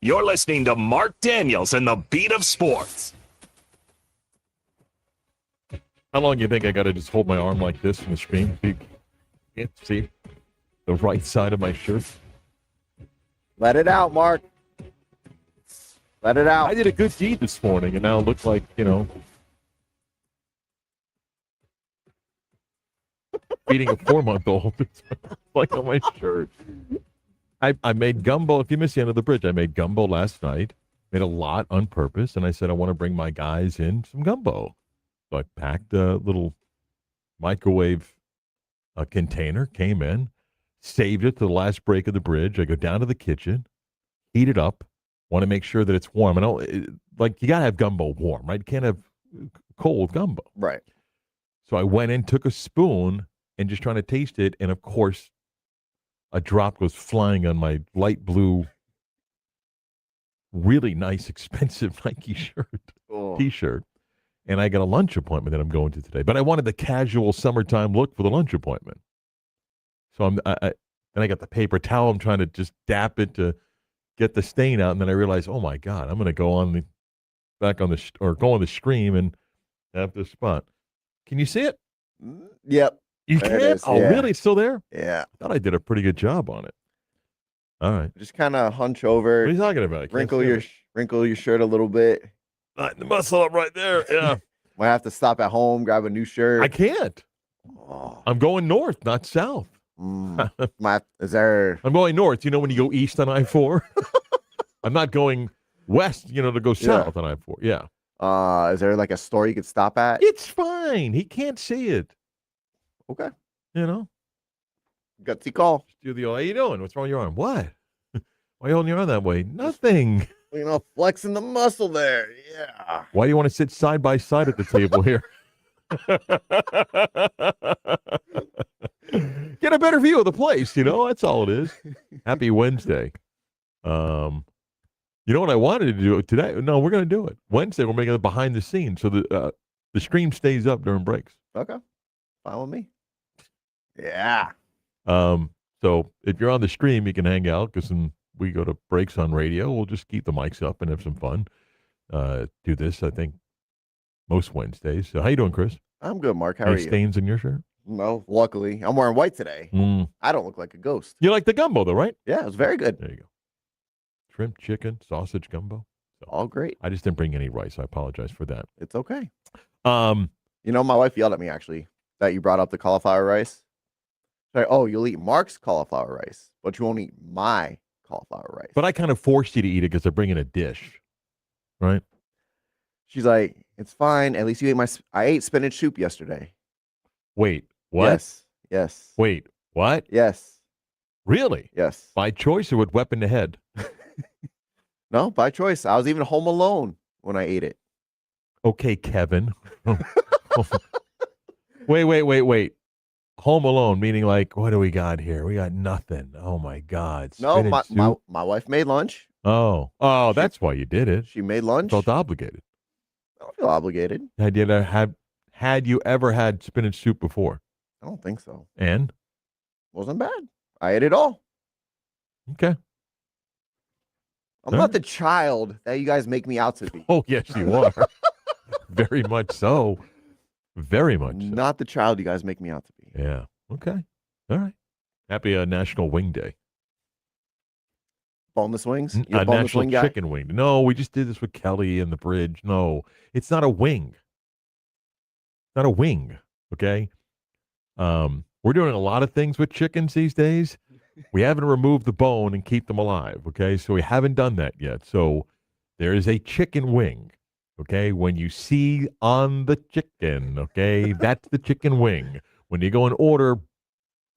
You're listening to Marc Daniels and the Beat of Sports. How long do you think I got to just hold my arm like this in the screen? So you can't see the right side of my shirt. Let it out, Mark. Let it out. I did a good deed this morning, and now it looks like, feeding a 4-month-old. It's like on my shirt. I made gumbo. If you missed the end of the bridge, I made gumbo last night. Made a lot on purpose, and I said I want to bring my guys in some gumbo. So I packed a little microwave container, came in, saved it to the last break of the bridge. I go down to the kitchen, heat it up, want to make sure that it's warm. You got to have gumbo warm, right? You can't have cold gumbo. Right. So I went in, took a spoon, and just trying to taste it, and of course, a drop goes flying on my light blue, really nice, expensive Nike T-shirt. And I got a lunch appointment that I'm going to today. But I wanted the casual summertime look for the lunch appointment. So then I got the paper towel. I'm trying to just dap it to get the stain out. And then I realized, oh my God, I'm going to go on the screen and have this spot. Can you see it? Yep. You There it can? is, Oh, yeah. really? It's still there? Yeah. I thought I did a pretty good job on it. All right. Just kind of hunch over. What are you talking about? I can't Wrinkle see your it. wrinkle your shirt a little bit. The muscle up right there. Yeah. Might have to stop at home, grab a new shirt. I can't. Oh. I'm going north, not south. Is there? I'm going north. You know when you go east on I-4? I'm not going west, to go south on I-4. Yeah. Is there like a store you could stop at? It's fine. He can't see it. Okay. Just Gutsy call. do the, how you doing? What's wrong with your arm? What? Why are you holding your arm that way? Nothing. Flexing the muscle there. Yeah. Why do you want to sit side by side at the table here? Get a better view of the place, That's all it is. Happy Wednesday. You know what I wanted to do today? No, we're going to do it. Wednesday, we're making it behind the scenes, so the stream stays up during breaks. Okay. Fine with me. Yeah. So if you're on the stream, you can hang out because we go to breaks on radio. We'll just keep the mics up and have some fun. Do this, I think, most Wednesdays. So how you doing, Chris? I'm good, Mark. How Any are you? stains in your shirt? No, luckily. I'm wearing white today. I don't look like a ghost. You like the gumbo, though, right? Yeah, it was very good. There you go. Shrimp, chicken, sausage gumbo. So, all great. I just didn't bring any rice. I apologize for that. It's okay. Um, my wife yelled at me, actually, that you brought up the cauliflower rice. Like, oh, you'll eat Mark's cauliflower rice, but you won't eat my cauliflower rice. But I kind of forced you to eat it because they're bringing a dish, right? She's like, it's fine. At least you ate I ate spinach soup yesterday. Wait, what? Yes. Wait, what? Yes. Really? Yes. By choice or with weapon to head? No, by choice. I was even home alone when I ate it. Okay, Kevin. Wait. Home alone, meaning like, what do we got here? We got nothing. Oh, my God. No, Spinach my wife made lunch. Oh, that's why you did it. She made lunch. Felt obligated. I don't feel obligated. Had you ever had spinach soup before? I don't think so. And? Wasn't bad. I ate it all. Okay. I'm not the child that you guys make me out to be. Oh, yes, you are. Very much so. Very much so. Not the child you guys make me out to be. Yeah. Okay. All right. Happy National Wing Day. Boneless wings? You're a boneless National wing guy? Chicken Wing. No, we just did this with Kelly and the bridge. No, it's not a wing. Not a wing. Okay. We're doing a lot of things with chickens these days. We haven't removed the bone and keep them alive. Okay. So we haven't done that yet. So there is a chicken wing. Okay. When you see on the chicken, okay, that's the chicken wing. When you go and order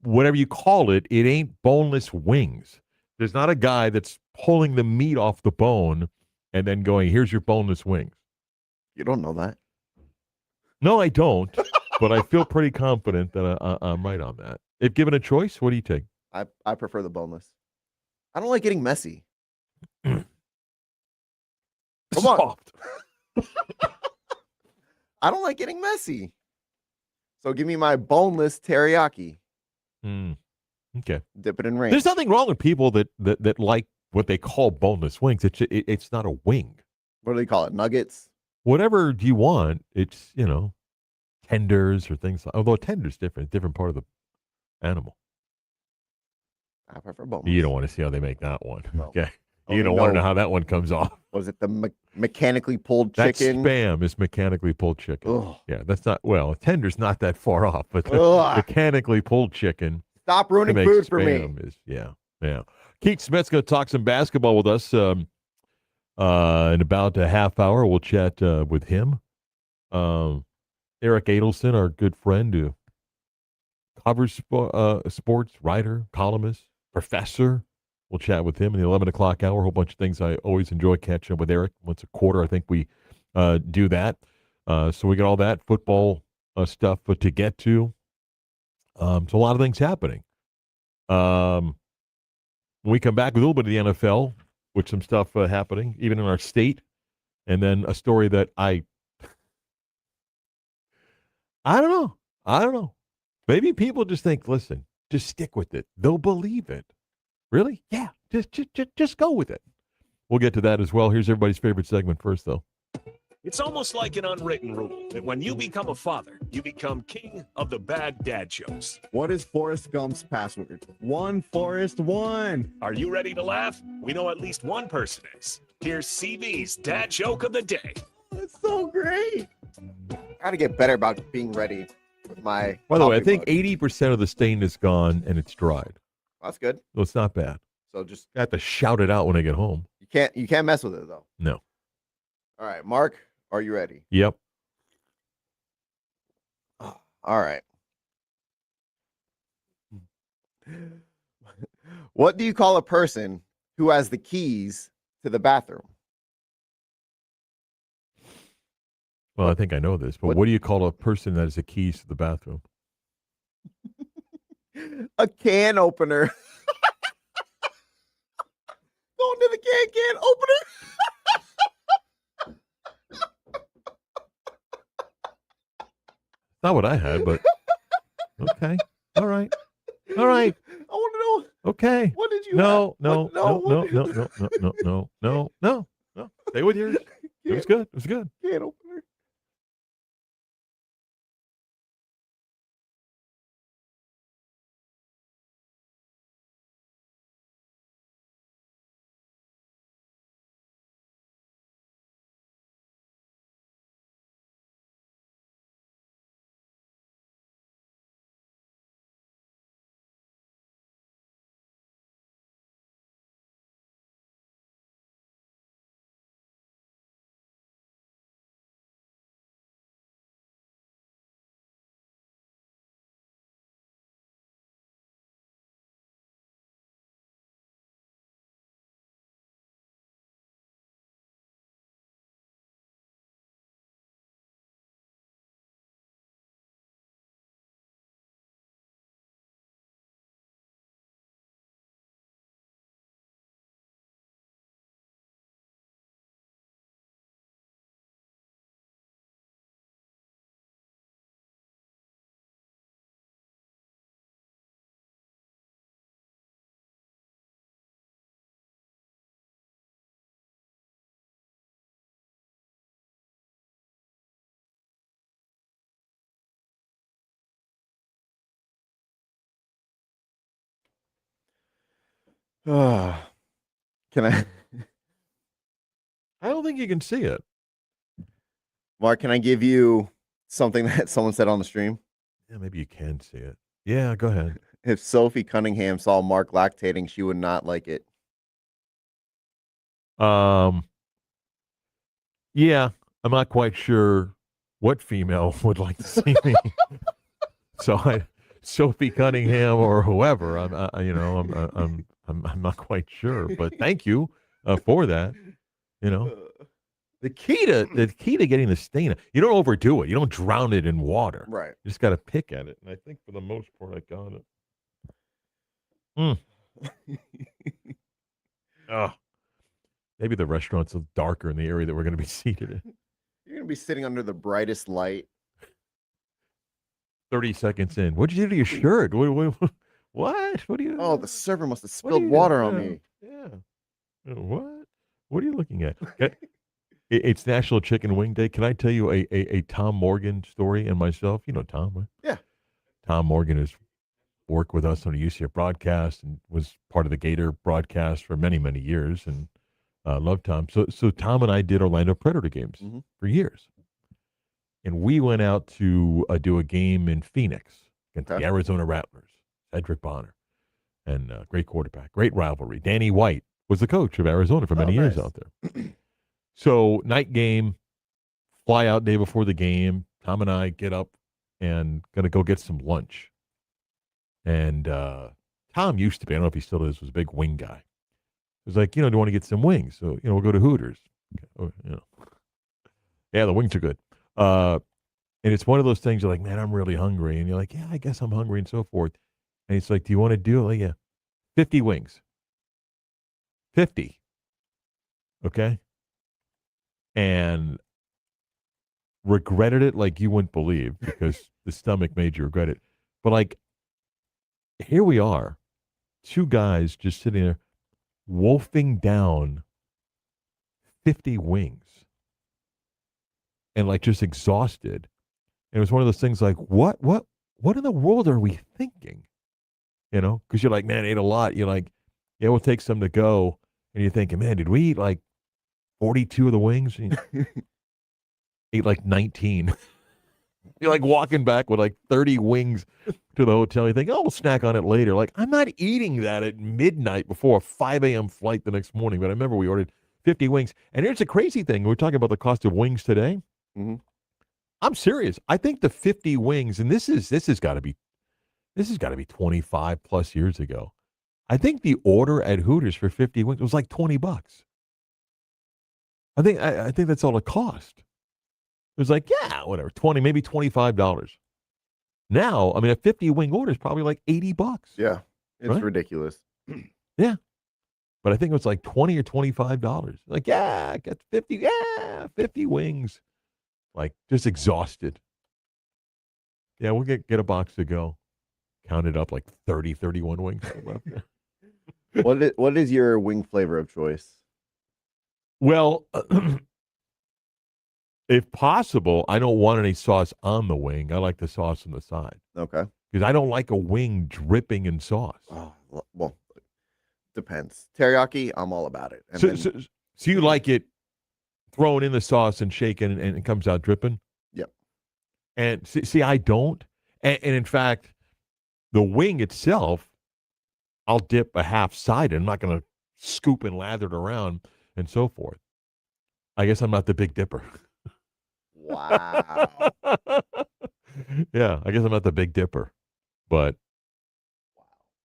whatever you call it, it ain't boneless wings. There's not a guy that's pulling the meat off the bone and then going, here's your boneless wings. You don't know that. No, I don't. But I feel pretty confident that I'm right on that. If given a choice, what do you take? I prefer the boneless. I don't like getting messy. Come on. Soft. I don't like getting messy. So give me my boneless teriyaki. Okay. Dip it in ranch. There's nothing wrong with people that like what they call boneless wings. It's not a wing. What do they call it? Nuggets? Whatever you want, it's, tenders or things like, although a tender's different part of the animal. I prefer boneless. You don't want to see how they make that one. No. Okay. Only You don't want to know- know how that one comes off. Was it the mechanically pulled That chicken? spam is mechanically pulled chicken. Ugh. Yeah, that's not, well, a tender's not that far off, but the Ugh. mechanically pulled chicken Stop to ruining make food for me. spam is, yeah. Keith Smith's going to talk some basketball with us in about a half hour. We'll chat with him. Eric Adelson, our good friend who covers sports, writer, columnist, professor. We'll chat with him in the 11 o'clock hour. A whole bunch of things. I always enjoy catching up with Eric. Once a quarter, I think we do that. So we got all that football stuff to get to. So a lot of things happening. When we come back with a little bit of the NFL, with some stuff happening, even in our state, and then a story that I don't know. Maybe people just think, listen, just stick with it. They'll believe it. Really? Yeah. Just go with it. We'll get to that as well. Here's everybody's favorite segment first, though. It's almost like an unwritten rule that when you become a father, you become king of the bad dad jokes. What is Forrest Gump's password? One Forrest one. Are you ready to laugh? We know at least one person is. Here's CB's dad joke of the day. That's so great. I gotta get better about being ready with my. By the way, I coffee think mug. 80% of the stain is gone and it's dried. That's good. So it's not bad. So just I have to shout it out when I get home. you can't mess with it though. No. All right, Mark, are you ready? Yep. All right. What do you call a person who has the keys to the bathroom? Well, I think I know this, but What- what do you call a person that has the keys to the bathroom? A can opener. Going to the can Not what I had, but okay. All right. All right. opener. I want to know, Okay. what did you No, have? no, What- no, what no, did no, you- no. Stay with yours. It was good. It was good. Can opener. Can I, I don't think you can see it. Mark? Can I give you something that someone said on the stream? Yeah, maybe you can see it. Yeah, go ahead. If Sophie Cunningham saw Mark lactating, she would not like it. Yeah, I'm not quite sure what female would like to see me. So Sophie Cunningham or whoever, I'm not quite sure, but thank you for that. The key to getting the stain, you don't overdo it. You don't drown it in water. Right. You just got to pick at it. And I think for the most part, I got it. Oh, maybe the restaurant's a little darker in the area that we're going to be seated in. You're gonna be sitting under the brightest light. 30 seconds in. What'd you do to your shirt? What? What do you? Oh, the server must have what do spilled you- water on yeah, me. Yeah. What? What are you looking at? It's National Chicken Wing Day. Can I tell you a Tom Morgan story and myself? You know Tom, right? Yeah. Tom Morgan has worked with us on the UCF broadcast and was part of the Gator broadcast for many, many years, and love Tom. So Tom and I did Orlando Predator games for years, and we went out to do a game in Phoenix against the Arizona Rattlers. Cedric Bonner, and great quarterback, great rivalry. Danny White was the coach of Arizona for many years out there. So night game, fly out day before the game. Tom and I get up and gonna go get some lunch. And Tom used to be, I don't know if he still is, was a big wing guy. He was like, do you want to get some wings? So, we'll go to Hooters. Yeah, the wings are good. And it's one of those things you're like, man, I'm really hungry. And you're like, yeah, I guess I'm hungry and so forth. And he's like, do you want to do it? Like, yeah, 50 wings. 50. Okay. And regretted it like you wouldn't believe because the stomach made you regret it. But like, here we are, two guys just sitting there wolfing down 50 wings and like just exhausted. And it was one of those things like, what in the world are we thinking? Because you're like, man, I ate a lot. You're like, yeah, we'll take some to go. And you're thinking, man, did we eat like 42 of the wings? Ate like 19. You're like walking back with like 30 wings to the hotel. You think, oh, we'll snack on it later. Like, I'm not eating that at midnight before a 5 a.m. flight the next morning. But I remember we ordered 50 wings. And here's the crazy thing. We're talking about the cost of wings today. Mm-hmm. I'm serious. I think the 50 wings, and this has got to be 25 plus years ago. I think the order at Hooters for 50 wings was like $20. I think that's all it cost. It was like, yeah, whatever, 20, maybe $25. Now, I mean, a 50 wing order is probably like $80. Yeah, it's ridiculous. Yeah, but I think it was like $20 or $25. Like, yeah, I got 50. Yeah, 50 wings. Like, just exhausted. Yeah, we'll get a box to go. Counted up like 30, 31 wings left. What is your wing flavor of choice? Well, if possible, I don't want any sauce on the wing. I like the sauce on the side. Okay. Because I don't like a wing dripping in sauce. Oh, well, depends. Teriyaki, I'm all about it. And so you like it thrown in the sauce and shaken and it comes out dripping? Yep. And see, I don't. And in fact, the wing itself, I'll dip a half side. I'm not going to scoop and lather it around and so forth. I guess I'm not the big dipper. Wow. Yeah, I guess I'm not the big dipper. But,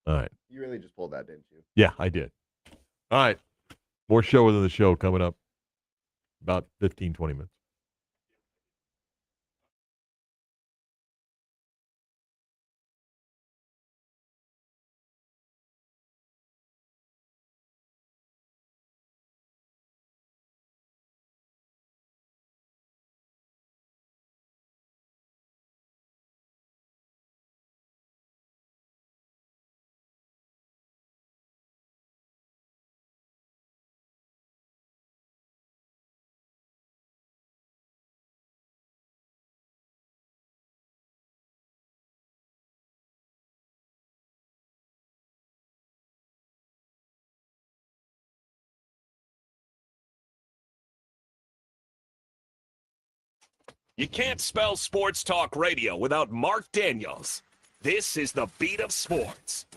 all right. You really just pulled that, didn't you? Yeah, I did. All right. More show within the show coming up about 15, 20 minutes. You can't spell sports talk radio without Marc Daniels. This is the beat of sports.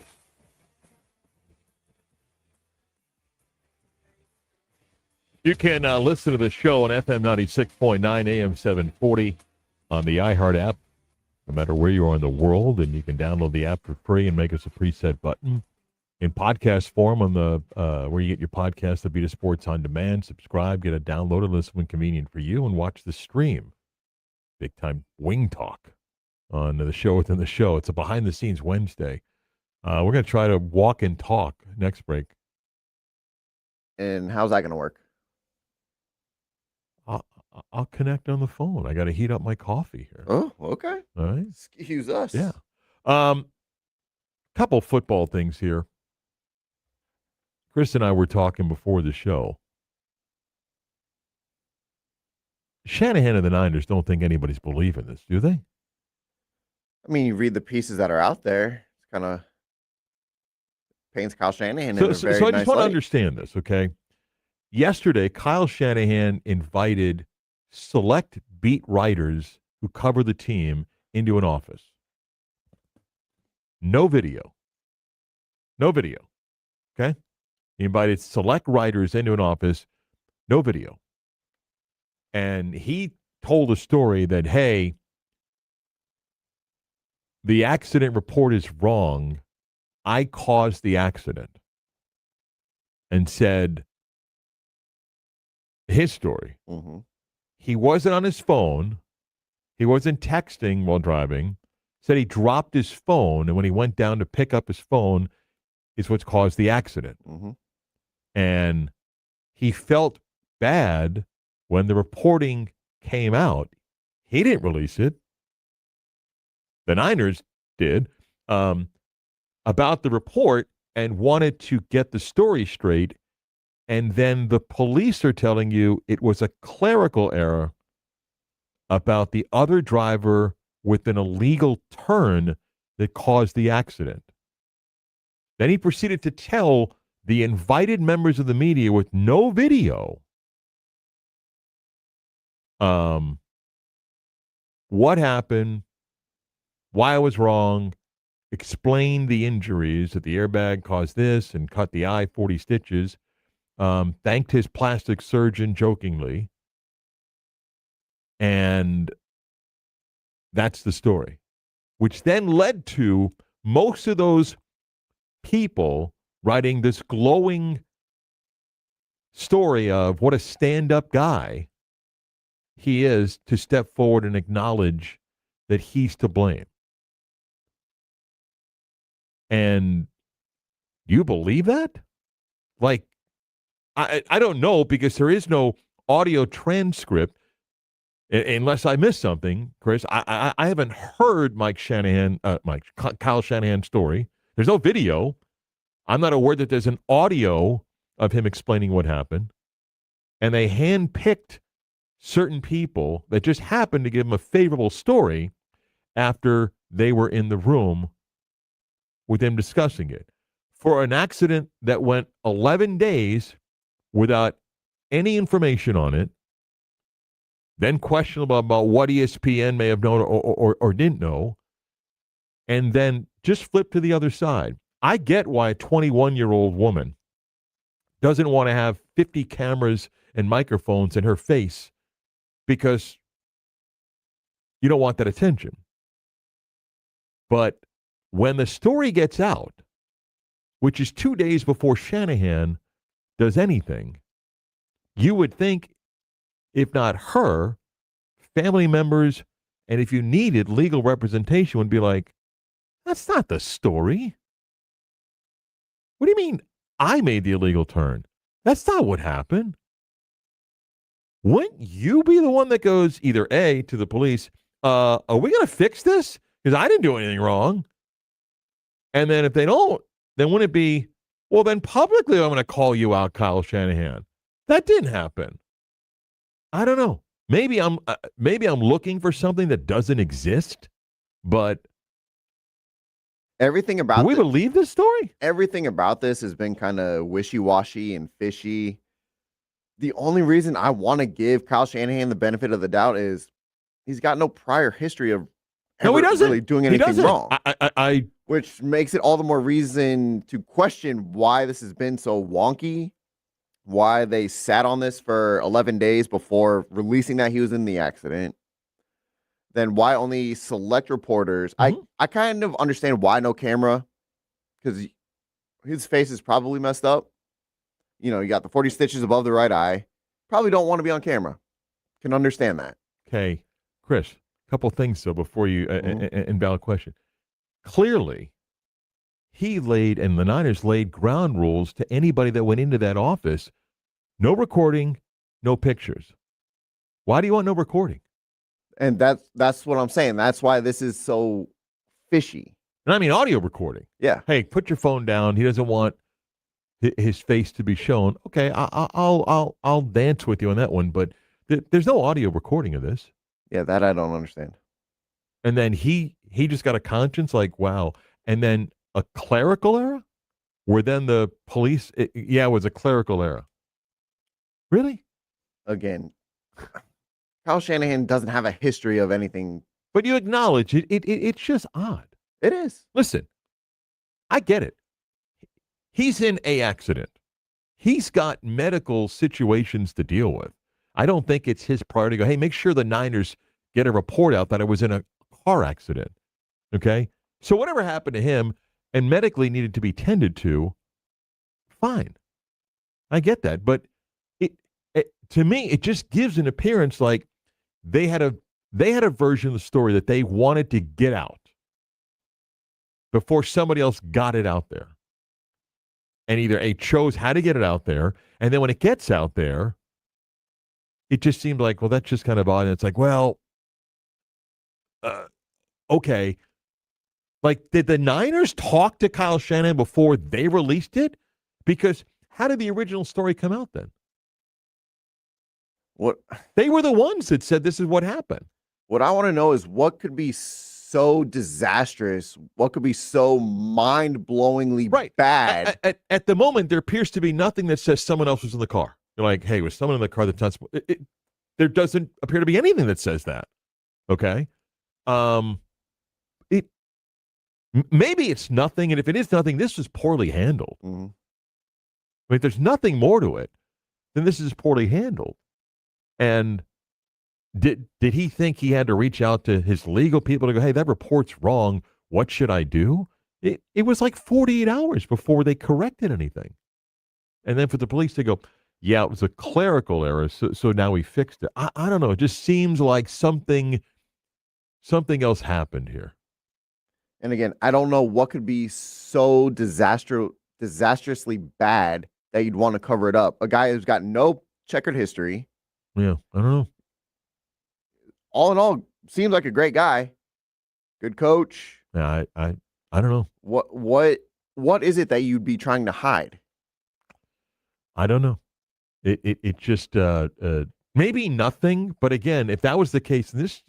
You can listen to the show on FM 96.9 AM 740 on the iHeart app, no matter where you are in the world, and you can download the app for free and make us a preset button. In podcast form on the where you get your podcast, the Beat of Sports on Demand. Subscribe, get it downloaded, listen when convenient for you, and watch the stream. Big time wing talk on the show within the show. It's a behind the scenes Wednesday. We're going to try to walk and talk next break. And how's that going to work? I'll connect on the phone. I got to heat up my coffee here. Oh, okay. All right. Excuse us. Yeah. Couple football things here. Chris and I were talking before the show. Shanahan and the Niners don't think anybody's believing this, do they? I mean, you read the pieces that are out there. It's kind of paints Kyle Shanahan So, in a so, very so I nice just want to light. understand this, okay? Yesterday, Kyle Shanahan invited select beat writers who cover the team into an office. No video. No video. Okay? He invited select writers into an office. No video. And he told a story that, hey, the accident report is wrong. I caused the accident. And said his story. Mm-hmm. He wasn't on his phone. He wasn't texting while driving. Said he dropped his phone, and when he went down to pick up his phone, is what's caused the accident. Mm-hmm. And he felt bad when the reporting came out. He didn't release it. The Niners did, about the report, and wanted to get the story straight. And then the police are telling you it was a clerical error about the other driver with an illegal turn that caused the accident. Then he proceeded to tell the invited members of the media with no video what happened, why I was wrong, explain the injuries, that the airbag caused this and cut the eye 40 stitches, thanked his plastic surgeon jokingly, and that's the story, which then led to most of those people writing this glowing story of what a stand-up guy he is to step forward and acknowledge that he's to blame. And you believe that? Like, I don't know, because there is no audio transcript, unless I missed something, Chris. I haven't heard Kyle Shanahan's story. There's no video. I'm not aware that there's an audio of him explaining what happened. And they handpicked certain people that just happened to give him a favorable story after they were in the room with him discussing it. For an accident that went 11 days without any information on it, then questionable about what ESPN may have known or didn't know, and then just flip to the other side. I get why a 21-year-old woman doesn't want to have 50 cameras and microphones in her face because you don't want that attention. But when the story gets out, which is 2 days before Shanahan does anything, you would think, if not her, family members, and if you needed legal representation, would be like, that's not the story. What do you mean I made the illegal turn? That's not what happened. Wouldn't you be the one that goes either A, to the police, are we going to fix this? Because I didn't do anything wrong. And then if they don't, then wouldn't it be, well, then publicly I'm going to call you out, Kyle Shanahan. That didn't happen. I don't know. Maybe I'm looking for something that doesn't exist, but Everything about do we believe this story? everything about this has been kind of wishy-washy and fishy. The only reason I want to give Kyle Shanahan the benefit of the doubt is he's got no prior history of No, he ever doesn't. really doing He anything doesn't. wrong, I which makes it all the more reason to question why this has been so wonky, why they sat on this for 11 days before releasing that he was in the accident, then why only select reporters. I kind of understand why no camera, because his face is probably messed up. You know, you got the 40 stitches above the right eye. Probably don't want to be on camera. Can understand that. Okay, Chris, a couple things, though, before you, invalid question. Clearly, he laid, and the Niners laid ground rules to anybody that went into that office. No recording, no pictures. Why do you want no recording? And that's what I'm saying. That's why this is so fishy. And I mean audio recording. Yeah. Hey, put your phone down. He doesn't want his face to be shown. Okay, I'll dance with you on that one, but there's no audio recording of this. Yeah, that I don't understand. And then he just got a conscience like, wow. And then a clerical error where then the police, it was a clerical error. Really? Again, Kyle Shanahan doesn't have a history of anything. But you acknowledge it's just odd. It is. Listen, I get it. He's in a accident. He's got medical situations to deal with. I don't think it's his priority to go, hey, make sure the Niners get a report out that I was in a car accident. Okay? So whatever happened to him and medically needed to be tended to, fine. I get that. But to me, it just gives an appearance like they had a version of the story that they wanted to get out before somebody else got it out there. And either chose how to get it out there, and then when it gets out there, it just seemed like, well, that's just kind of odd. And it's like, well, okay. Like, did the Niners talk to Kyle Shanahan before they released it? Because how did the original story come out then? What they were the ones that said this is what happened. What I want to know is what could be so disastrous, what could be so mind-blowingly bad. At the moment, there appears to be nothing that says someone else was in the car. You're like, hey, was someone in the car that's not supposed? There doesn't appear to be anything that says that. Okay, maybe it's nothing, and if it is nothing, this was poorly handled. Mm-hmm. I mean, if there's nothing more to it, then this is poorly handled. And did he think he had to reach out to his legal people to go, hey, that report's wrong. What should I do? It was like 48 hours before they corrected anything. And then for the police to go, yeah, it was a clerical error, so now we fixed it. I don't know. It just seems like something else happened here. And again, I don't know what could be so disastrously bad that you'd want to cover it up. A guy who's got no checkered history. Yeah, I don't know. All in all, seems like a great guy. Good coach. Yeah, I don't know. What is it that you'd be trying to hide? I don't know. It just maybe nothing, but again, if that was the case, this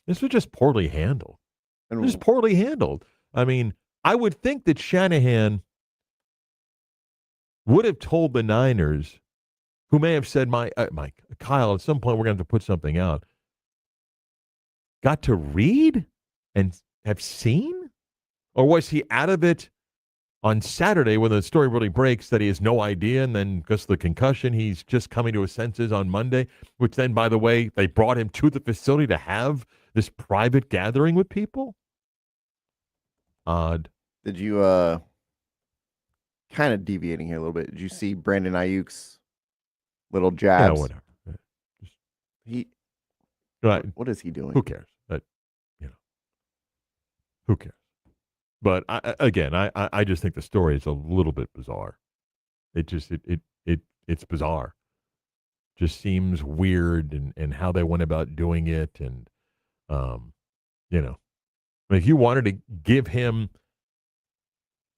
was just poorly handled. It was poorly handled. I mean, I would think that Shanahan would have told the Niners, who may have said, Mike, Kyle, at some point we're going to have to put something out. Got to read and have seen? Or was he out of it on Saturday when the story really breaks that he has no idea, and then because of the concussion, he's just coming to his senses on Monday, which then, by the way, they brought him to the facility to have this private gathering with people? Odd. Did you, kind of deviating here a little bit, did you see Brandon Ayuk's little jabs? Yeah, whatever. Right. What is he doing? Who cares? Who cares? But I just think the story is a little bit bizarre. It's bizarre. Just seems weird and how they went about doing it, and I mean, if you wanted to give him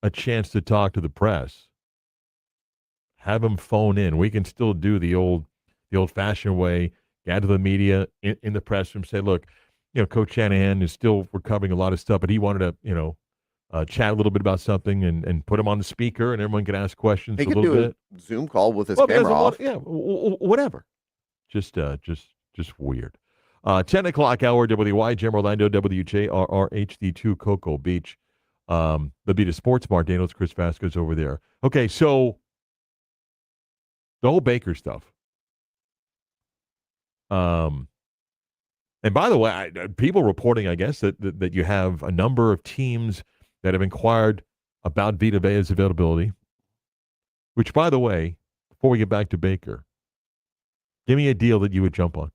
a chance to talk to the press, have him phone in. We can still do the old-fashioned way. Gather the media in the press room. Say, look, Coach Shanahan is still recovering a lot of stuff, but he wanted to, chat a little bit about something and put him on the speaker, and everyone can ask questions a little bit. A Zoom call with his camera off. Yeah, whatever. Just weird. 10 o'clock hour, WY, Jim Orlando, WJRR, HD2, Cocoa Beach. The Beat of Sports, Marc Daniels, Chris Vasquez over there. Okay, so the whole Baker stuff. And by the way, people reporting, I guess, that you have a number of teams that have inquired about Vita Vea's availability, which, by the way, before we get back to Baker, give me a deal that you would jump on.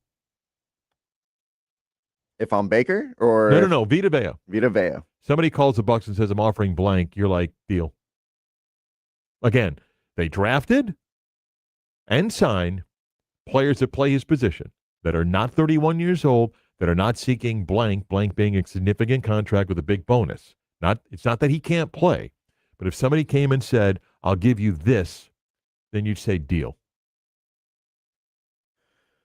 If I'm Baker or No, Vita Vea. Vita Vea. Somebody calls the Bucs and says, I'm offering blank. You're like, deal. Again, they drafted and signed players that play his position that are not 31 years old, that are not seeking blank being a significant contract with a big bonus. It's not that he can't play, but if somebody came and said, I'll give you this, then you'd say deal.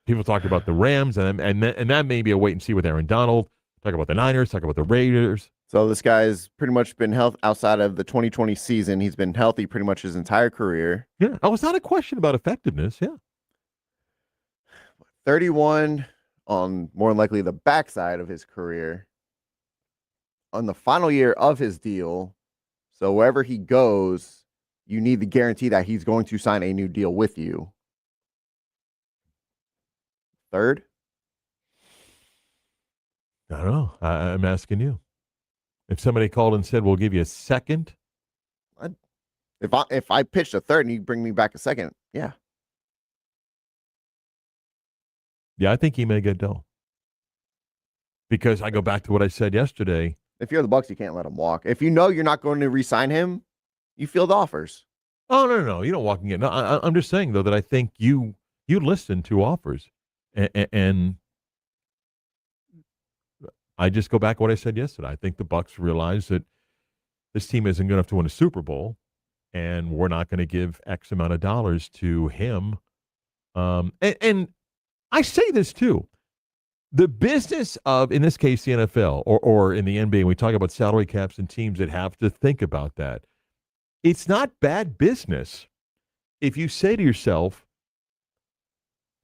People talk about the Rams, and that may be a wait and see with Aaron Donald. Talk about the Niners, talk about the Raiders. So this guy's pretty much been outside of the 2020 season. He's been healthy pretty much his entire career. Yeah. Oh, it's not a question about effectiveness. Yeah. 31 on more than likely the backside of his career. On the final year of his deal, so wherever he goes, you need the guarantee that he's going to sign a new deal with you. Third? I don't know. I'm asking you. If somebody called and said, we'll give you a second. If I pitched a third and you bring me back a second, yeah. Yeah, I think he may get dough. Because I go back to what I said yesterday. If you're the Bucs, you can't let him walk. If you know you're not going to re-sign him, you field offers. Oh, no. You don't walk and get. No, I'm just saying, though, that I think you listen to offers. And I just go back to what I said yesterday. I think the Bucs realize that this team isn't good enough to win a Super Bowl, and we're not going to give X amount of dollars to him. And I say this, too. The business of, in this case, the NFL or in the NBA, we talk about salary caps and teams that have to think about that. It's not bad business if you say to yourself,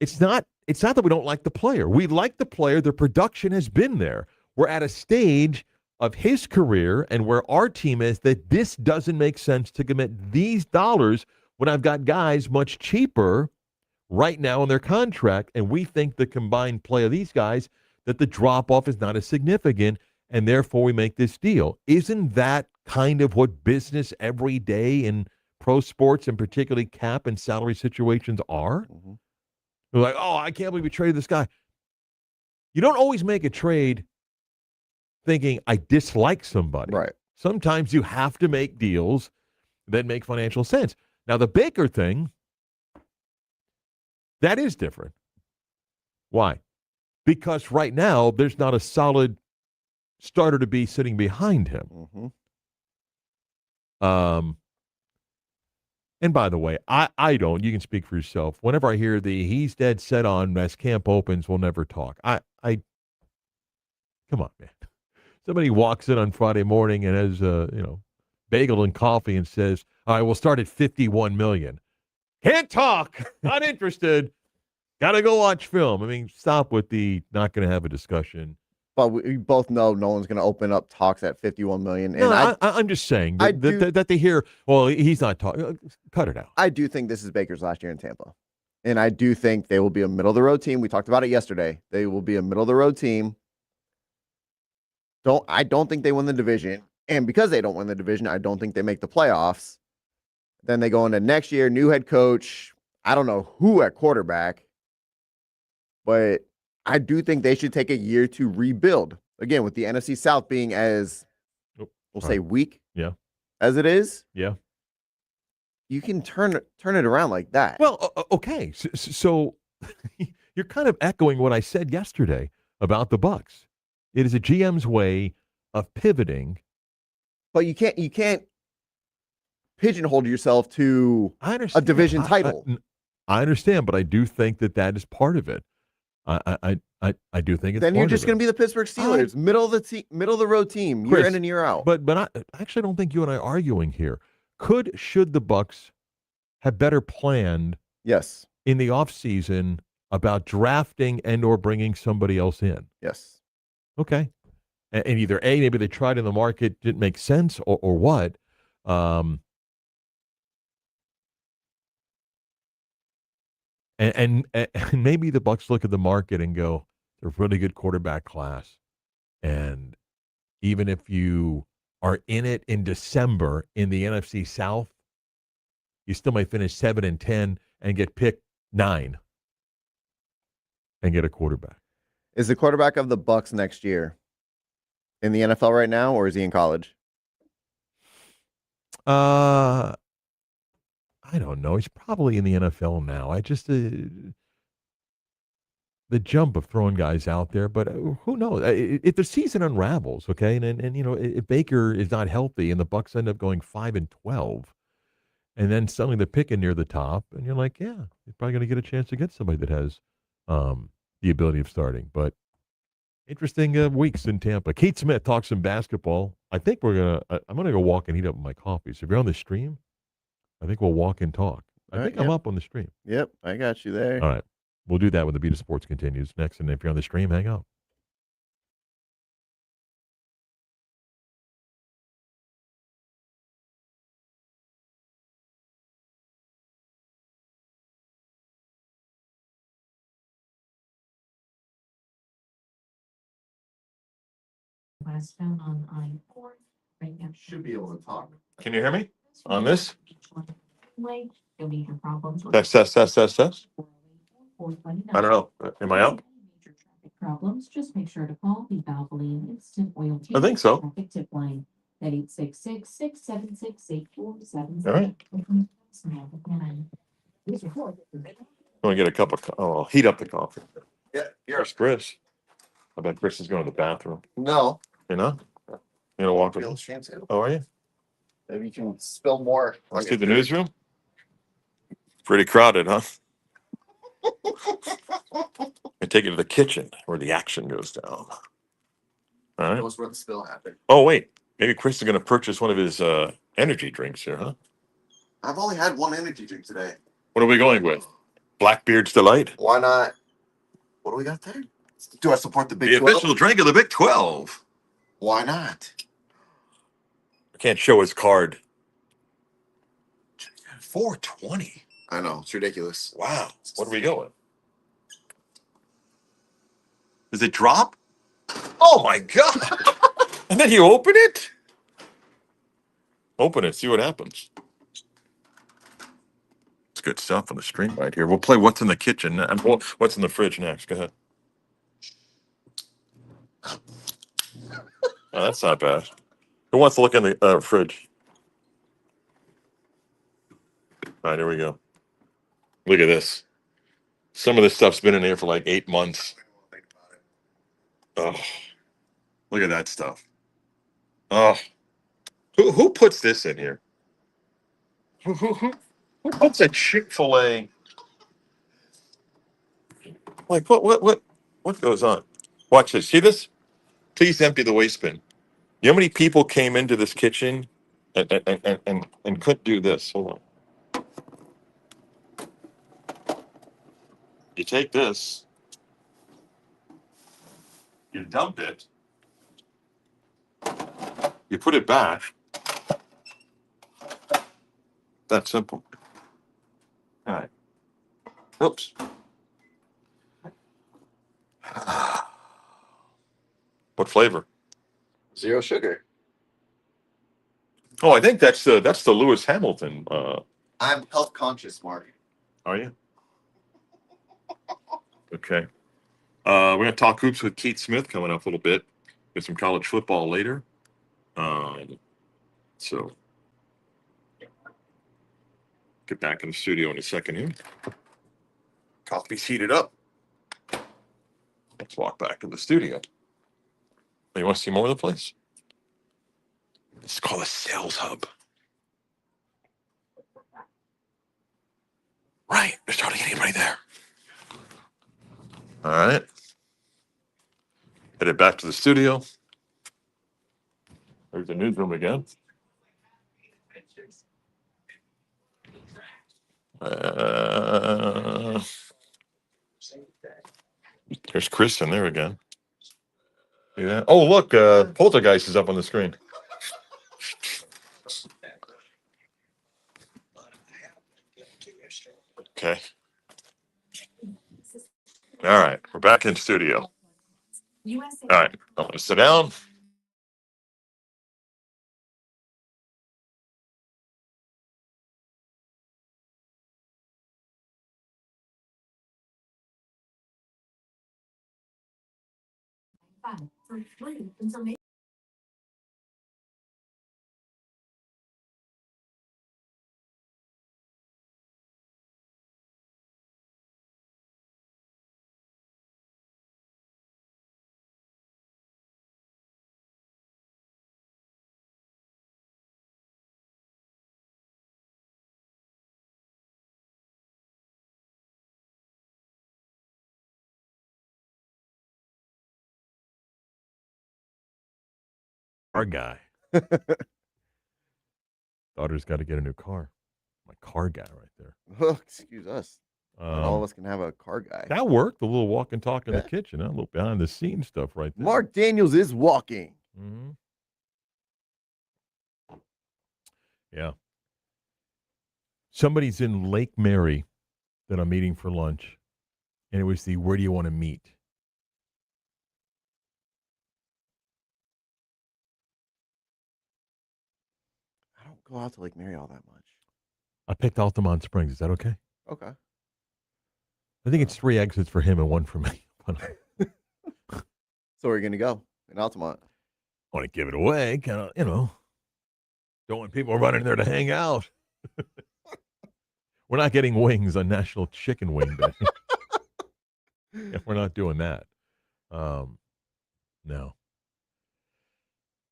it's not that we don't like the player. We like the player. The production has been there. We're at a stage of his career and where our team is that this doesn't make sense to commit these dollars when I've got guys much cheaper right now in their contract, and we think the combined play of these guys, that the drop-off is not as significant, and therefore we make this deal. Isn't that kind of what business every day in pro sports, and particularly cap and salary situations are? Mm-hmm. They're like, oh, I can't believe we traded this guy. You don't always make a trade thinking, I dislike somebody. Right. Sometimes you have to make deals that make financial sense. Now, the Baker thing, that is different. Why? Because right now, there's not a solid starter to be sitting behind him. Mm-hmm. And by the way, I don't, you can speak for yourself. Whenever I hear he's dead set on as camp opens, we'll never talk. I come on, man. Somebody walks in on Friday morning and has bagel and coffee and says, all right, we'll start at $51 million. Can't talk. Not interested. Got to go watch film. I mean, stop with the not going to have a discussion. But we both know no one's going to open up talks at $51 million. And no, I'm just saying that they hear, well, he's not talking. Cut it out. I do think this is Baker's last year in Tampa. And I do think they will be a middle-of-the-road team. We talked about it yesterday. They will be a middle-of-the-road team. I don't think they win the division. And because they don't win the division, I don't think they make the playoffs. Then they go into next year, new head coach. I don't know who at quarterback. But I do think they should take a year to rebuild. Again, with the NFC South being as, say, weak as it is. Yeah. You can turn it around like that. Well, okay. So you're kind of echoing what I said yesterday about the Bucs. It is a GM's way of pivoting. But you can't pigeonhole yourself to a division title. I understand, but I do think that is part of it. I do think it's then you're just going to be the Pittsburgh Steelers, middle of the road team, Chris, year in and year out. But I actually don't think you and I are arguing here. Should the Bucs have better planned? Yes. In the offseason about drafting and or bringing somebody else in. Yes. Okay. And either A, maybe they tried in the market, didn't make sense, or what. And maybe the Bucs look at the market and go, "They're a really good quarterback class." And even if you are in it in December in the NFC South, you still might finish 7-10 and get picked 9 and get a quarterback. Is the quarterback of the Bucs next year in the NFL right now, or is he in college? I don't know. He's probably in the NFL now. I just the jump of throwing guys out there, but who knows? If the season unravels, okay, and if Baker is not healthy and the Bucs end up going 5-12, And then suddenly they're picking near the top, and you're like, yeah, you're probably going to get a chance to get somebody that has the ability of starting. But interesting weeks in Tampa. Kate Smith talks some basketball. I think I'm gonna go walk and heat up my coffee. So if you're on the stream, I think we'll walk and talk. I All right, think I'm up on the stream. Yep, I got you there. All right, we'll do that when the Beat of Sports continues next. And if you're on the stream, hang out. Westbound on I-4 right now. Should be able to talk. Can you hear me on this? Way, you'll need your problems. Test. I don't know. Am I out? Major traffic problems, just make sure to call the Valvoline Instant Oil I think so. Traffic Tip Line at 866-676-8477. All right. Want to get a cup of I'll heat up the coffee. Yeah, Here's Chris. I bet Chris is going to the bathroom. No. You know? You gonna walk with him? Oh, are you? Maybe you can spill more. Let's do the newsroom. Pretty crowded, huh? I take you to the kitchen where the action goes down. All right. That was where the spill happened. Oh, wait. Maybe Chris is going to purchase one of his energy drinks here, huh? I've only had one energy drink today. What are we going with? Blackbeard's Delight? Why not? What do we got there? Do I support the Big The 12? official drink of the Big 12. Why not? I can't show his card. 420. I know, it's ridiculous. Wow. What are we going? Does it drop? Oh my God. And then you open it? Open it, see what happens. It's good stuff on the stream right here. We'll play What's in the Kitchen and What's in the Fridge next. Go ahead. Oh, that's not bad. Who wants to look in the fridge? All right, here we go. Look at this. Some of this stuff's been in here for like 8 months. Oh, look at that stuff. Oh, who puts this in here? Who puts a Chick-fil-A? Like what goes on? Watch this. See this? Please empty the waste bin. You know how many people came into this kitchen and couldn't do this? Hold on. You take this, you dump it, you put it back. That simple. All right. Oops. What flavor? Zero sugar. Oh, I think that's the Lewis Hamilton. I'm health conscious, Mark. Are you? Okay. We're gonna talk hoops with Keith Smith coming up a little bit. Get some college football later. So get back in the studio in a second here. Coffee's heated up. Let's walk back to the studio. You want to see more of the place? It's called a sales hub. Right. There's hardly anybody there. All right. Headed back to the studio. There's the newsroom again. There's Chris in there again. Yeah. Oh, look, Poltergeist is up on the screen. Okay. All right. We're back in studio. All right. I'm going to sit down. For free information. Car guy. Daughter's got to get a new car. My car guy right there. Oh, excuse us. Not all of us can have a car guy. That worked. A little walk and talk in Yeah. the kitchen. A little behind the scenes stuff right there. Marc Daniels is walking. Mm-hmm. Yeah. Somebody's in Lake Mary that I'm meeting for lunch, and it was the where do you want to meet? I don't go out to Lake Mary all that much. I picked Altamont Springs. Is that okay? Okay. I think it's 3 exits for him and 1 for me. So we're gonna go in Altamont. I want to give it away, kind of, don't want people running there to hang out. We're not getting wings on National Chicken Wing Day. Yeah, we're not doing that. No.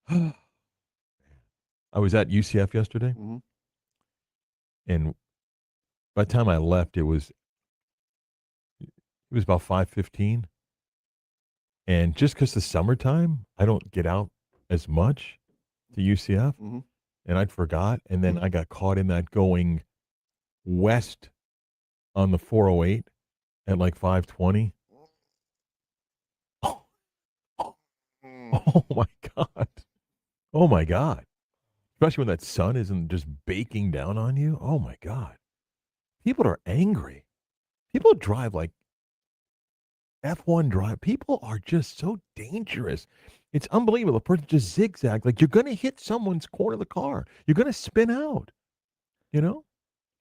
I was at UCF yesterday, Mm-hmm. and by the time I left, it was about 5:15. And just because the summertime, I don't get out as much to UCF, Mm-hmm. and I'd forgot. And then I got caught in that going west on the 408 at like 5:20. Oh my God. Oh my God. Especially when that sun isn't just baking down on you. Oh my God. People are angry. People drive like F1 drive. People are just so dangerous. It's unbelievable. A person just zigzag. Like you're going to hit someone's corner of the car. You're going to spin out.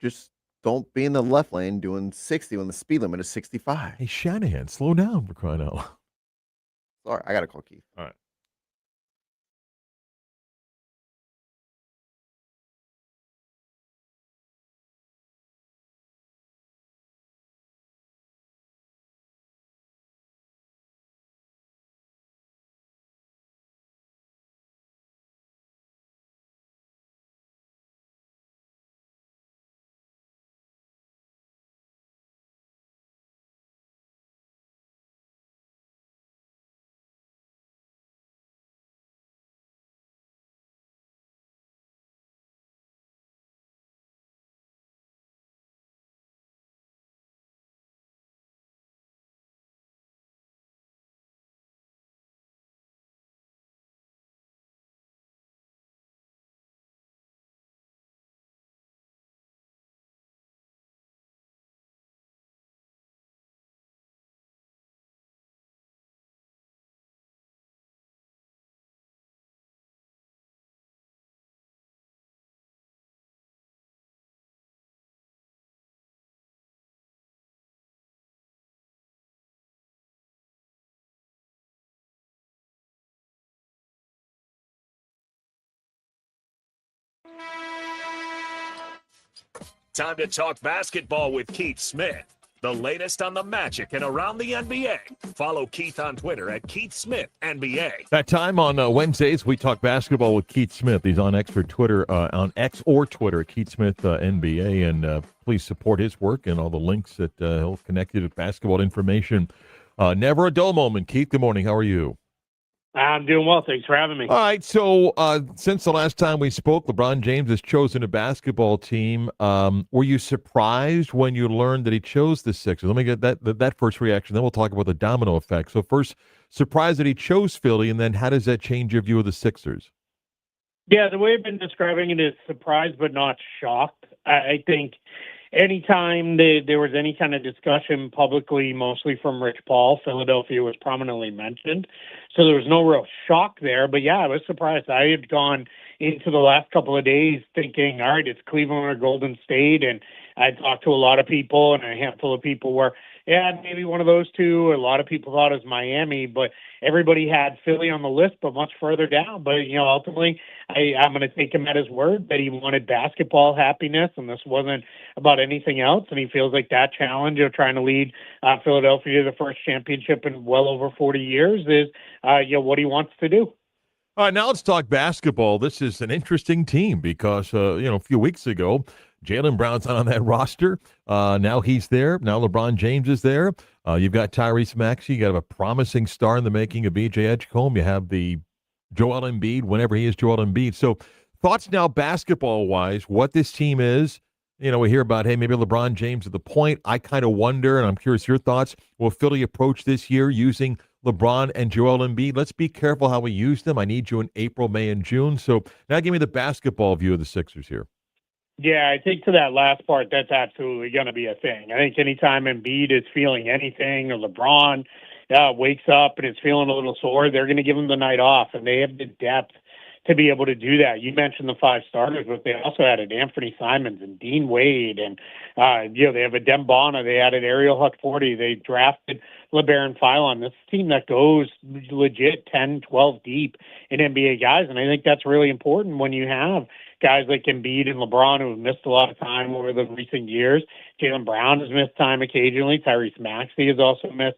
Just don't be in the left lane doing 60 when the speed limit is 65. Hey, Shanahan, slow down for crying out loud. Sorry, I gotta call Keith. All right. Time to talk basketball with Keith Smith. The latest on the Magic and around the NBA. Follow Keith on Twitter at Keith Smith NBA. That time on Wednesdays, we talk basketball with Keith Smith. He's on X or Twitter, Keith Smith NBA, and please support his work and all the links that he'll connect you to basketball information. Never a dull moment. Keith, good morning. How are you? I'm doing well. Thanks for having me. All right. So since the last time we spoke, LeBron James has chosen a basketball team. Were you surprised when you learned that he chose the Sixers? Let me get that first reaction. Then we'll talk about the domino effect. So first, surprised that he chose Philly, and then how does that change your view of the Sixers? Yeah, the way I've been describing it is surprised but not shocked. I think anytime there was any kind of discussion publicly, mostly from Rich Paul, Philadelphia was prominently mentioned. So there was no real shock there. But yeah, I was surprised. I had gone into the last couple of days thinking, all right, it's Cleveland or Golden State. And I talked to a lot of people, and a handful of people were, yeah, maybe one of those two. A lot of people thought it was Miami, but everybody had Philly on the list, but much further down. But, ultimately, I'm going to take him at his word that he wanted basketball happiness, and this wasn't about anything else. And he feels like that challenge of trying to lead Philadelphia to the first championship in well over 40 years is, what he wants to do. All right, now let's talk basketball. This is an interesting team because, a few weeks ago, Jaylen Brown's not on that roster. Now he's there. Now LeBron James is there. You've got Tyrese Maxey. You got a promising star in the making of B.J. Edgecombe. You have the Joel Embiid whenever he is Joel Embiid. So thoughts now basketball-wise, what this team is. We hear about, hey, maybe LeBron James at the point. I kind of wonder, and I'm curious your thoughts, will Philly approach this year using LeBron and Joel Embiid? Let's be careful how we use them. I need you in April, May, and June. So now give me the basketball view of the Sixers here. Yeah, I think to that last part, that's absolutely going to be a thing. I think anytime Embiid is feeling anything or LeBron wakes up and is feeling a little sore, they're going to give him the night off, and they have the depth to be able to do that. You mentioned the 5 starters, but they also added Anthony Simons and Dean Wade, and they have a Dembona. They added Ariel Huck-40. They drafted LeBaron Philon. This is a team that goes legit 10, 12 deep in NBA guys, and I think that's really important when you have guys like Embiid and LeBron who have missed a lot of time over the recent years. Jaylen Brown has missed time occasionally. Tyrese Maxey has also missed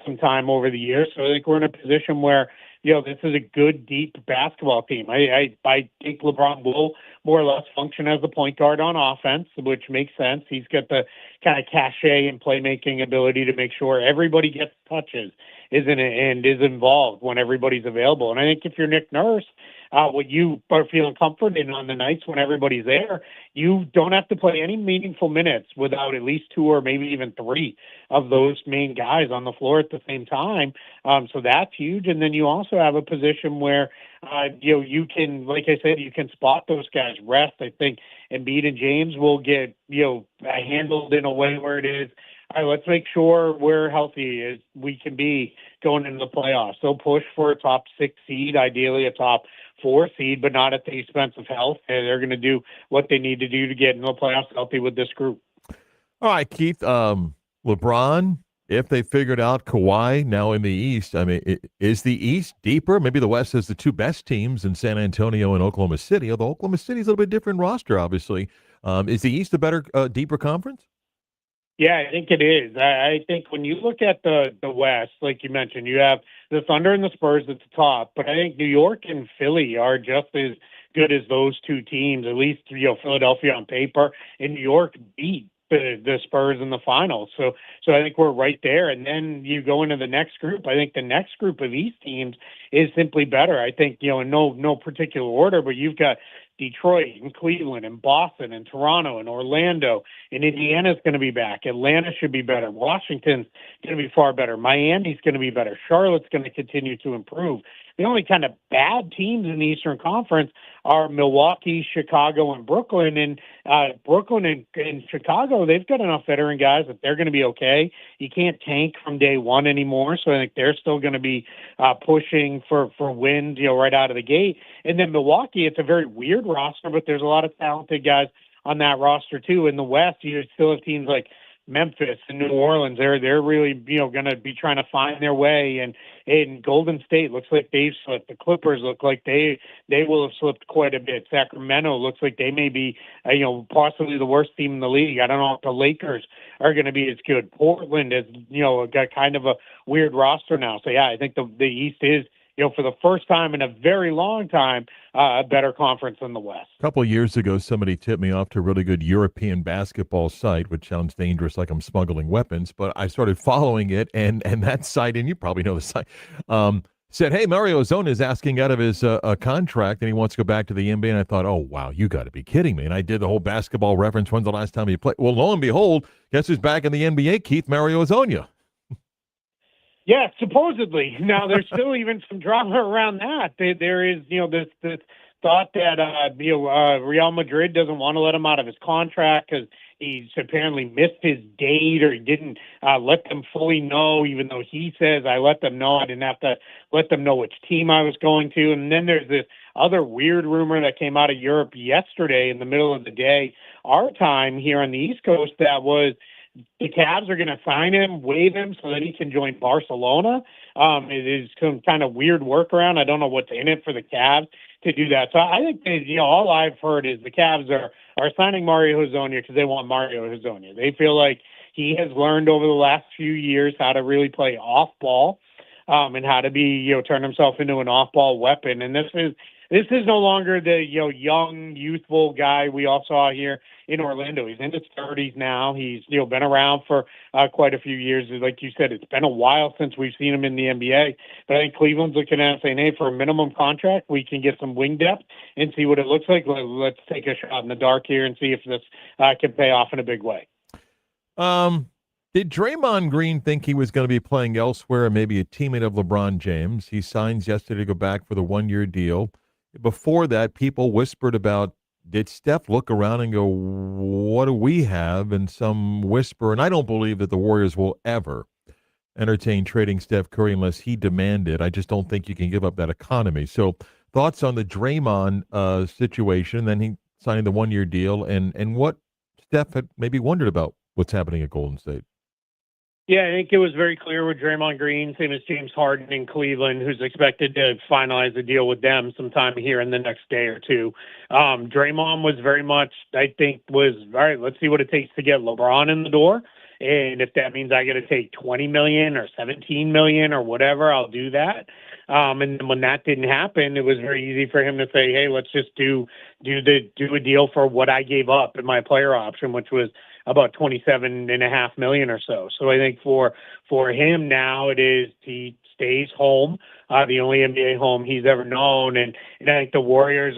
some time over the years. So I think we're in a position where this is a good, deep basketball team. I think LeBron will more or less function as the point guard on offense, which makes sense. He's got the kind of cachet and playmaking ability to make sure everybody gets touches, and is involved when everybody's available. And I think if you're Nick Nurse, what you are feeling comforted in on the nights when everybody's there, you don't have to play any meaningful minutes without at least 2 or maybe even 3 of those main guys on the floor at the same time. So that's huge. And then you also have a position where, you can, like I said, you can spot those guys rest. I think Embiid and James will get, handled in a way where it is, all right, let's make sure we're healthy as we can be going into the playoffs. They'll push for a top 6 seed, ideally a top 4 seed, but not at the expense of health. And they're going to do what they need to do to get into the playoffs healthy with this group. All right, Keith. LeBron, if they figured out Kawhi now in the East, I mean, is the East deeper? Maybe the West has the 2 best teams in San Antonio and Oklahoma City, although Oklahoma City is a little bit different roster, obviously. Is the East a better, deeper conference? Yeah, I think it is. I think when you look at the West, like you mentioned, you have the Thunder and the Spurs at the top, but I think New York and Philly are just as good as those 2 teams, at least, Philadelphia on paper, and New York beat the Spurs in the finals. So I think we're right there. And then you go into the next group. I think the next group of East teams is simply better. I think, in no particular order, but you've got Detroit and Cleveland and Boston and Toronto and Orlando, and Indiana's going to be back. Atlanta should be better. Washington's going to be far better. Miami's going to be better. Charlotte's going to continue to improve. The only kind of bad teams in the Eastern Conference are Milwaukee, Chicago, and Brooklyn. And Brooklyn and Chicago, they've got enough veteran guys that they're going to be okay. You can't tank from day one anymore, so I think they're still going to be pushing for wins, right out of the gate. And then Milwaukee, it's a very weird roster, but there's a lot of talented guys on that roster too. In the West, you still have teams like Memphis and New Orleans. They're really going to be trying to find their way. And in Golden State looks like they've slipped. The Clippers look like they will have slipped quite a bit. Sacramento looks like they may be possibly the worst team in the league. I don't know if the Lakers are going to be as good. Portland is got kind of a weird roster now. So yeah, I think the East is for the first time in a very long time, a better conference than the West. A couple of years ago, somebody tipped me off to a really good European basketball site, which sounds dangerous, like I'm smuggling weapons, but I started following it, and that site, and you probably know the site, said, hey, Mario Ozona is asking out of his contract, and he wants to go back to the NBA, and I thought, oh, wow, you got to be kidding me. And I did the whole basketball reference, when's the last time he played? Well, lo and behold, guess who's back in the NBA? Keith Mario Ozona. Yeah, supposedly. Now, there's still even some drama around that. There is, this thought that, Real Madrid doesn't want to let him out of his contract because he's apparently missed his date or he didn't let them fully know, even though he says, I let them know. I didn't have to let them know which team I was going to. And then there's this other weird rumor that came out of Europe yesterday in the middle of the day, our time here on the East Coast, that was the Cavs are going to sign him, waive him so that he can join Barcelona. It is some kind of weird workaround. I don't know what's in it for the Cavs to do that. So I think that, all I've heard is the Cavs are signing Mario Hezonja because they want Mario Hezonja. They feel like he has learned over the last few years how to really play off ball and how to be, turn himself into an off ball weapon. And this is This is no longer the young, youthful guy we all saw here in Orlando. He's in his 30s now. He's been around for quite a few years. Like you said, it's been a while since we've seen him in the NBA. But I think Cleveland's looking at it saying, hey, for a minimum contract, we can get some wing depth and see what it looks like. Let's take a shot in the dark here and see if this can pay off in a big way. Did Draymond Green think he was going to be playing elsewhere and maybe a teammate of LeBron James? He signs yesterday to go back for the one-year deal. Before that, people whispered about, did Steph look around and go, what do we have? And some whisper, and I don't believe that the Warriors will ever entertain trading Steph Curry unless he demanded. I just don't think you can give up that economy. So thoughts on the Draymond situation, then he signing the one-year deal, and what Steph had maybe wondered about what's happening at Golden State. Yeah, I think it was very clear with Draymond Green, same as James Harden in Cleveland, who's expected to finalize the deal with them sometime here in the next day or two. Draymond was very much, I think, all right, let's see what it takes to get LeBron in the door. And if that means I got to take $20 million or $17 million or whatever, I'll do that. And when that didn't happen, it was very easy for him to say, hey, let's just do a deal for what I gave up in my player option, which was about $27.5 million or so. So I think for him now it is he stays home, the only NBA home he's ever known, and I think the Warriors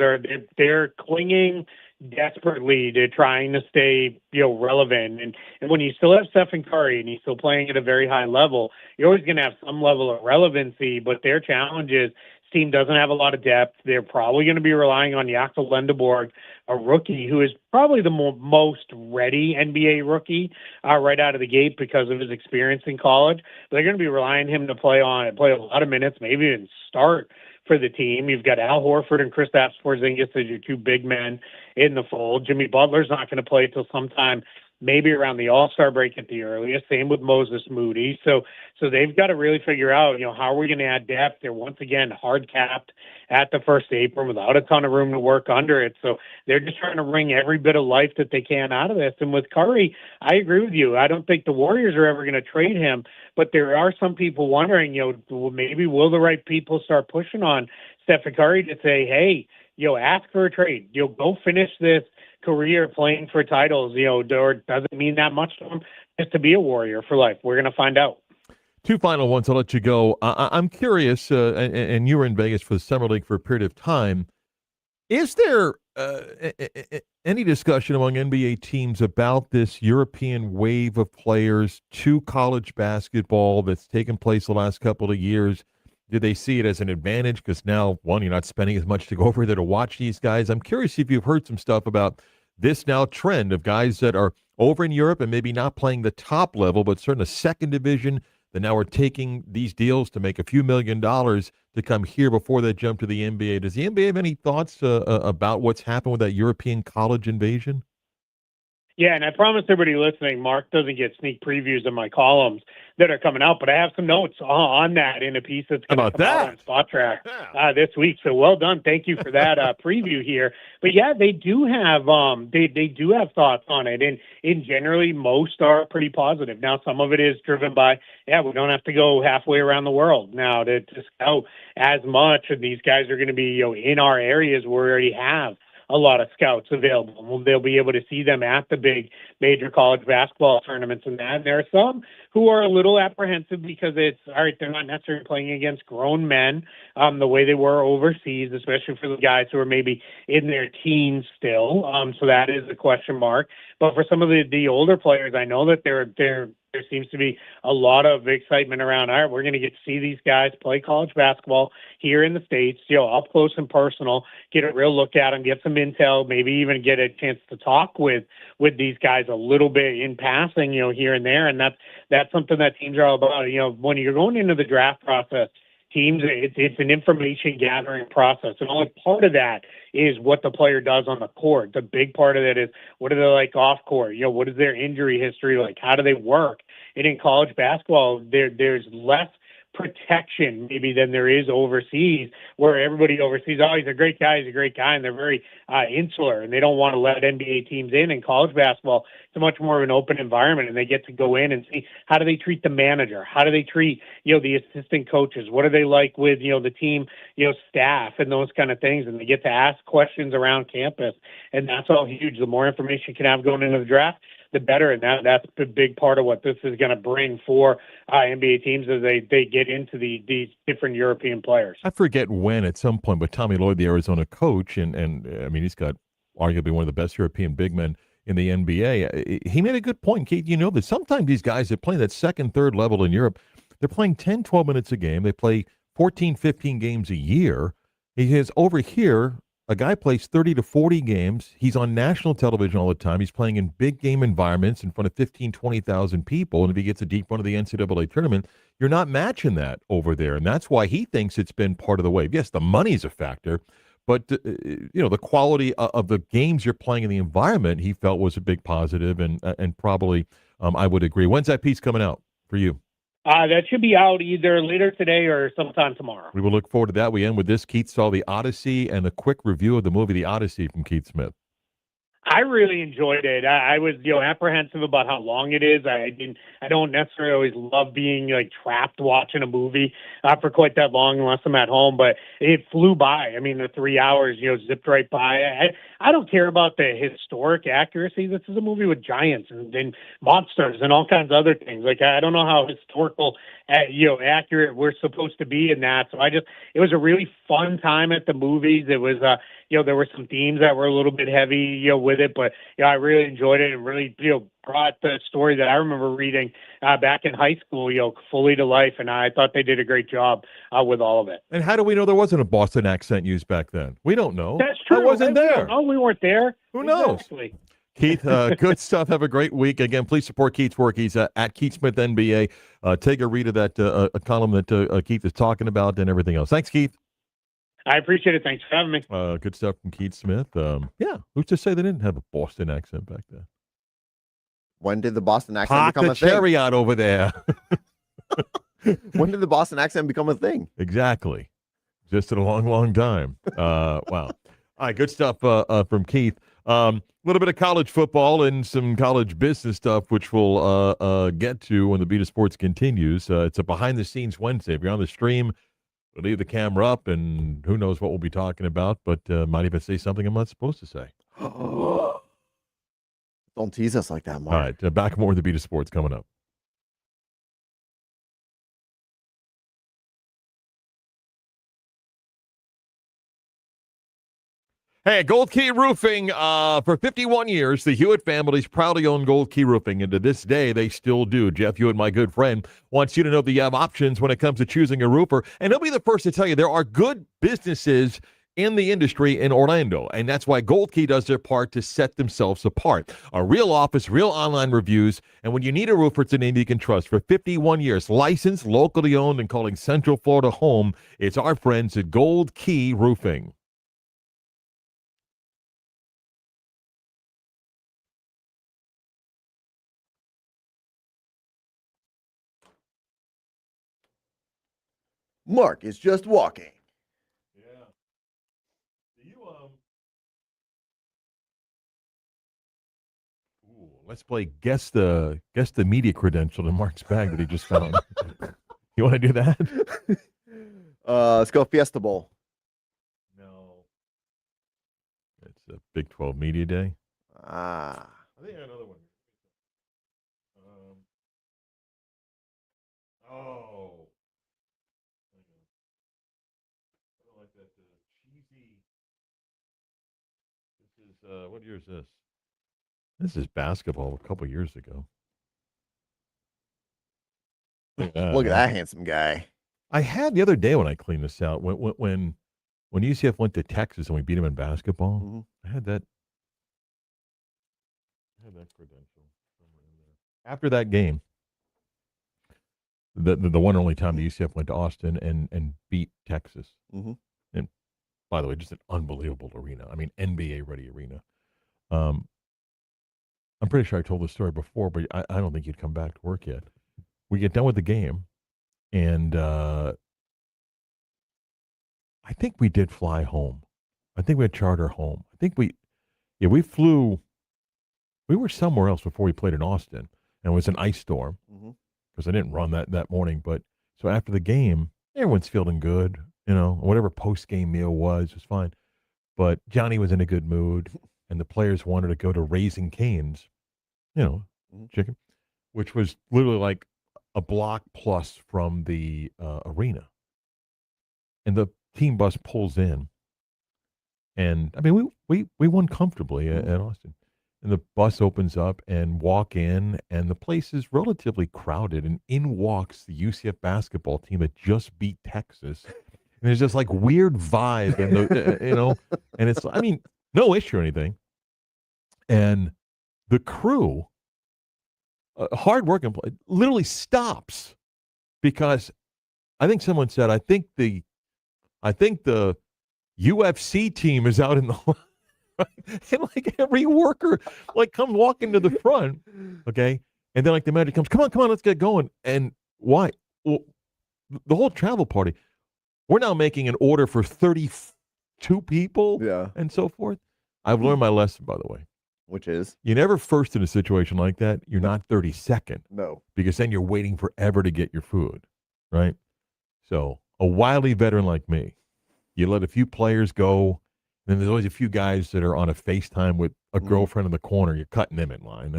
they're clinging desperately to trying to stay relevant. And when you still have Stephen Curry and he's still playing at a very high level, you're always going to have some level of relevancy. But their challenge is this team doesn't have a lot of depth. They're probably going to be relying on Jakob Lendeborg, a rookie who is probably the most ready NBA rookie right out of the gate because of his experience in college. But they're going to be relying on him to play a lot of minutes, maybe even start for the team. You've got Al Horford and Kristaps Porzingis as your two big men in the fold. Jimmy Butler's not going to play till sometime maybe around the All-Star break at the earliest. Same with Moses Moody. So they've got to really figure out, how are we going to add depth? They're once again hard capped at the first apron without a ton of room to work under it. So they're just trying to wring every bit of life that they can out of this. And with Curry, I agree with you. I don't think the Warriors are ever going to trade him, but there are some people wondering, maybe will the right people start pushing on Stephen Curry to say, hey, ask for a trade. Go finish this career playing for titles, or doesn't mean that much to him just to be a Warrior for life. We're going to find out. Two final ones. I'll let you go. I'm curious, and you were in Vegas for the Summer League for a period of time. Is there any discussion among NBA teams about this European wave of players to college basketball that's taken place the last couple of years? Do they see it as an advantage because now, one, you're not spending as much to go over there to watch these guys? I'm curious if you've heard some stuff about this now trend of guys that are over in Europe and maybe not playing the top level, but certainly the second division, that now are taking these deals to make a few $1 million to come here before they jump to the NBA. Does the NBA have any thoughts about what's happened with that European college invasion? Yeah, and I promise everybody listening, Mark doesn't get sneak previews of my columns that are coming out, but I have some notes on that in a piece that's going to come out on Spot Track this week. So well done. Thank you for that preview here. But yeah, they do have they do have thoughts on it, and generally most are pretty positive. Now some of it is driven by we don't have to go halfway around the world now to scout as much, and these guys are going to be in our areas where we already have a lot of scouts available. They'll be able to see them at the big major college basketball tournaments and that. And there are some who are a little apprehensive because it's, all right, they're not necessarily playing against grown men the way they were overseas, especially for the guys who are maybe in their teens still. So that is a question mark. But for some of the older players, I know that there seems to be a lot of excitement around, all right, we're going to get to see these guys play college basketball here in the States, up close and personal, get a real look at them, get some intel, maybe even get a chance to talk with these guys a little bit in passing, here and there. And that's something that teams are all about. When you're going into the draft process, teams, it's an information gathering process. And only part of that is what the player does on the court. The big part of it is what are they like off court? What is their injury history like? How do they work? And in college basketball, there's less protection maybe than there is overseas, where everybody overseas, oh, he's a great guy, and they're very insular, and they don't want to let NBA teams in. In college basketball, it's a much more of an open environment, and they get to go in and see how do they treat the manager, how do they treat the assistant coaches, what are they like with the team staff and those kind of things, and they get to ask questions around campus, and that's all huge. The more information you can have going into the draft, the better, and that's a big part of what this is going to bring for NBA teams as they get into these different European players. I forget when at some point, but Tommy Lloyd, the Arizona coach, and I mean, he's got arguably one of the best European big men in the NBA. He made a good point, Keith. You know that sometimes these guys that play that second, third level in Europe, they're playing 10, 12 minutes a game. They play 14, 15 games a year. He has over here, a guy plays 30 to 40 games. He's on national television all the time. He's playing in big game environments in front of 15, 20,000 people. And if he gets a deep run of the NCAA tournament, you're not matching that over there. And that's why he thinks it's been part of the wave. Yes, the money's a factor, but the quality of the games you're playing in the environment, he felt was a big positive, and probably I would agree. When's that piece coming out for you? That should be out either later today or sometime tomorrow. We will look forward to that. We end with this. Keith saw The Odyssey and a quick review of the movie The Odyssey from Keith Smith. I really enjoyed it. I was, apprehensive about how long it is. I don't necessarily always love being trapped watching a movie for quite that long unless I'm at home, but it flew by. I mean, the 3 hours, zipped right by. I don't care about the historic accuracy. This is a movie with giants and monsters and all kinds of other things. I don't know how historical, accurate we're supposed to be in that. So it was a really fun time at the movies. It was, there were some themes that were a little bit heavy, with it, but I really enjoyed it and really, brought the story that I remember reading back in high school, fully to life. And I thought they did a great job with all of it. And how do we know there wasn't a Boston accent used back then? We don't know. That's true. I wasn't there. No, we weren't there. Who knows? Exactly. Keith, good stuff. Have a great week. Again, please support Keith's work. He's at Keith Smith NBA. Take a read of that a column that Keith is talking about and everything else. Thanks, Keith. I appreciate it. Thanks for having me. Good stuff from Keith Smith. Yeah, who's to say they didn't have a Boston accent back then? When did the Boston accent Pop become the a thing? cherry out over there. When did the Boston accent become a thing? Exactly. Just in a long, long time. Wow. All right, good stuff from Keith. A little bit of college football and some college business stuff, which we'll get to when the Beat of Sports continues. It's a behind-the-scenes Wednesday. If you're on the stream, we'll leave the camera up, and who knows what we'll be talking about, but might even say something I'm not supposed to say. Don't tease us like that, Mark. All right, back more of the Beat of Sports coming up. Hey, Gold Key Roofing, for 51 years, the Hewitt family's proudly owned Gold Key Roofing, and to this day, they still do. Jeff Hewitt, my good friend, wants you to know that you have options when it comes to choosing a roofer, and he'll be the first to tell you there are good businesses in the industry in Orlando, and that's why Gold Key does their part to set themselves apart. A real office, real online reviews, and when you need a roofer, it's a name you can trust. For 51 years, licensed, locally owned, and calling Central Florida home, it's our friends at Gold Key Roofing. Mark is just walking. Yeah. Do you let's play guess the media credential in Mark's bag that he just found. You want to do that? Let's go Fiesta Bowl. No. It's a Big 12 Media Day. Ah. I think I have another one. Oh. I don't like that cheesy. This is, what year is this? This is basketball a couple years ago. Look at that handsome guy. I had the other day when I cleaned this out, when UCF went to Texas and we beat them in basketball, Mhm. I had that credential somewhere in there. After that game, the one and only time the UCF went to Austin and beat Texas. Mhm. And by the way, just an unbelievable arena. I mean, NBA ready arena. I'm pretty sure I told this story before, but I don't think you'd come back to work yet. We get done with the game. And I think we did fly home. I think we had charter home. I think we flew. We were somewhere else before we played in Austin, and it was an ice storm Mhm. because I didn't run that morning. But so after the game, everyone's feeling good. Whatever post game meal was fine. But Johnny was in a good mood, and the players wanted to go to Raising Cane's, Mhm. chicken, which was literally like a block plus from the arena. And the team bus pulls in, and I mean we won comfortably at Austin. And the bus opens up and walk in, and the place is relatively crowded. And in walks the UCF basketball team that just beat Texas. And there's this like weird vibe, and and it's, I mean, no issue or anything. And the crew, hardworking, literally stops because I think someone said, I think the UFC team is out in the and like every worker like comes walking to the front, okay, and then like the manager comes, come on, let's get going. And why? Well, the whole travel party, we're now making an order for 32 people, Yeah. and so forth. I've learned my lesson, by the way. Which is You never first in a situation like that. You're not 32nd, no. because then you're waiting forever to get your food, right? So a wily veteran like me, you let a few players go. Then there's always a few guys that are on a FaceTime with a girlfriend in the corner. You're cutting them in line,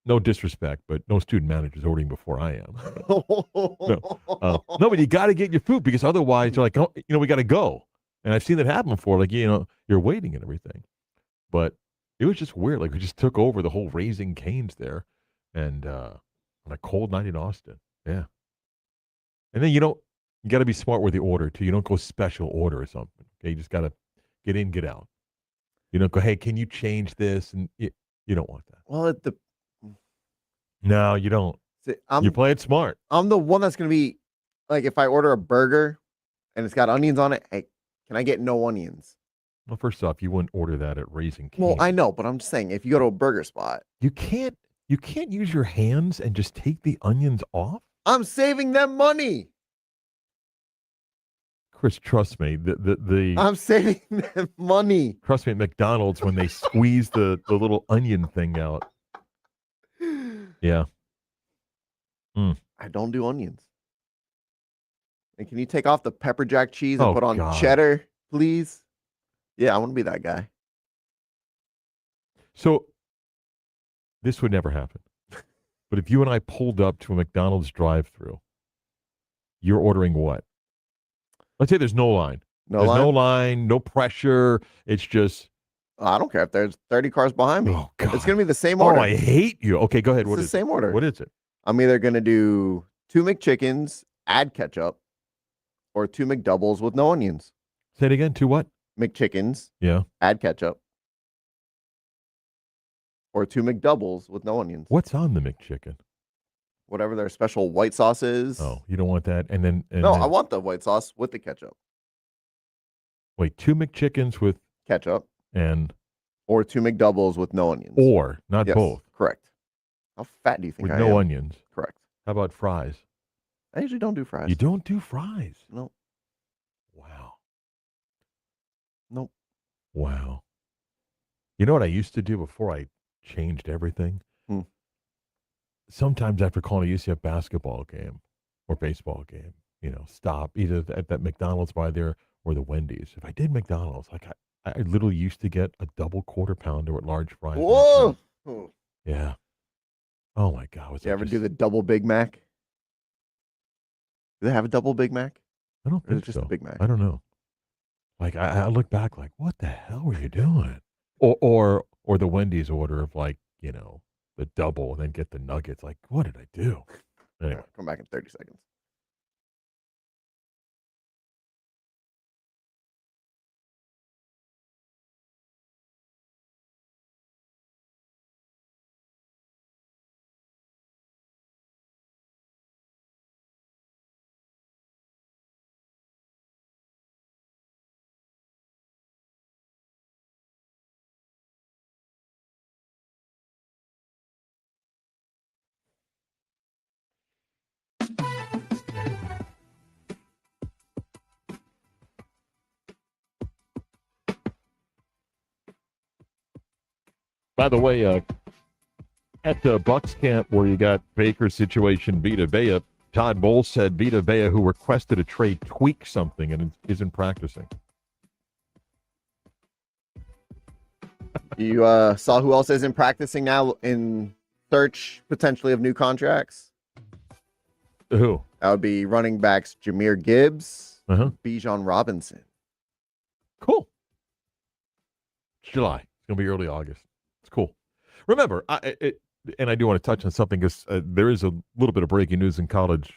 No disrespect, but no student manager's ordering before I am. No, but you got to get your food, because otherwise you're like, oh, we got to go. And I've seen that happen before. Like, you're waiting and everything. But it was just weird. Like, we just took over the whole Raising Cane's there, and on a cold night in Austin. Yeah. And then you got to be smart with the order too. You don't go special order or something. Okay, you just got to get in, get out. You don't go, hey, can you change this? And you don't want that. Well, No, you don't. You play it smart. I'm the one that's gonna be like, if I order a burger and it's got onions on it, hey, can I get no onions? Well, first off, you wouldn't order that at Raising Cane's. Well, I know, but I'm just saying, if you go to a burger spot, You can't use your hands and just take the onions off. I'm saving them money. Chris, trust me. I'm saving them money. Trust me, at McDonald's, when they squeeze the little onion thing out. Yeah. I don't do onions. And can you take off the pepper jack cheese and Oh, put on God. cheddar, please? Yeah, I want to be that guy. So this would never happen. But if you and I pulled up to a McDonald's drive-thru, you're ordering what? Let's say there's no line. No line? No line, no pressure. It's just, I don't care if there's 30 cars behind me. oh, God. It's going to be the same order. Oh, I hate you. Okay, go ahead. It's What the is same it? order. What is it? I'm either going to do 2 McChickens, add ketchup, or 2 McDoubles with no onions. Say it again. To what? McChickens, Yeah. add ketchup, or 2 McDoubles with no onions. What's on the McChicken? Whatever their special white sauce is. Oh, you don't want that. And then I want the white sauce with the ketchup. wait, 2 McChickens with Ketchup, or 2 McDoubles with no onions. not Yes, both. Correct. How fat do you think With I no am? onions. Correct. How about fries? I usually don't do fries. You don't do fries. No. Wow. Nope. Wow. You know what I used to do before I changed everything? Sometimes after calling a UCF basketball game or baseball game, stop either at that McDonald's by there or the Wendy's. If I did McDonald's, like I literally used to get a double quarter pounder with large fries. Whoa. Yeah. Oh my God. You ever do the double Big Mac? Do they have a double Big Mac? I don't Or is think it just so. a Big Mac? I don't know. Like I look back like, what the hell were you doing? Or the Wendy's order of like, the double and then get the nuggets. Like, what did I do? Anyway. Come back in 30 seconds. By the way, at the Bucks camp where you got Baker's situation, Vita Vea, Todd Bowles said Vita Vea, who requested a trade, tweaked something and isn't practicing. You saw who else isn't practicing now in search potentially of new contracts? Who? That would be running backs Jahmyr Gibbs, Bijan Robinson. Cool. It's July. It's going to be early August. It's cool. Remember, and I do want to touch on something because there is a little bit of breaking news in college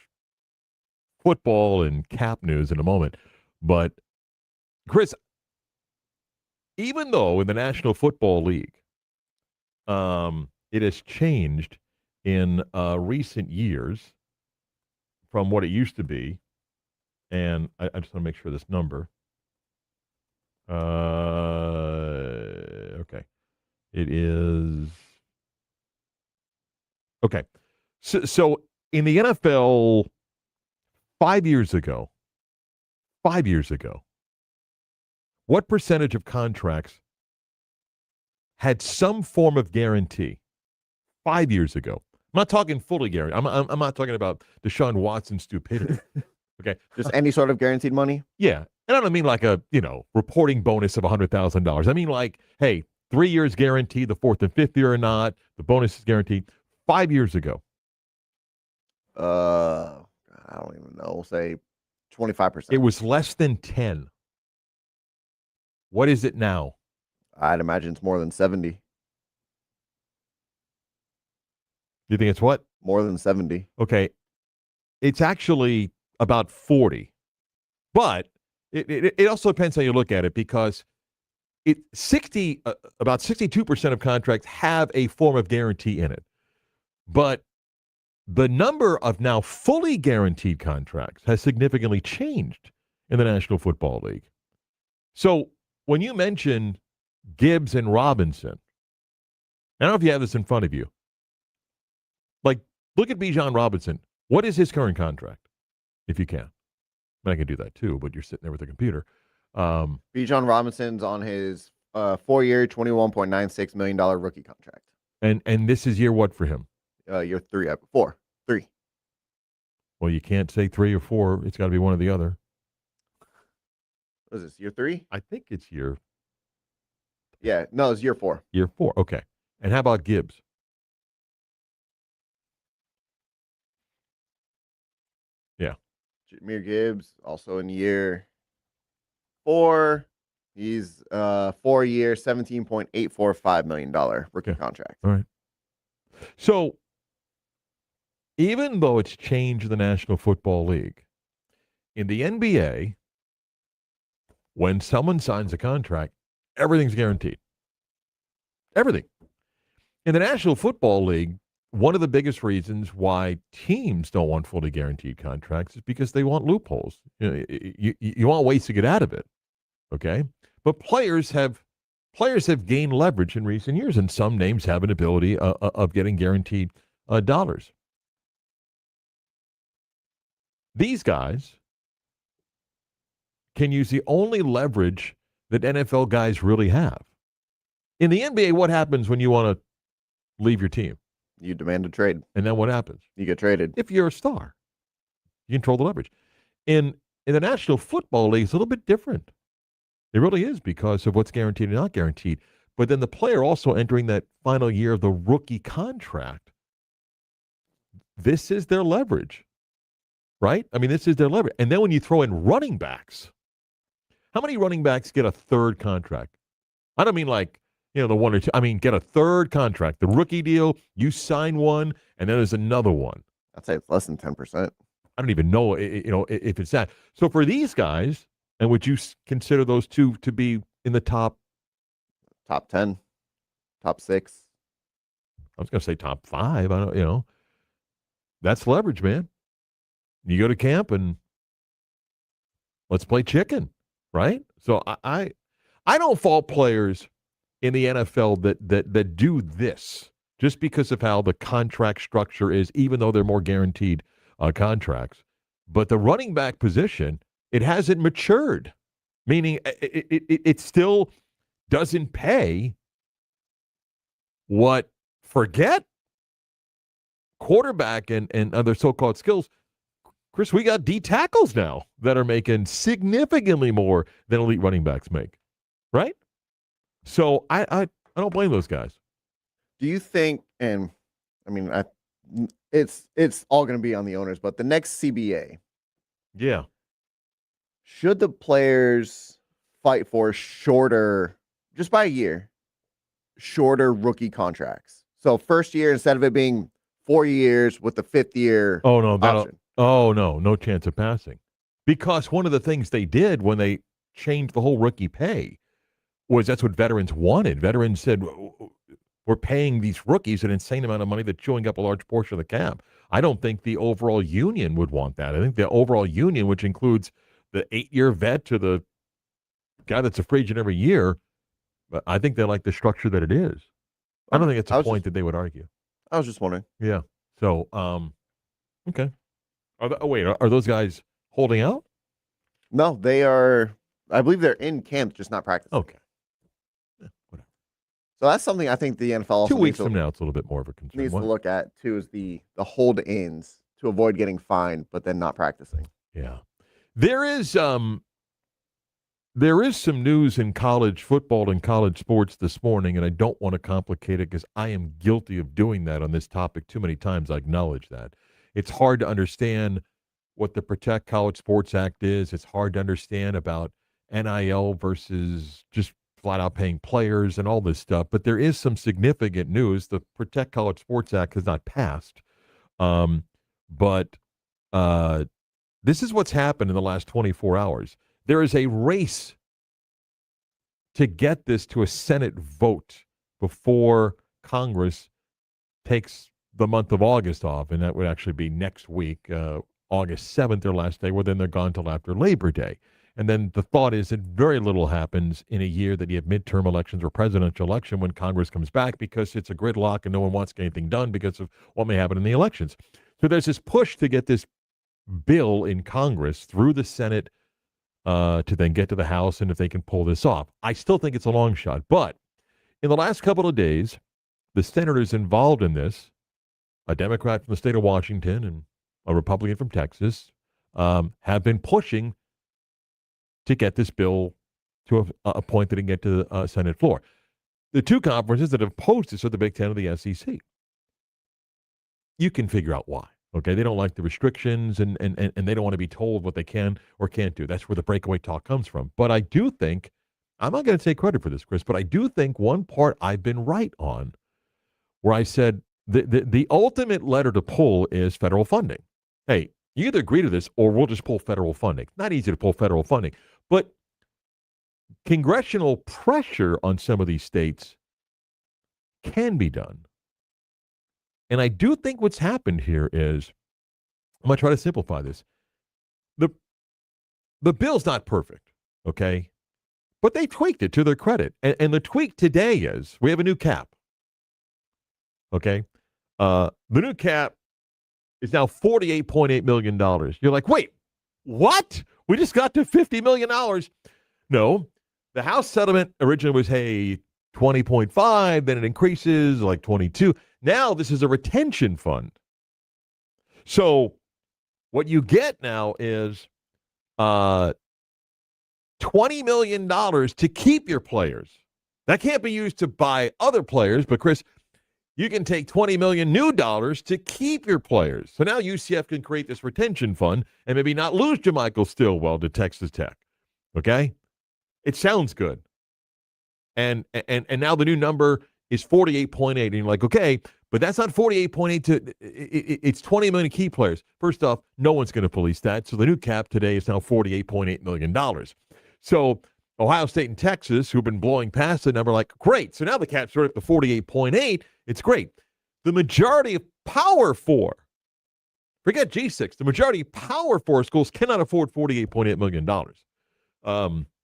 football and cap news in a moment. But, Chris, even though in the National Football League, it has changed in recent years from what it used to be, and I just want to make sure this number. Okay. It is. Okay. So in the NFL 5 years ago, what percentage of contracts had some form of guarantee 5 years ago? I'm not talking fully guaranteed. I'm not talking about Deshaun Watson's stupidity. Okay. Just any sort of guaranteed money? Yeah. And I don't mean like a, reporting bonus of $100,000. I mean like, hey, 3 years guaranteed, the fourth and fifth year or not, the bonus is guaranteed. 5 years ago. I don't even know. We'll say 25%. It was less than 10. What is it now? I'd imagine it's more than 70. You think it's what? More than 70. Okay. It's actually about 40. But it also depends how you look at it, because about 62% of contracts have a form of guarantee in it. But the number of now fully guaranteed contracts has significantly changed in the National Football League. So when you mention Gibbs and Robinson, I don't know if you have this in front of you. Like, look at Bijan Robinson. What is his current contract, if you can? I can do that too, but you're sitting there with a computer. Bijan Robinson's on his 4-year, $21.96 million rookie contract. And this is year what for him? Year 4. 3. Well, you can't say 3 or 4. It's got to be one or the other. What is this, year 3? I think it's year. Yeah, no, it's year 4. Year 4, okay. And how about Gibbs? Yeah. Jahmyr Gibbs, also in year 4. He's 4-year, $17.845 million rookie contract. All right. So, even though it's changed the National Football League, in the NBA, when someone signs a contract, everything's guaranteed. Everything. In the National Football League, one of the biggest reasons why teams don't want fully guaranteed contracts is because they want loopholes. You want ways to get out of it, okay? But players have gained leverage in recent years, and some names have an ability of getting guaranteed dollars. These guys can use the only leverage that NFL guys really have. In the NBA, what happens when you want to leave your team? You demand a trade. And then what happens? You get traded. If you're a star, you control the leverage. In the National Football League, it's a little bit different. It really is, because of what's guaranteed and not guaranteed. But then the player also entering that final year of the rookie contract, this is their leverage, right? I mean, this is their leverage. And then when you throw in running backs, how many running backs get a third contract? I don't mean like, the one or two. I mean, get a third contract. The rookie deal, you sign one, and then there's another one. I'd say it's less than 10%. I don't even know, if it's that. So for these guys, and would you consider those two to be in the top 10, top 6? I was going to say top 5. I don't, that's leverage, man. You go to camp and let's play chicken, right? So I don't fault players in the NFL that do this just because of how the contract structure is, even though they're more guaranteed contracts. But the running back position, it hasn't matured, meaning it still doesn't pay Forget quarterback and other so-called skills. Chris, we got D tackles now that are making significantly more than elite running backs make, right? So I don't blame those guys. Do you think, and I mean, it's all going to be on the owners, but the next CBA, Yeah. should the players fight for shorter, just by a year, shorter rookie contracts? So first year, instead of it being 4 years with the fifth year Oh, no. option. No chance of passing. Because one of the things they did when they changed the whole rookie pay was that's what veterans wanted. Veterans said, we're paying these rookies an insane amount of money that's chewing up a large portion of the cap. I don't think the overall union would want that. I think the overall union, which includes the 8-year vet to the guy that's a free agent every year, but I think they like the structure that it is. I don't think it's a point that they would argue. I was just wondering. Yeah. So, okay. Are those guys holding out? No, they are. I believe they're in camp, just not practicing. Okay. Yeah, whatever. So that's something I think the NFL also 2 weeks from now, it's a little bit more of a concern. needs to look at too, is the hold-ins to avoid getting fined, but then not practicing. Yeah. There is some news in college football and college sports this morning, and I don't want to complicate it because I am guilty of doing that on this topic too many times. I acknowledge that. It's hard to understand what the Protect College Sports Act is. It's hard to understand about NIL versus just flat out paying players and all this stuff. But there is some significant news. The Protect College Sports Act has not passed. But this is what's happened in the last 24 hours. There is a race to get this to a Senate vote before Congress takes the month of August off, and that would actually be next week, August 7th, their last day, where then they're gone till after Labor Day. And then the thought is that very little happens in a year that you have midterm elections or presidential election when Congress comes back, because it's a gridlock and no one wants to get anything done because of what may happen in the elections. So there's this push to get this bill in Congress through the Senate to then get to the House, and if they can pull this off. I still think it's a long shot. But in the last couple of days, the senators involved in this, a Democrat from the state of Washington and a Republican from Texas, have been pushing to get this bill to a point that it can get to the Senate floor. The two conferences that have opposed this are the Big Ten and the SEC. You can figure out why. Okay, they don't like the restrictions and they don't want to be told what they can or can't do. That's where the breakaway talk comes from. But I do think, I'm not going to take credit for this, Chris, but I do think one part I've been right on, where I said the ultimate letter to pull is federal funding. Hey, you either agree to this or we'll just pull federal funding. Not easy to pull federal funding, but congressional pressure on some of these states can be done. And I do think what's happened here is, I'm going to try to simplify this. The bill's not perfect, okay? But they tweaked it to their credit. And the tweak today is we have a new cap, okay? The new cap is now $48.8 million. You're like, wait, what? We just got to $50 million. No, the House settlement originally was, hey, 20.5, then it increases like 22. Now this is a retention fund. So what you get now is $20 million to keep your players. That can't be used to buy other players, but Chris, you can take $20 million new dollars to keep your players. So now UCF can create this retention fund and maybe not lose JaMychal Stillwell to Texas Tech. Okay? It sounds good. And now the new number is 48.8. And you're like, okay, but that's not 48.8 it's 20 million key players. First off, no one's going to police that. So the new cap today is now $48.8 million. So Ohio State and Texas, who've been blowing past the number, like, great. So now the cap's right up to 48.8. It's great. The majority of Power 4, forget G6, the majority of Power 4 schools cannot afford $48.8 million.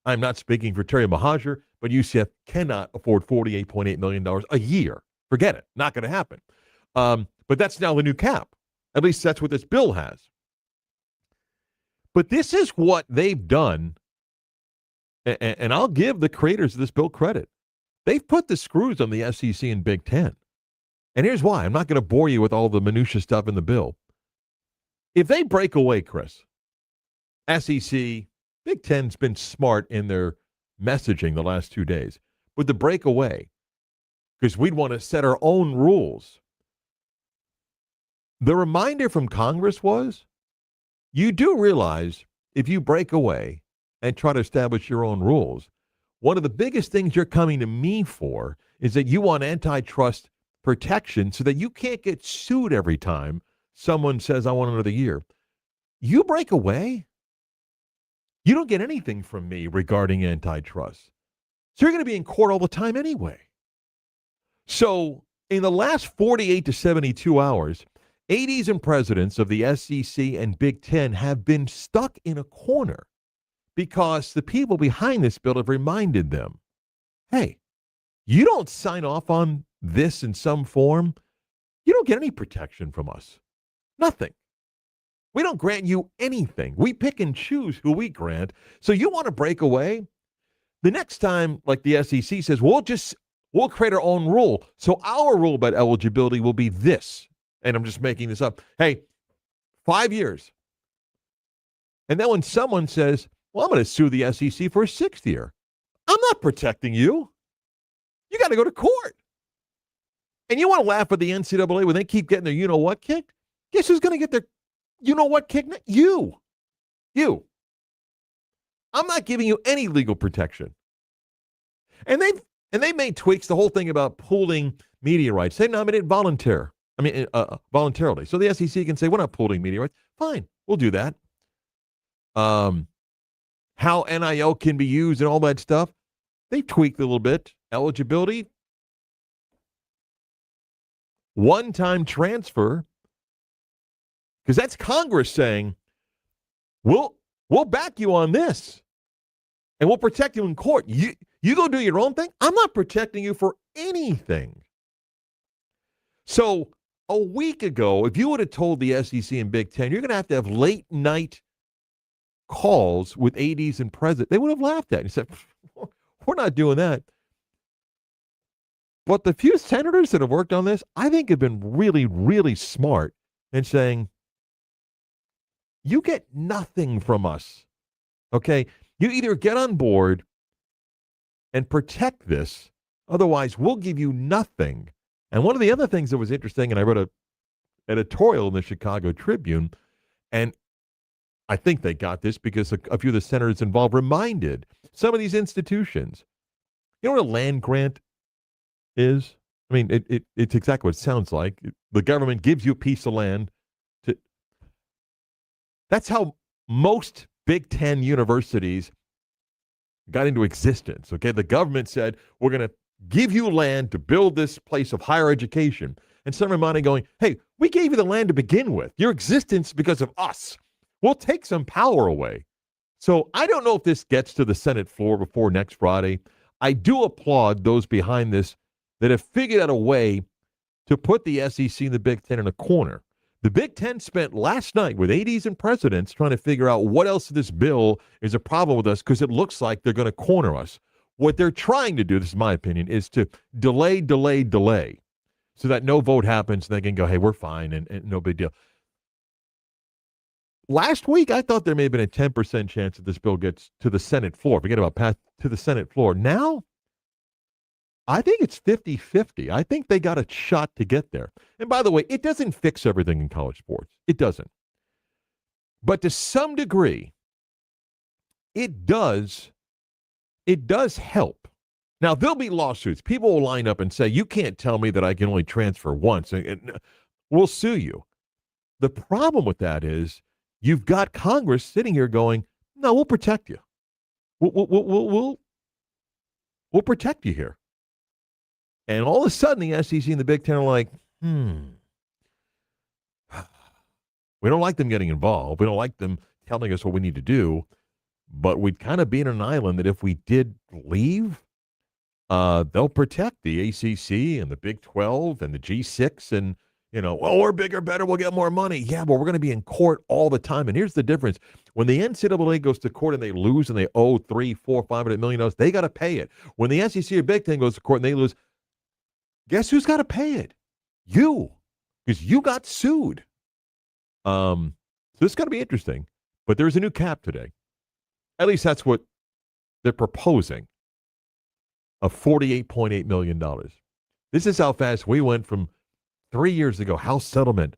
I'm not speaking for Terry Mahajer, but UCF cannot afford $48.8 million a year. Forget it. Not going to happen. But that's now the new cap. At least that's what this bill has. But this is what they've done, and I'll give the creators of this bill credit. They've put the screws on the SEC and Big Ten. And here's why. I'm not going to bore you with all the minutia stuff in the bill. If they break away, Chris, SEC, Big Ten's been smart in their messaging the last 2 days. But the break away, because we'd want to set our own rules. The reminder from Congress was, you do realize if you break away and try to establish your own rules, one of the biggest things you're coming to me for is that you want antitrust protection so that you can't get sued every time someone says, I want another year. You break away, you don't get anything from me regarding antitrust. So you're going to be in court all the time anyway. So in the last 48 to 72 hours, ADs and presidents of the SEC and Big Ten have been stuck in a corner because the people behind this bill have reminded them, hey, you don't sign off on this in some form, you don't get any protection from us. Nothing. We don't grant you anything. We pick and choose who we grant. So you want to break away? The next time, like the SEC says, we'll create our own rule. So our rule about eligibility will be this. And I'm just making this up. Hey, 5 years. And then when someone says, well, I'm going to sue the SEC for a 6th year, I'm not protecting you. You got to go to court. And you want to laugh at the NCAA when they keep getting their you-know-what kicked? Guess who's going to get their you-know-what kicked? You. You. I'm not giving you any legal protection. And they made tweaks, the whole thing about pooling media rights. They nominated voluntarily. So the SEC can say, we're not pooling media rights. Fine, we'll do that. How NIL can be used and all that stuff, they tweaked a little bit. Eligibility, one-time transfer, because that's Congress saying, we'll back you on this, and we'll protect you in court. You go do your own thing. I'm not protecting you for anything. So a week ago, if you would have told the SEC and Big Ten, you're going to have late night calls with ADs and presidents, they would have laughed at it and said, we're not doing that. But the few senators that have worked on this, I think have been really, really smart in saying, you get nothing from us. Okay? You either get on board and protect this, otherwise we'll give you nothing. And one of the other things that was interesting, and I wrote an editorial in the Chicago Tribune, and I think they got this because a few of the senators involved reminded some of these institutions, you know what a land grant is? I mean, it's exactly what it sounds like. The government gives you a piece of land. That's how most Big Ten universities got into existence. Okay, the government said, we're going to give you land to build this place of higher education. And some reminding going, hey, we gave you the land to begin with. Your existence because of us. We'll take some power away. So I don't know if this gets to the Senate floor before next Friday. I do applaud those behind this that have figured out a way to put the SEC and the Big Ten in a corner. The Big Ten spent last night with ADs and presidents trying to figure out what else of this bill is a problem with us because it looks like they're going to corner us. What they're trying to do, this is my opinion, is to delay so that no vote happens and they can go, hey, we're fine and no big deal. Last week, I thought there may have been a 10% chance that this bill gets to the Senate floor. Forget about pass to the Senate floor. Now, I think it's 50-50. I think they got a shot to get there. And by the way, it doesn't fix everything in college sports. It doesn't. But to some degree, it does help. Now, there'll be lawsuits. People will line up and say, you can't tell me that I can only transfer once. And we'll sue you. The problem with that is you've got Congress sitting here going, no, we'll protect you. We'll protect you here. And all of a sudden, the SEC and the Big Ten are like, we don't like them getting involved. We don't like them telling us what we need to do. But we'd kind of be in an island that if we did leave, they'll protect the ACC and the Big 12 and the G6 and, well, we're bigger, better, we'll get more money. Yeah, but we're going to be in court all the time. And here's the difference. When the NCAA goes to court and they lose and they owe $300, $400, $500 million, they got to pay it. When the SEC or Big Ten goes to court and they lose, guess who's got to pay it? You, because you got sued. So this is going to be interesting. But there's a new cap today. At least that's what they're proposing. Of $48.8 million. This is how fast we went from 3 years ago, house settlement,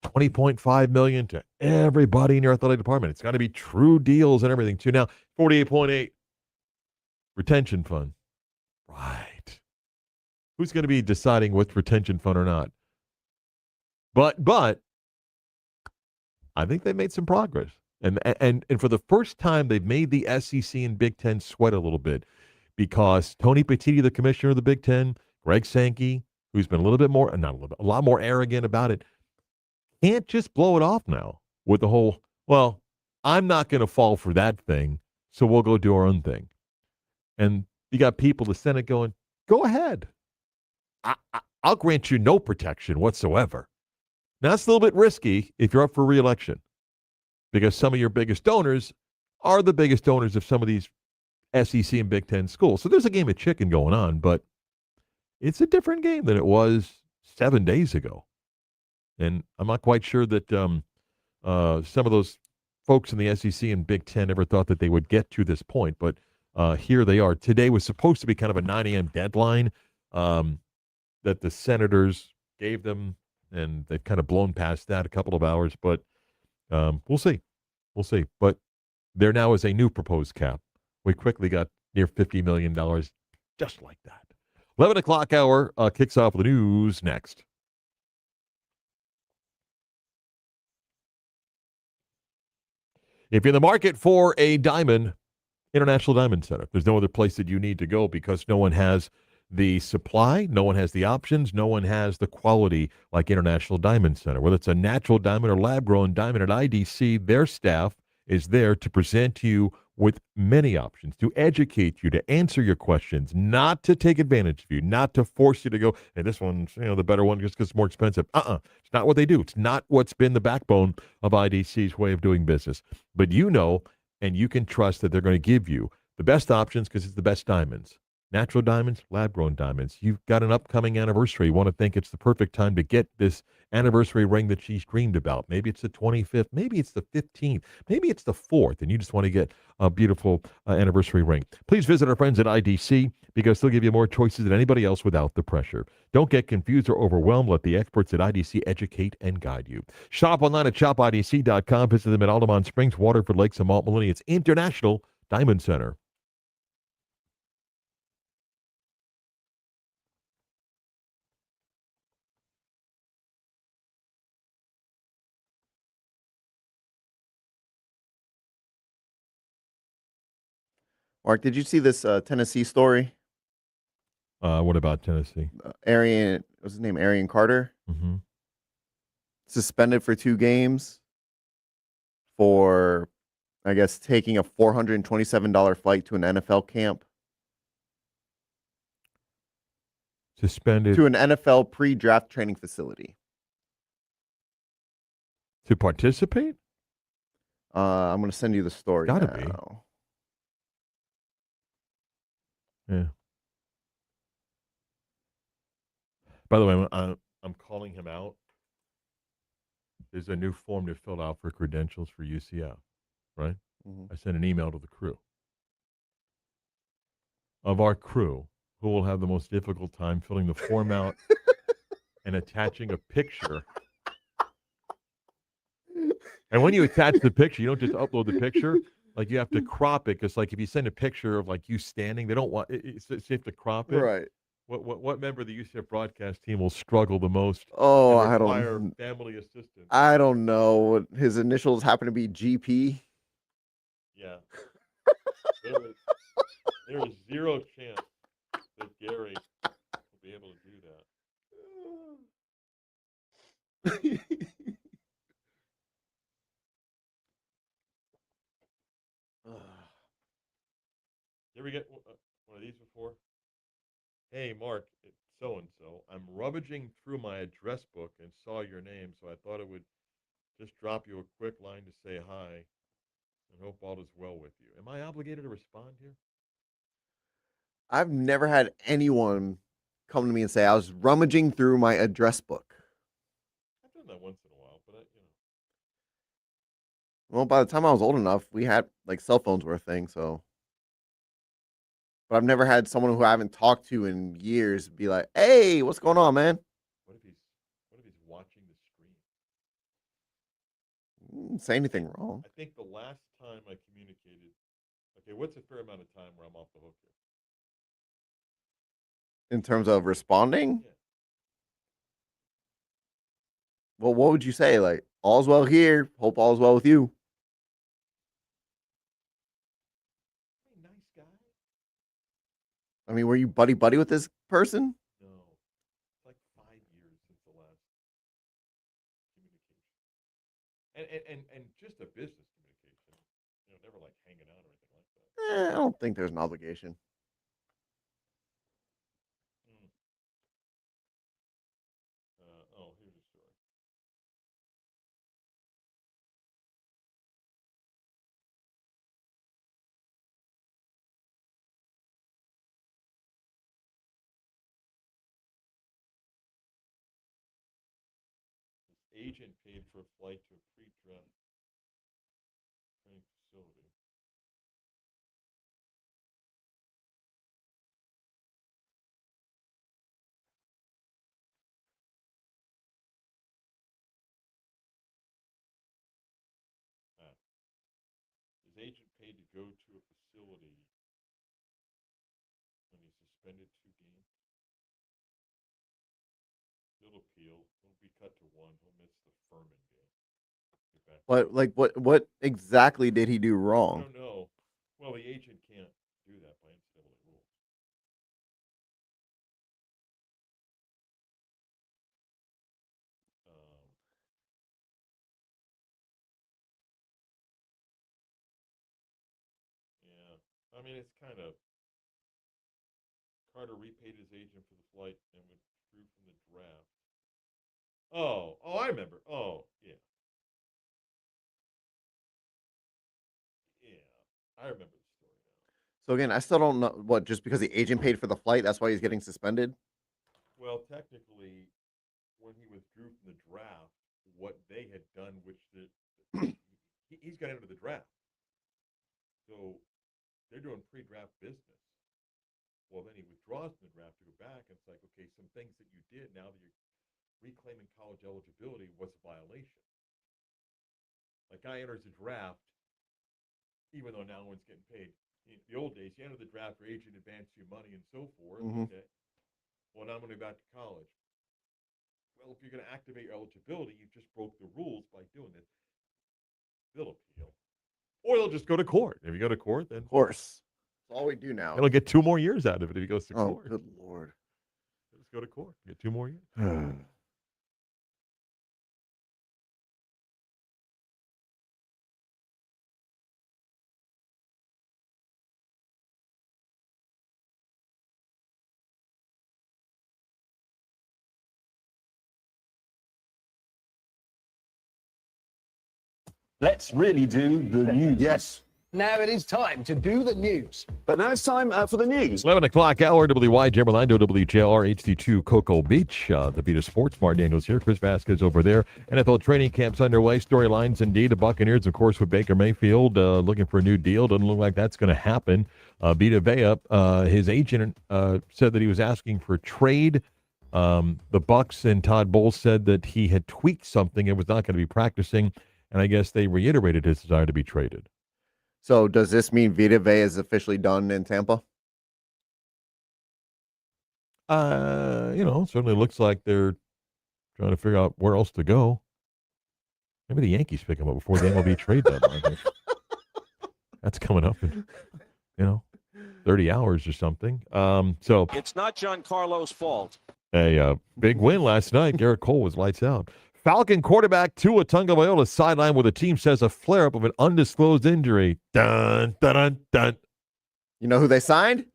$20.5 million to everybody in your athletic department. It's got to be true deals and everything too. Now, 48.8 retention fund. Right. Who's going to be deciding what's retention fund or not? But I think they made some progress. And for the first time, they've made the SEC and Big Ten sweat a little bit because Tony Petitti, the commissioner of the Big Ten, Greg Sankey, who's been a little bit more, not a little bit, a lot more arrogant about it, can't just blow it off now with the whole, well, I'm not going to fall for that thing, so we'll go do our own thing. And you got people, the Senate going, go ahead. I'll grant you no protection whatsoever. Now, that's a little bit risky if you're up for re-election because some of your biggest donors are the biggest donors of some of these SEC and Big Ten schools. So there's a game of chicken going on, but it's a different game than it was 7 days ago. And I'm not quite sure that some of those folks in the SEC and Big Ten ever thought that they would get to this point, but here they are. Today was supposed to be kind of a 9 a.m. deadline that the senators gave them, and they've kind of blown past that a couple of hours, but we'll see. We'll see. But there now is a new proposed cap. We quickly got near $50 million just like that. 11 o'clock hour kicks off the news next. If you're in the market for a diamond, International Diamond Center, there's no other place that you need to go because no one has the supply, no one has the options, no one has the quality like International Diamond Center. Whether it's a natural diamond or lab-grown diamond at IDC, their staff is there to present to you with many options, to educate you, to answer your questions, not to take advantage of you, not to force you to go, hey, this one's the better one just because it's more expensive. It's not what they do. It's not what's been the backbone of IDC's way of doing business. But and you can trust that they're going to give you the best options because it's the best diamonds. Natural diamonds, lab-grown diamonds. You've got an upcoming anniversary. You want to think it's the perfect time to get this anniversary ring that she's dreamed about. Maybe it's the 25th. Maybe it's the 15th. Maybe it's the 4th, and you just want to get a beautiful anniversary ring. Please visit our friends at IDC because they'll give you more choices than anybody else without the pressure. Don't get confused or overwhelmed. Let the experts at IDC educate and guide you. Shop online at shopadc.com. Visit them at Altamont Springs, Waterford Lakes, and Mont Maloney. It's International Diamond Center. Mark, did you see this Tennessee story? What about Tennessee? What's his name? Arian Carter, Mm-hmm. suspended for 2 games for, I guess, taking a $427 flight to an NFL camp. Suspended To an NFL pre-draft training facility. to participate? I'm going to send you the story Gotta now. be. Yeah. By the way, I'm calling him out. There's a new form to fill out for credentials for UCF, right? Mm-hmm. I sent an email to the crew. Of our crew, who will have the most difficult time filling the form out and attaching a picture. And when you attach the picture, you don't just upload the picture. Like, you have to crop it because, like, if you send a picture of, like, you standing, they don't want it. So you have to crop it. Right. What member of the UCF broadcast team will struggle the most Oh, and I require don't. family assistance? I don't know. His initials happen to be GP. Yeah. There is zero chance that Gary will be able to do that. You ever get one of these before? Hey, Mark, it's so-and-so. I'm rummaging through my address book and saw your name, so I thought I would just drop you a quick line to say hi and hope all is well with you. Am I obligated to respond here? I've never had anyone come to me and say, I was rummaging through my address book. I've done that once in a while, but Well, by the time I was old enough, we had like cell phones were a thing. So, but I've never had someone who I haven't talked to in years be like, "Hey, what's going on, man?" what if he's watching the screen? Didn't say anything wrong I think the last time I communicated, okay, what's a fair amount of time where I'm off the hook here? in terms of responding. Yeah. Well, what would you say? Like, all's well here. Hope all's well with you. Hey, nice guy. I mean, were you buddy buddy with this person? No, it's like 5 years since the last communication, and just a business communication. Never like hanging out or anything like that. I don't think there's an obligation. Oh, here's a story. His agent paid for a flight to a pre-draft training facility. His agent paid to go to a facility when he suspended 2 games. He'll appeal. He'll be cut to 1. He'll miss the Furman game. But like, what exactly did he do I wrong? don't know. Well, the agent can't do that by NCAA rules. Yeah, I mean, it's kind of Carter repaid his agent for the flight and withdrew from the draft. Oh, I remember. Oh, yeah. Yeah, I remember the story now. So again, I still don't know what. Just because the agent paid for the flight, that's why he's getting suspended. Well, technically, when he withdrew from the draft, what they had done, which he's got into the draft, so they're doing pre-draft business. Well, then he withdraws from the draft to go back, and it's like, okay, some things that you did now that you're reclaiming college eligibility was a violation. Like, guy enters the draft, even though now one's getting paid. In the old days, you enter the draft, your agent advanced you money and so forth. Mhm. Okay. Well, now I'm going to go back to college. Well, if you're going to activate your eligibility, you just broke the rules by doing this. They'll appeal. Or they'll just go to court. If you go to court, then Of course, that's all we do now. he'll get 2 more years out of it if he goes to Oh, court. good lord. He'll just go to court. Get 2 more years. Let's really do the news. Yes. Now it is time to do the news. But now it's time for the news. 11 o'clock hour, WYJ Orlando, WJLR, HD2, Cocoa Beach. The Beat of Sports, Marc Daniels here. Chris Vasquez over there. NFL training camps underway. Storylines indeed. The Buccaneers, of course, with Baker Mayfield looking for a new deal. Doesn't look like that's going to happen. Vita Vea, his agent, said that he was asking for a trade. The Bucs and Todd Bowles said that he had tweaked something and was not going to be practicing. And I guess they reiterated his desire to be traded. So does this mean Vita Vea is officially done in Tampa? Certainly looks like they're trying to figure out where else to go. Maybe the Yankees pick him up before the MLB trade deadline. That's coming up in, 30 hours or something. So it's not Giancarlo's fault. A big win last night. Garrett Cole was lights out. Falcon quarterback Tua Tagovailoa sidelined with the team says a flare-up of an undisclosed injury. Dun, dun, dun, dun. You know who they signed?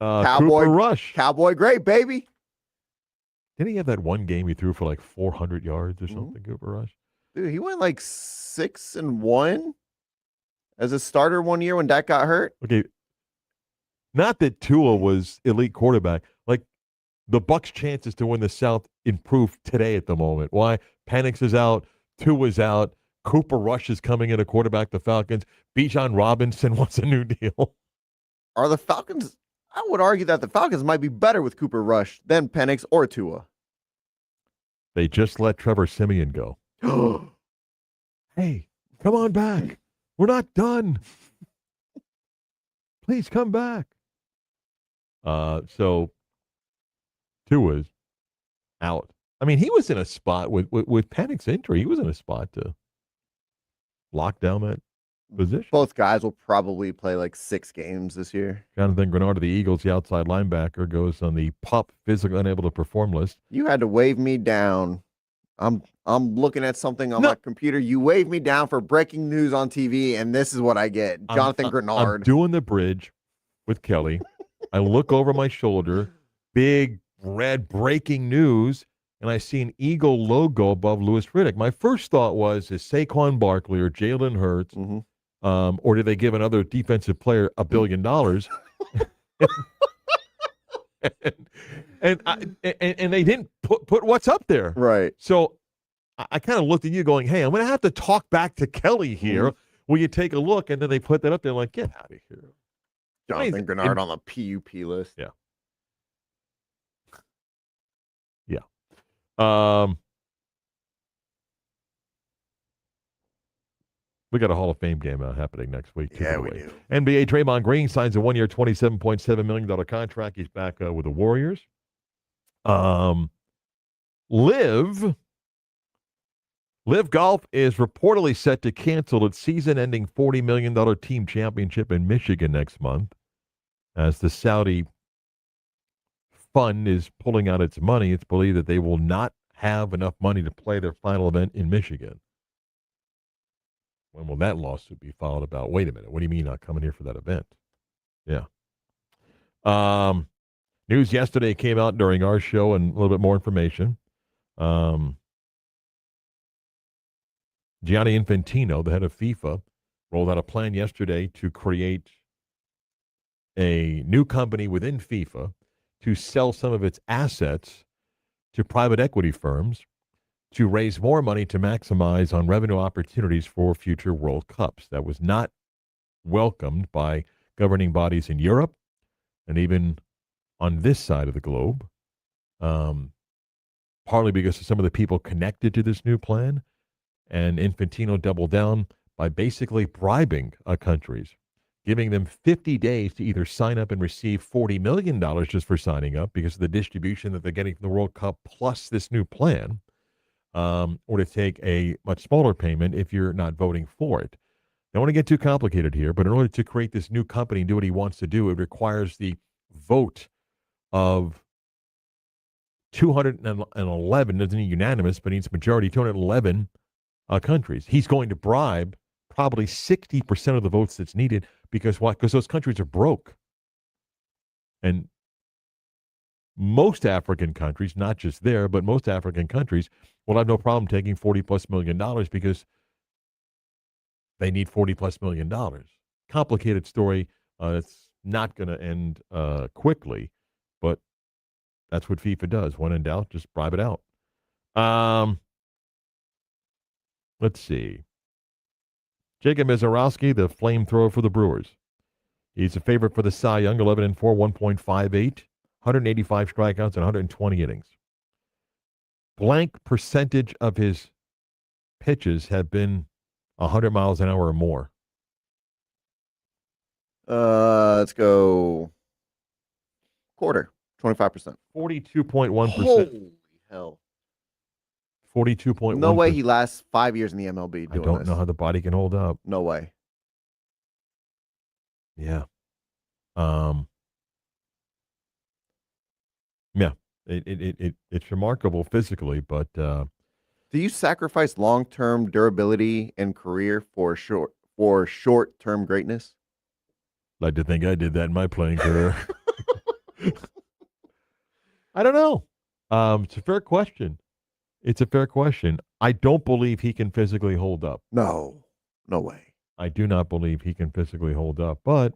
Cooper Rush. Cowboy great, baby. Didn't he have that one game he threw for like 400 yards or something, Cooper Rush? Dude, he went like 6-1 as a starter one year when Dak got hurt. Okay. Not that Tua was elite quarterback. Like the Bucks' chances to win the South improved today at the moment. Why? Penix is out. Tua's out. Cooper Rush is coming in to quarterback the Falcons. Bijan Robinson wants a new deal. Are the Falcons? I would argue that the Falcons might be better with Cooper Rush than Penix or Tua. They just let Trevor Siemian go. Hey, come on back. We're not done. Please come back. So Tua's out. I mean, he was in a spot with Penix's injury. He was in a spot to lock down that position. Both guys will probably play like 6 games this year. Jonathan Grenard of the Eagles, the outside linebacker, goes on the PUP physically unable to perform list. You had to wave me down. I'm looking at something on my computer. You waved me down for breaking news on TV, and this is what I get. Jonathan Grenard. I'm doing the bridge with Kelly. I look over my shoulder, big red breaking news, and I see an Eagle logo above Louis Riddick. My first thought was, is Saquon Barkley or Jalen Hurts, or did they give another defensive player $1 billion? and they didn't put what's up there. Right. So I kind of looked at you going, hey, I'm going to have to talk back to Kelly here. Will you take a look? And then they put that up there like, get out of here. Jonathan Grenard on the PUP list. Yeah. Yeah. We got a Hall of Fame game happening next week. Yeah, we do. NBA Draymond Green signs a 1-year, $27.7 million contract. He's back with the Warriors. Live Golf is reportedly set to cancel its season-ending $40 million team championship in Michigan next month as the Saudi fund is pulling out its money. It's believed that they will not have enough money to play their final event in Michigan. When will that lawsuit be filed about? Wait a minute. What do you mean not coming here for that event? Yeah. News yesterday came out during our show and a little bit more information. Gianni Infantino, the head of FIFA, rolled out a plan yesterday to create a new company within FIFA to sell some of its assets to private equity firms to raise more money to maximize on revenue opportunities for future World Cups. That was not welcomed by governing bodies in Europe and even on this side of the globe, partly because of some of the people connected to this new plan. And Infantino doubled down by basically bribing countries, giving them 50 days to either sign up and receive $40 million just for signing up because of the distribution that they're getting from the World Cup plus this new plan, or to take a much smaller payment if you're not voting for it. I don't want to get too complicated here, but in order to create this new company and do what he wants to do, it requires the vote of 211, doesn't need unanimous, but needs majority, 211 countries. He's going to bribe probably 60% of the votes that's needed because what? Because those countries are broke. And most African countries, not just there, but most African countries will have no problem taking $40+ million because they need $40+ million. Complicated story. It's not going to end quickly, but that's what FIFA does. When in doubt, just bribe it out. Let's see. Jacob Mizorowski, the flamethrower for the Brewers. He's a favorite for the Cy Young, 11-4, 1.58, 185 strikeouts, and 120 innings. Blank percentage of his pitches have been 100 miles an hour or more. Let's go quarter, 25%. 42.1%. Holy hell. 42.1%. No way he lasts 5 years in the MLB doing this. I don't know how the body can hold up. No way. Yeah. Yeah. It's remarkable physically, but do you sacrifice long-term durability and career for short-term greatness? I'd like to think I did that in my playing career. I don't know. It's a fair question. I don't believe he can physically hold up. No way. I do not believe he can physically hold up. But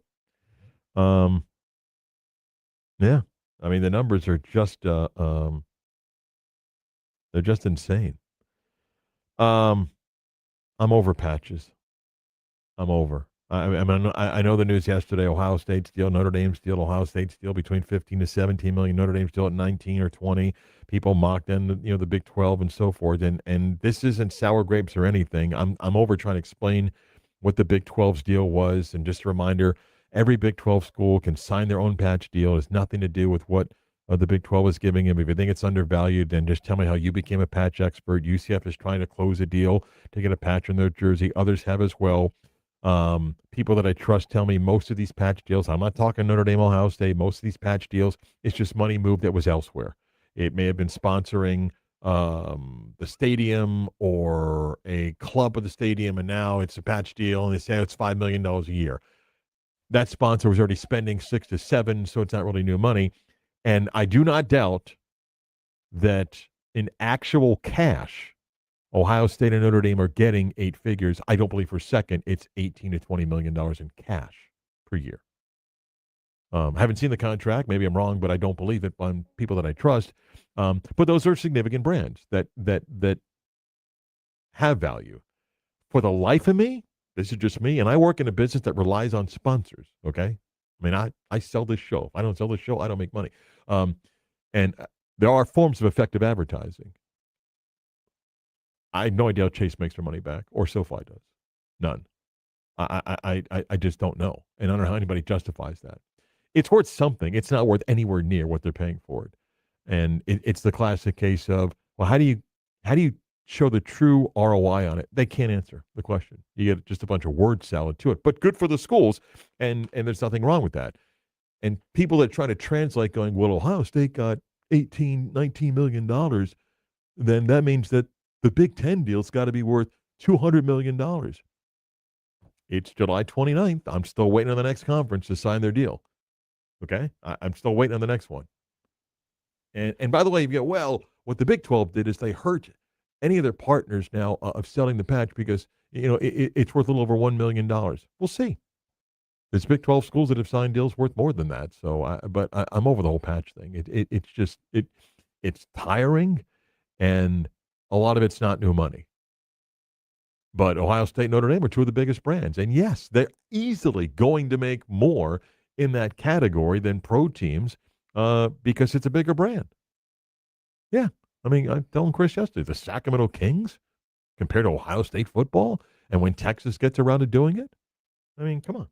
Yeah. I mean, the numbers are just they're just insane. I'm over patches. I'm over. I know the news yesterday. Ohio State's deal, Notre Dame's deal, Ohio State's deal between 15 to 17 million. Notre Dame's deal at 19 or 20. People mocked in the Big 12 and so forth. And this isn't sour grapes or anything. I'm over trying to explain what the Big 12's deal was. And just a reminder, every Big 12 school can sign their own patch deal. It has nothing to do with what the Big 12 is giving them. If you think it's undervalued, then just tell me how you became a patch expert. UCF is trying to close a deal to get a patch on their jersey. Others have as well. People that I trust tell me most of these patch deals, I'm not talking Notre Dame, Ohio State, most of these patch deals, it's just money moved that was elsewhere. It may have been sponsoring the stadium or a club of the stadium, and now it's a patch deal, and they say it's $5 million a year. That sponsor was already spending 6 to 7, so it's not really new money. And I do not doubt that in actual cash, Ohio State and Notre Dame are getting 8 figures. I don't believe for a second it's $18 to $20 million in cash per year. I haven't seen the contract. Maybe I'm wrong, but I don't believe it on people that I trust. But those are significant brands that have value. For the life of me, this is just me, and I work in a business that relies on sponsors, okay? I mean, I sell this show. If I don't sell this show, I don't make money. And there are forms of effective advertising. I have no idea how Chase makes their money back, or SoFi does. None. I just don't know, and I don't know how anybody justifies that. It's worth something. It's not worth anywhere near what they're paying for it, and it's the classic case of, well, how do you show the true ROI on it? They can't answer the question. You get just a bunch of word salad to it, but good for the schools, and there's nothing wrong with that. And people that try to translate, going, well, Ohio State got $19 million, then that means that the Big Ten deal's got to be worth $200 million. It's July 29th. I'm still waiting on the next conference to sign their deal. Okay? I'm still waiting on the next one. And by the way, you go, well, what the Big 12 did is they hurt any of their partners now of selling the patch because, it's worth a little over $1 million. We'll see. There's Big 12 schools that have signed deals worth more than that. So, I'm over the whole patch thing. It's just, it's tiring, and a lot of it's not new money. But Ohio State and Notre Dame are two of the biggest brands. And yes, they're easily going to make more in that category than pro teams because it's a bigger brand. Yeah. I mean, I told Chris yesterday, the Sacramento Kings compared to Ohio State football, and when Texas gets around to doing it, I mean, come on.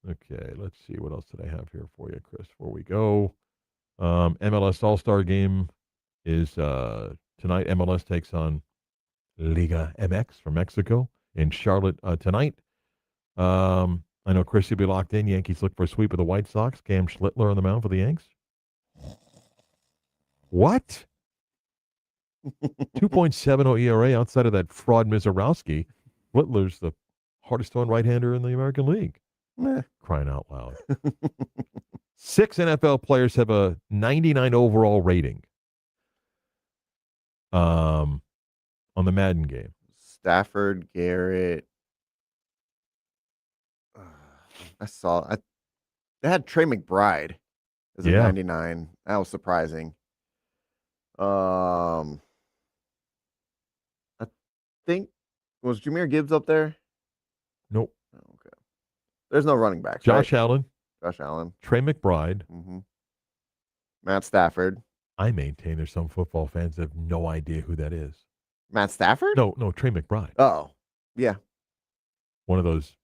Okay, let's see. What else did I have here for you, Chris, before we go? MLS All-Star Game is tonight. MLS takes on Liga MX from Mexico in Charlotte tonight. I know Chris will be locked in. Yankees look for a sweep of the White Sox. Cam Schlittler on the mound for the Yanks. What? 2.70 ERA outside of that fraud Mizorowski. Schlittler's the hardest throwing right-hander in the American League. Crying out loud. 6 NFL players have a 99 overall rating on the Madden game. Stafford, Garrett. They had Trey McBride as a 99. That was surprising. I think, was Jahmyr Gibbs up there? Nope. Oh, okay. There's no running backs. Josh right? Allen. Josh Allen. Trey McBride. Mm-hmm. Matt Stafford. I maintain there's some football fans that have no idea who that is. Matt Stafford? No, Trey McBride. Oh, yeah. One of those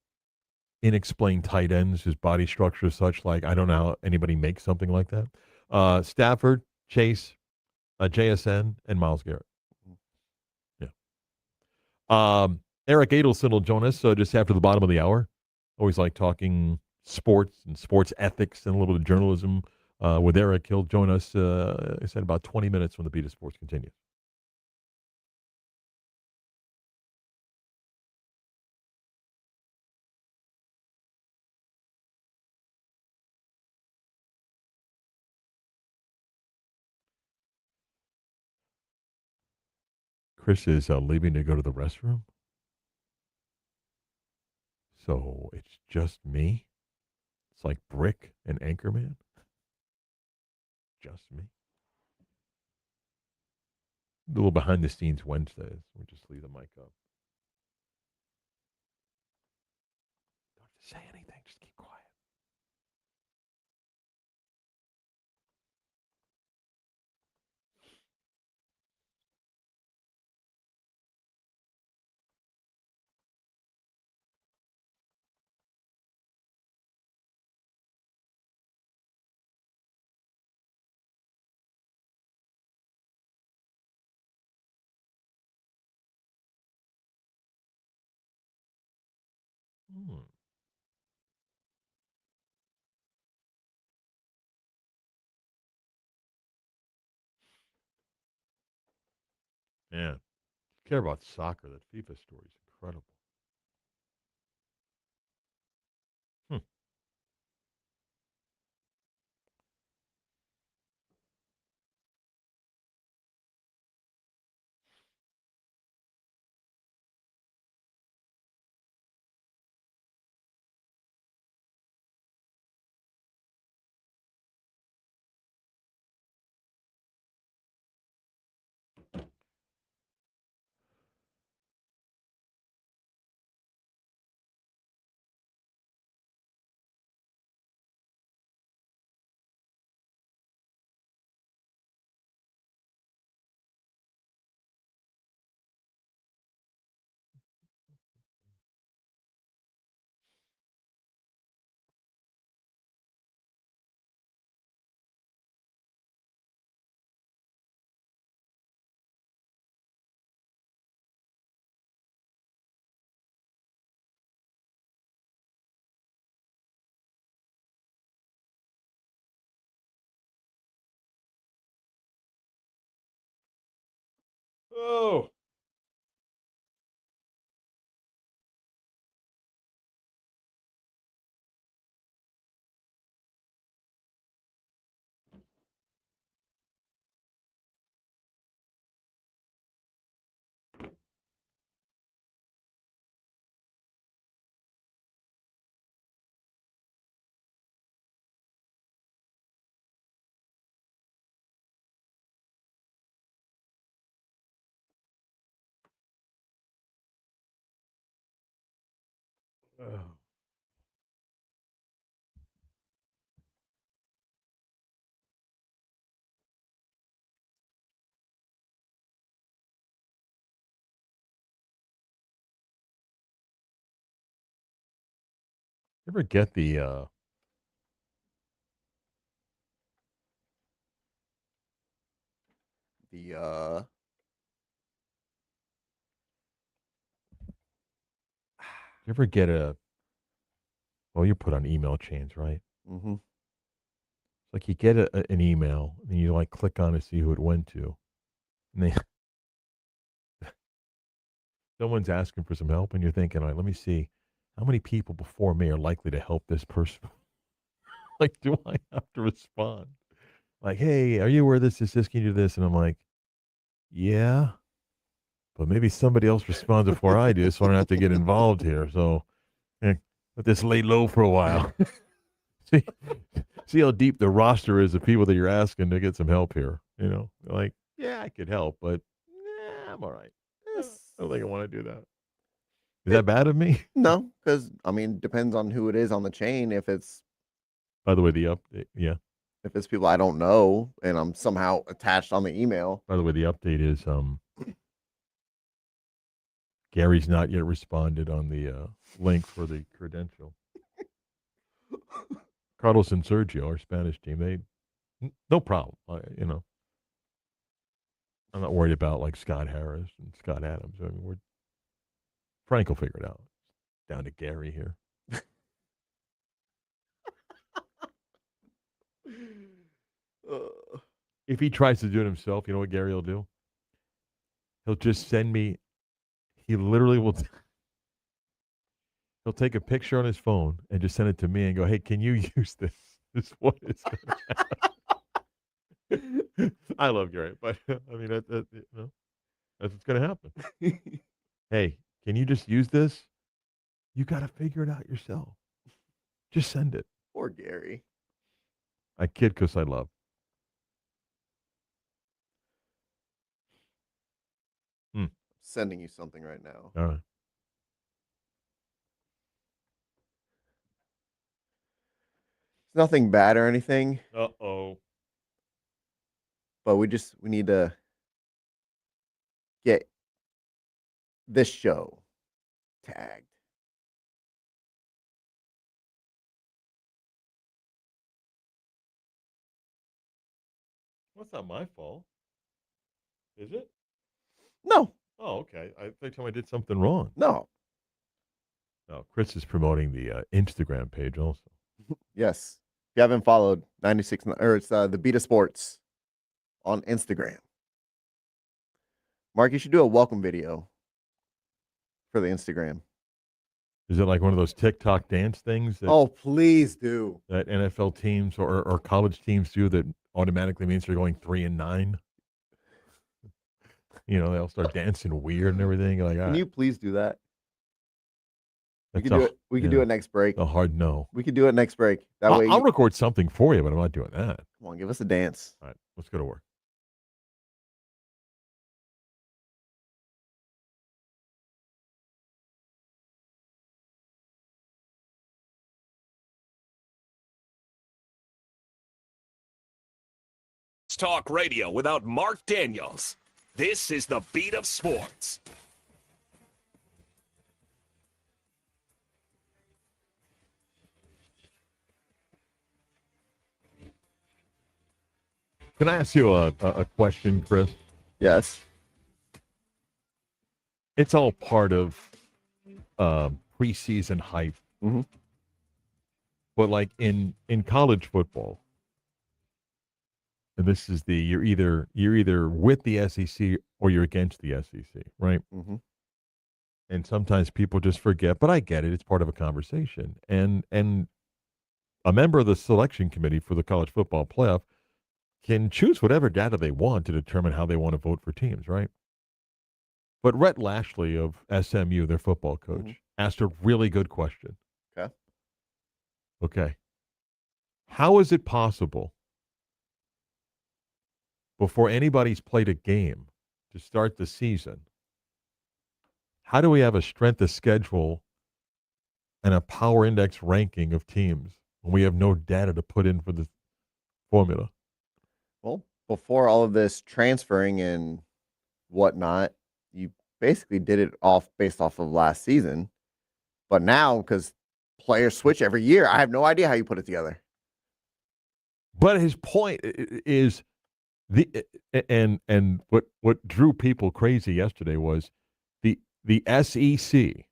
inexplained tight ends whose body structure is such, like, I don't know how anybody makes something like that. Stafford, Chase, JSN, and Myles Garrett. Yeah. Eric Adelson will join us just after the bottom of the hour. Always like talking sports and sports ethics and a little bit of journalism with Eric. He'll join us, I said, about 20 minutes when the Beat of Sports continues. Chris is leaving to go to the restroom. So it's just me. It's like Brick and Anchorman. Just me. A little behind the scenes Wednesdays. We'll just leave the mic up. Don't have to say anything. Just keep quiet. Man, if you care about soccer, that FIFA story is incredible. Oh. Oh. You ever get the The you ever get a well, you put on email chains, right? mm-hmm. It's like you get an email and you like click on to see who it went to. And they someone's asking for some help and you're thinking, all right, let me see how many people before me are likely to help this person. Like, do I have to respond? Like, hey, are you aware of this? Can you do this? And I'm like, yeah, but maybe somebody else responds before I do, so I don't have to get involved here. So let this lay low for a while. see, see how deep the roster is of people that you're asking to get some help here. You know, like, yeah, I could help, but I'm all right. I don't think I want to do that. Is that bad of me? No, because I mean, depends on who it is on the chain. If it's By the way, the update, yeah. if it's people I don't know and I'm somehow attached on the email. By the way, the update is Gary's not yet responded on the link for the credential. Carlos and Sergio, our Spanish team, no problem. You know, I'm not worried about like Scott Harris and Scott Adams. I mean, Frank will figure it out. Down to Gary here. If he tries to do it himself, you know what Gary will do? He'll just send me. He literally will. He'll take a picture on his phone and just send it to me and go, "Hey, can you use this? This is what it's going to happen." I love Gary, but I mean, that's what's going to happen. Hey, can you just use this? You got to figure it out yourself. Just send it. Poor Gary. I kid because I love. Sending you something right now. All right. It's nothing bad or anything, Uh-oh. but we need to get this show tagged. Well, it's not my fault. Is it? No, Oh, okay. They told me I did something wrong. no. No, Chris is promoting the Instagram page also. Yes. If you haven't followed 96 or it's the Beta Sports on Instagram. Mark, you should do a welcome video for the Instagram. Is it like one of those TikTok dance things that, Oh, please do. that NFL teams or college teams do that automatically means they're going 3-9? You know, they'll start dancing weird and everything. You're like, Can you please do that? We that's can do it. We can do it next break. a hard no. We can do it next break. That way, I'll record something for you, but I'm not doing that. come on, give us a dance. All right, let's go to work. Talk radio without Marc Daniels. This is the beat of sports. Can I ask you a question, Chris? Yes. It's all part of preseason hype. Mm-hmm. But like in college football, and this is you're either with the SEC or you're against the SEC, right? Mm-hmm. And sometimes people just forget, but I get it. It's part of a conversation. And a member of the selection committee for the college football playoff can choose whatever data they want to determine how they want to vote for teams, right? But Rhett Lashley of SMU, their football coach, asked a really good question. Okay. How is it possible before anybody's played a game to start the season, how do we have a strength of schedule and a power index ranking of teams when we have no data to put in for the formula? Well, before all of this transferring and whatnot, you basically did it based off of last season. But now, because players switch every year, I have no idea how you put it together. But his point is and what drew people crazy yesterday was the SEC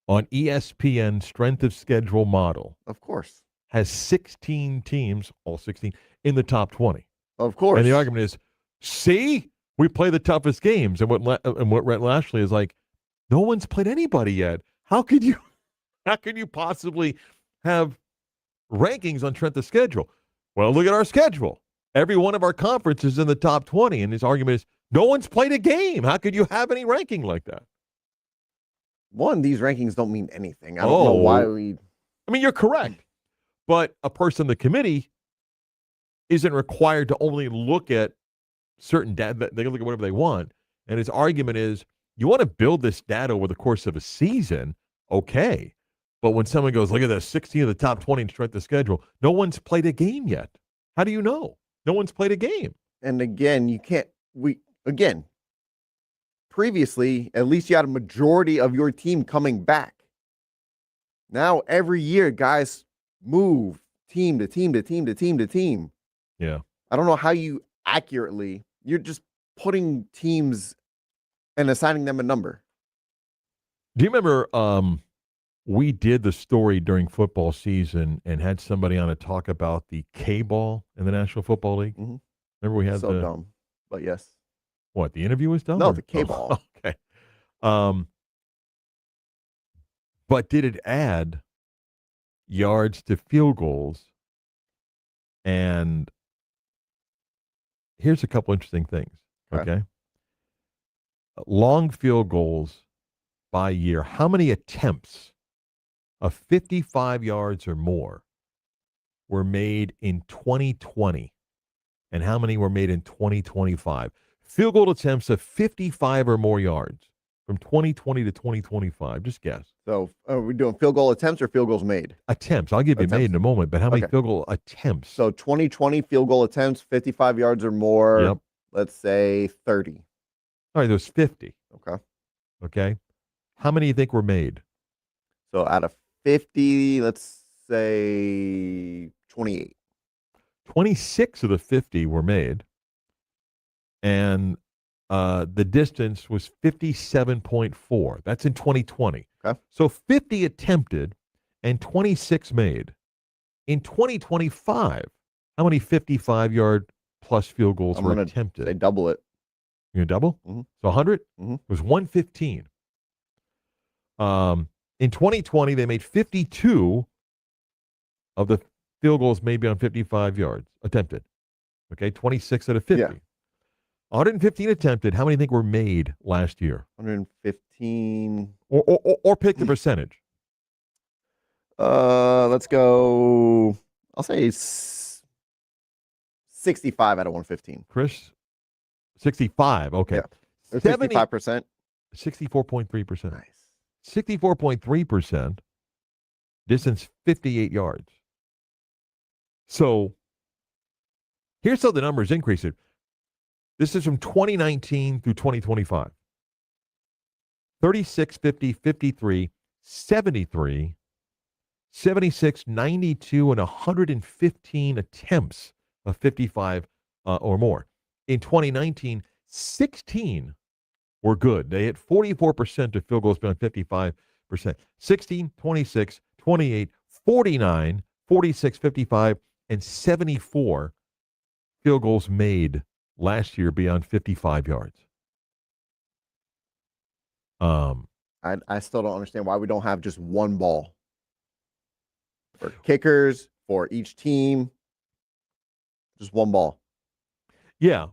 on ESPN strength of schedule model. Of course. Has 16 teams, all 16, in the top 20. Of course. And the argument is, see, we play the toughest games. And what Rhett Lashley is like, no one's played anybody yet. How could you possibly have rankings on strength of schedule? Well, look at our schedule. Every one of our conferences is in the top 20. And his argument is, no one's played a game. How could you have any ranking like that? One, these rankings don't mean anything. I don't know why we... I mean, you're correct. But a person in the committee isn't required to only look at certain data. They can look at whatever they want. And his argument is, you want to build this data over the course of a season, okay. But when someone goes, look at the 16 of the top 20 in strength of schedule, no one's played a game yet. How do you know? No one's played a game. And again, you can't, previously, at least you had a majority of your team coming back. Now, every year, guys move team to team to team to team to team. Yeah. I don't know how you're just putting teams and assigning them a number. Do you remember we did the story during football season and had somebody on to talk about the K-ball in the National Football League? Mm-hmm. Remember we had so dumb, but yes. What, the interview was dumb? No, the K-ball. Okay. But did it add yards to field goals? And here's a couple interesting things, okay? Long field goals by year. How many attempts of 55 yards or more were made in 2020 and how many were made in 2025? Field goal attempts of 55 or more yards from 2020 to 2025. Just guess. So are we doing field goal attempts or field goals made? Attempts. I'll give you made in a moment, but how many Okay. field goal attempts? So 2020 field goal attempts, 55 yards or more. Yep. Let's say 30. All right, there's 50. Okay. Okay. How many do you think were made? So out of 50, let's say 28. 26 of the 50 were made. And the distance was 57.4. That's in 2020. Okay. So 50 attempted and 26 made. In 2025, how many 55-yard plus field goals were attempted? They double it. You gonna double? Mm-hmm. So 100? Mm-hmm. It was 115. In 2020, they made 52 of the field goals made beyond 55 yards attempted. Okay, 26 out of 50. Yeah. 115 attempted. How many think were made last year? 115. Or pick the percentage. Let's go. I'll say 65 out of 115. Chris, 65. Okay. Yeah. 65%. 64.3%. Nice. 64.3%. Distance 58 yards. So here's how the numbers increase it. This is from 2019 through 2025. 36, 50, 53, 73, 76, 92, and 115 attempts of 55 or more. In 2019, 16 were good. They hit 44% of field goals beyond 55%. 16, 26, 28, 49, 46, 55, and 74 field goals made last year beyond 55 yards. I still don't understand why we don't have just one ball for kickers, for each team. Just one ball. Yeah.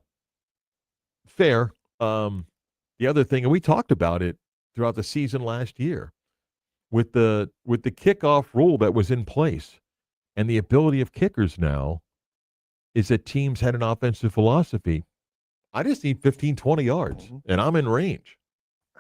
Fair. The other thing, and we talked about it throughout the season last year, with the kickoff rule that was in place, and the ability of kickers now is that teams had an offensive philosophy. I just need 15, 20 yards, and I'm in range.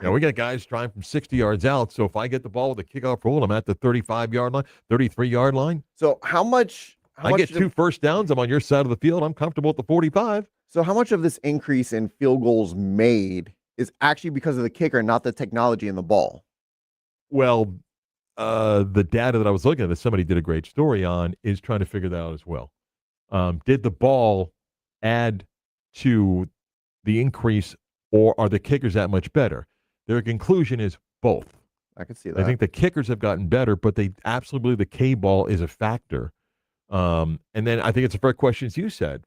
You know, we got guys trying from 60 yards out, so if I get the ball with a kickoff rule, I'm at the 35-yard line, 33-yard line. So how much I get 2 first downs, I'm on your side of the field, I'm comfortable at the 45. So how much of this increase in field goals made is actually because of the kicker, not the technology in the ball? Well, the data that I was looking at that somebody did a great story on is trying to figure that out as well. Did the ball add to the increase, or are the kickers that much better? Their conclusion is both. I can see that. I think the kickers have gotten better, but they absolutely believe the K ball is a factor. And then I think it's a fair question, as you said.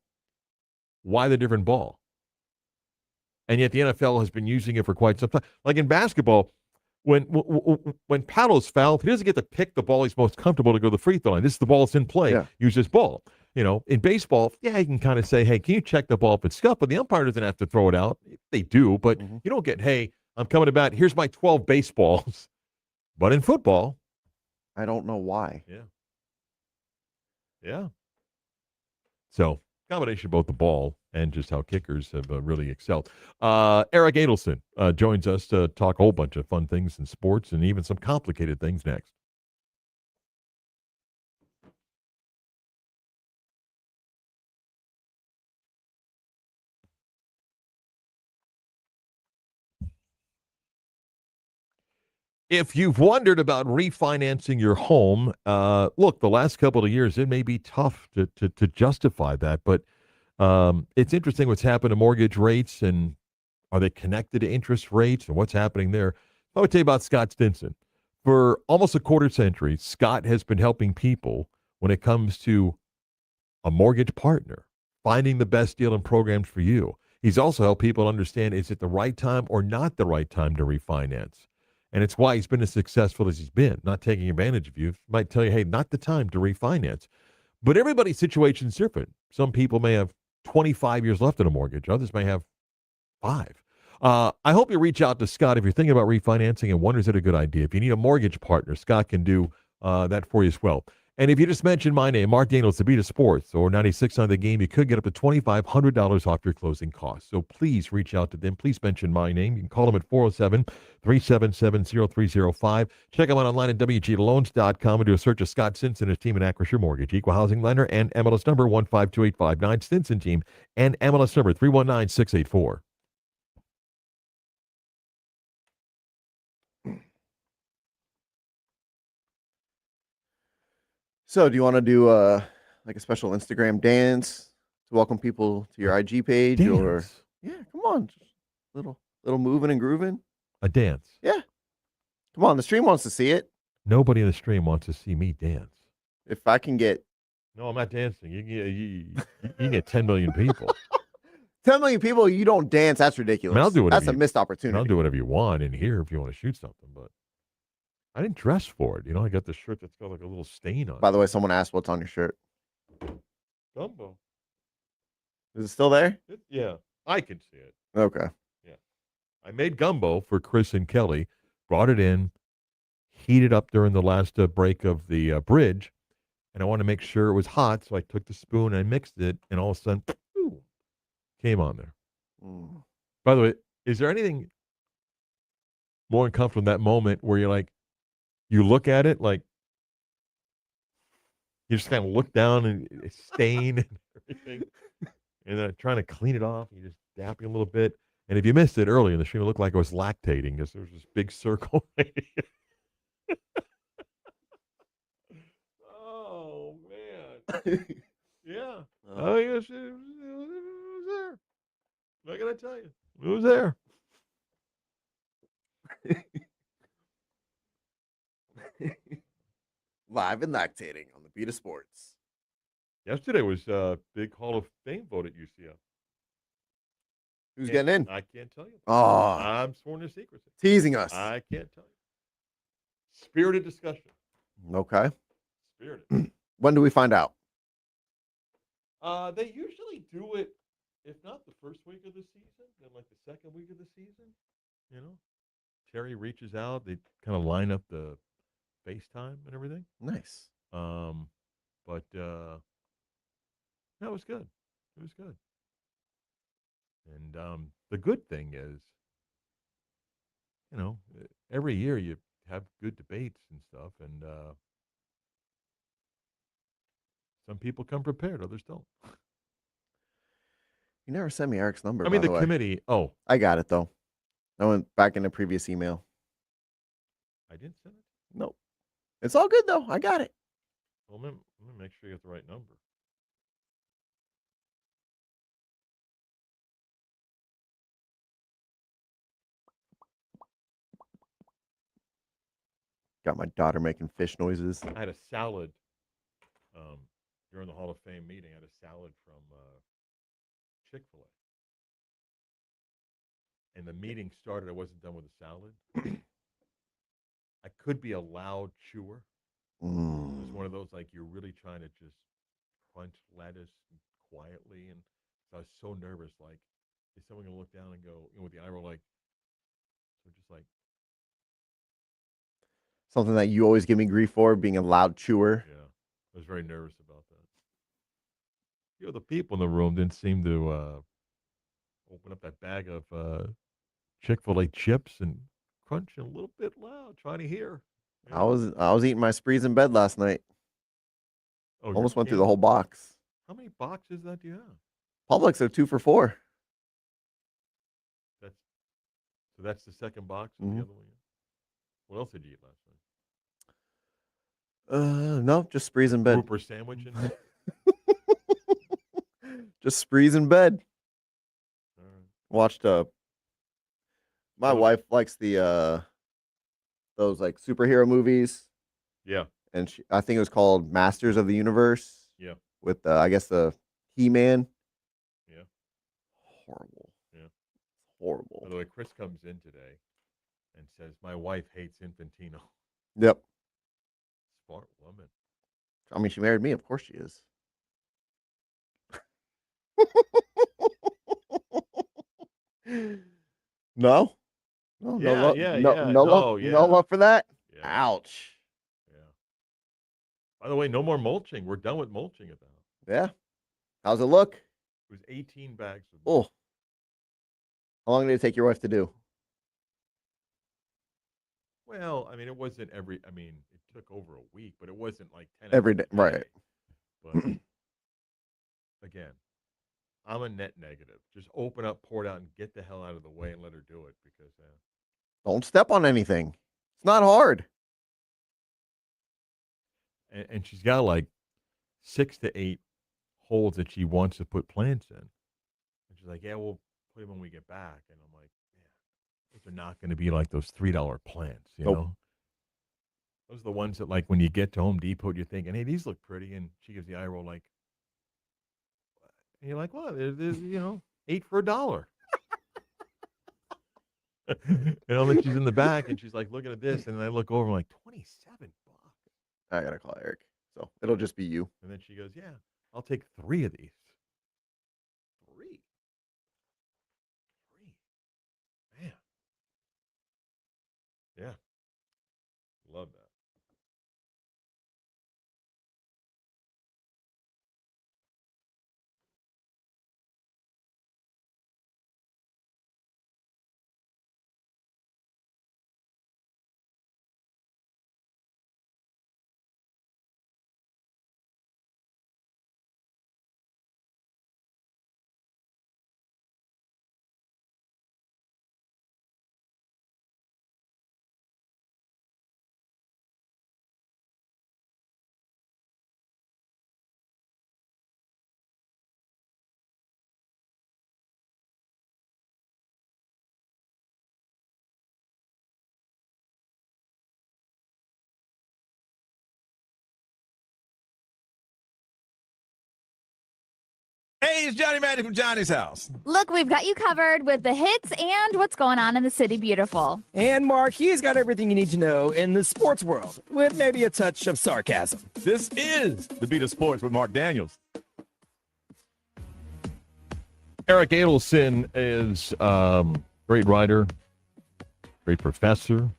Why the different ball? And yet the NFL has been using it for quite some time. Like in basketball, when Paolo's fouled, he doesn't get to pick the ball he's most comfortable to go to the free throw line. This is the ball that's in play. Yeah. Use this ball. You know, in baseball, yeah, you can kind of say, hey, can you check the ball if it's scuffed? But the umpire doesn't have to throw it out. They do, but you don't get, hey, I'm coming to bat. Here's my 12 baseballs. But in football, I don't know why. Yeah. So, combination of both the ball and just how kickers have really excelled. Eric Adelson joins us to talk a whole bunch of fun things in sports and even some complicated things next. If you've wondered about refinancing your home, look, the last couple of years, it may be tough to justify that, but it's interesting what's happened to mortgage rates, and are they connected to interest rates and what's happening there? I would tell you about Scott Stinson. For almost a quarter century, Scott has been helping people when it comes to a mortgage partner, finding the best deal and programs for you. He's also helped people understand, is it the right time or not the right time to refinance? And it's why he's been as successful as he's been, not taking advantage of you. He might tell you, hey, not the time to refinance. But everybody's situation is different. Some people may have 25 years left in a mortgage. Others may have 5. I hope you reach out to Scott if you're thinking about refinancing and wonder, is it a good idea? If you need a mortgage partner, Scott can do that for you as well. And if you just mention my name, Marc Daniels, the Beat of Sports, or 96 on the game, you could get up to $2,500 off your closing costs. So please reach out to them. Please mention my name. You can call them at 407-377-0305. Check them out online at WGLoans.com and do a search of Scott Stinson and his team at Acrisure Mortgage, equal housing lender, and MLS number 1528559, Stinson team, and MLS number 319684. So, do you want to do like a special Instagram dance to welcome people to your IG page, or Dance. yeah, come on, just little moving and grooving. A dance. Yeah, come on, the stream wants to see it. Nobody in the stream wants to see me dance. If I can get No, I'm not dancing. You can get 10 million people. 10 million people, you don't dance. That's ridiculous. I mean, I'll do whatever That's a missed opportunity. I'll do whatever you want in here if you want to shoot something, but I didn't dress for it. I got this shirt that's got like a little stain on it. By the way, someone asked what's on your shirt. Gumbo. Is it still there? Yeah, I can see it. Okay. I made gumbo for Chris and Kelly, brought it in, heated up during the last break of the bridge, and I wanted to make sure it was hot, so I took the spoon and I mixed it, and all of a sudden, ooh, came on there. Mm. By the way, is there anything more uncomfortable in that moment where you're like, you look at it like you just kind of look down and it's stain and everything, and then trying to clean it off, and you just dapping a little bit. And if you missed it earlier in the stream, it looked like I was lactating because there was this big circle right here. Oh man, yeah. Oh yes, it was there. What can I tell you? It was there. Live and lactating on the Beat of Sports. Yesterday was big Hall of Fame vote at UCF. Who's getting in? I can't tell you. Oh, I'm sworn to secrecy. teasing us. I can't tell you. Spirited discussion. Okay. Spirited. When do we find out? They usually do it, if not the first week of the season, then like the second week of the season. Terry reaches out. They kind of line up the FaceTime and everything. Nice. But no, it was good. It was good. And the good thing is, every year you have good debates and stuff, and some people come prepared, others don't. You never sent me Eric's number. I mean, by the way. committee. Oh, I got it though. I went back in the previous email. I didn't send it. Nope. It's all good though. I got it. Well, let me make sure you get the right number. Got my daughter making fish noises. I had a salad during the Hall of Fame meeting. I had a salad from Chick-fil-A. And the meeting started. I wasn't done with the salad. I could be a loud chewer. It was one of those, like, you're really trying to just crunch lettuce quietly. And so I was so nervous, like, is someone going to look down and go, with the eye roll, like, so just like. Something that you always give me grief for, being a loud chewer. Yeah, I was very nervous about that. The people in the room didn't seem to open up that bag of Chick-fil-A chips and crunching a little bit loud, trying to hear. I was eating my sprees in bed last night. Oh, almost went through the whole box. How many boxes that do you have? Publix are 2 for $4. That's the second box of the other one. What else did you eat last night? No, just sprees in bed. Grouper sandwich in bed? Just sprees in bed. All right. Watched my wife likes the those like superhero movies. Yeah. And I think it was called Masters of the Universe. Yeah. With I guess the He-Man. Yeah. Horrible. Yeah. Horrible. By the way, Chris comes in today and says, my wife hates Infantino. Yep. Smart woman. I mean, she married me. Of course she is. No? No, Yeah, no love, yeah, no, yeah. no, No, love, yeah. no love for that? Yeah. Ouch. Yeah. By the way, no more mulching. We're done with mulching at the house. Yeah. How's it look? It was 18 bags of Oh. How long did it take your wife to do? Well, I mean, it wasn't every. I mean, it took over a week, but it wasn't like 10 Every hours day, a right. But again, I'm a net negative. Just open up, pour it out, and get the hell out of the way and let her do it because Don't step on anything. It's not hard. and she's got like 6 to 8 holes that she wants to put plants in. And she's like, yeah, we'll put them when we get back. And I'm like, yeah, those are not going to be like those $3 plants, you Nope. know? Those are the ones that, like, when you get to Home Depot, you're thinking, hey, these look pretty. And she gives the eye roll, like, and you're like, well, there's 8 for $1. Then she's in the back and she's like looking at this. And then I look over, I'm like, $27. I got to call Eric. So it'll just be you. And then she goes, yeah, I'll take 3 of these. 3. Man. Yeah. Love that. Hey, it's Johnny Magic from Johnny's House. Look, we've got you covered with the hits and what's going on in the city beautiful. And Mark, he's got everything you need to know in the sports world, with maybe a touch of sarcasm. This is the Beat of Sports with Marc Daniels. Eric Adelson is great writer, great professor,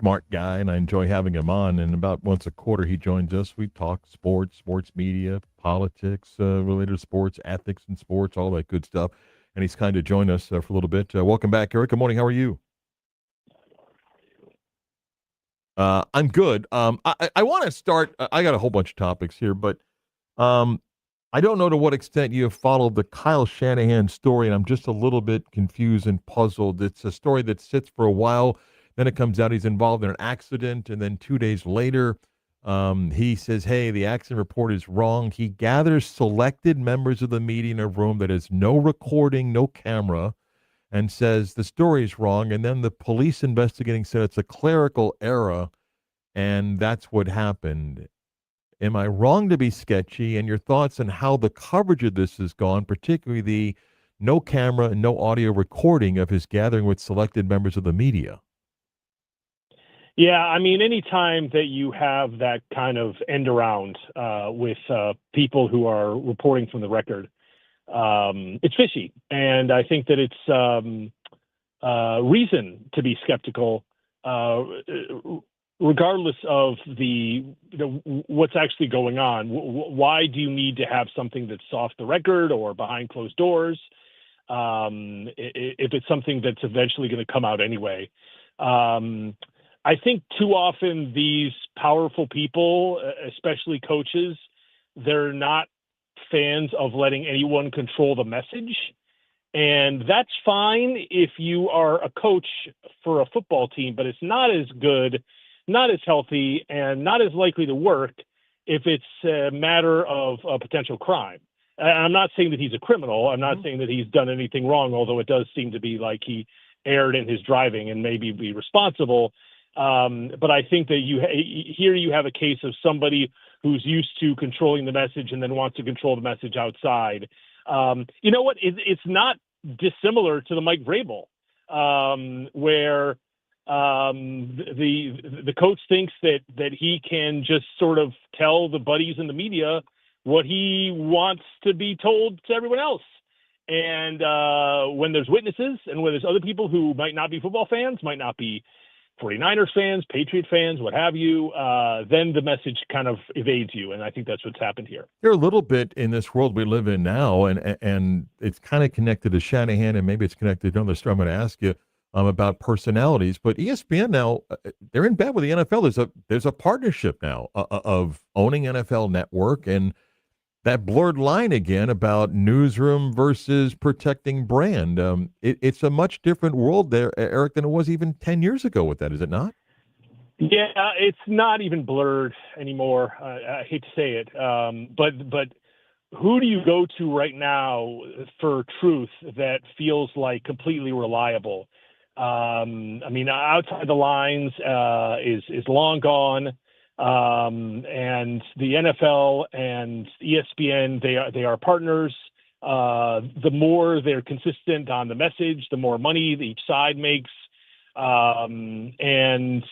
smart guy, and I enjoy having him on. And about once a quarter, he joins us. We talk sports, sports media, politics, related to sports, ethics in sports, all that good stuff. And he's kind of joined us for a little bit. Welcome back, Eric. Good morning. How are you? I'm good. I want to start. I got a whole bunch of topics here, but I don't know to what extent you have followed the Kyle Shanahan story, and I'm just a little bit confused and puzzled. It's a story that sits for a while. Then it comes out he's involved in an accident, and then 2 days later, he says, hey, the accident report is wrong. He gathers selected members of the media in a room that has no recording, no camera, and says the story is wrong. And then the police investigating said it's a clerical error, and that's what happened. Am I wrong to be sketchy? And your thoughts on how the coverage of this has gone, particularly the no camera and no audio recording of his gathering with selected members of the media? Yeah, I mean, anytime that you have that kind of end around with people who are reporting from the record, it's fishy. And I think that it's reason to be skeptical, regardless of what's actually going on. Why do you need to have something that's off the record or behind closed doors if it's something that's eventually going to come out anyway? I think too often these powerful people, especially coaches, they're not fans of letting anyone control the message. And that's fine if you are a coach for a football team, but it's not as good, not as healthy, and not as likely to work if it's a matter of a potential crime. I'm not saying that he's a criminal. I'm not saying that he's done anything wrong, although it does seem to be like he erred in his driving and maybe be responsible. But I think that here you have a case of somebody who's used to controlling the message and then wants to control the message outside. You know what? It's not dissimilar to the Mike Vrabel, where the coach thinks that he can just sort of tell the buddies in the media what he wants to be told to everyone else. And when there's witnesses and when there's other people who might not be football fans, might not be 49ers fans, Patriot fans, what have you, then the message kind of evades you. And I think that's what's happened here. You're a little bit in this world we live in now, and it's kind of connected to Shanahan, and maybe it's connected to another story I'm going to ask you about personalities. But ESPN now, they're in bed with the NFL. There's a partnership now of owning NFL Network, and that blurred line again about newsroom versus protecting brand. It's a much different world there, Eric, than it was even 10 years ago with that, is it not? Yeah, it's not even blurred anymore. I hate to say it, but who do you go to right now for truth that feels like completely reliable? I mean, outside the lines is long gone. And the NFL and ESPN, they are partners. The more they're consistent on the message, the more money each side makes. And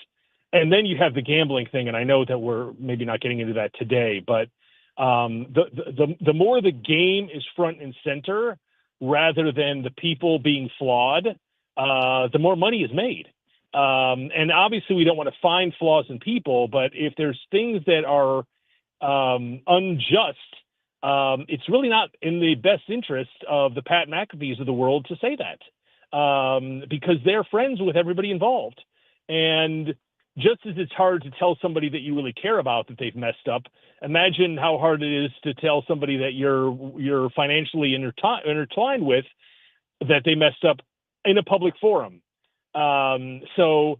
then you have the gambling thing, and I know that we're maybe not getting into that today, but the more the game is front and center rather than the people being flawed, the more money is made. And obviously we don't want to find flaws in people, but if there's things that are unjust, it's really not in the best interest of the Pat McAfees of the world to say that, because they're friends with everybody involved. And just as it's hard to tell somebody that you really care about that they've messed up, imagine how hard it is to tell somebody that you're financially intertwined with that they messed up in a public forum. So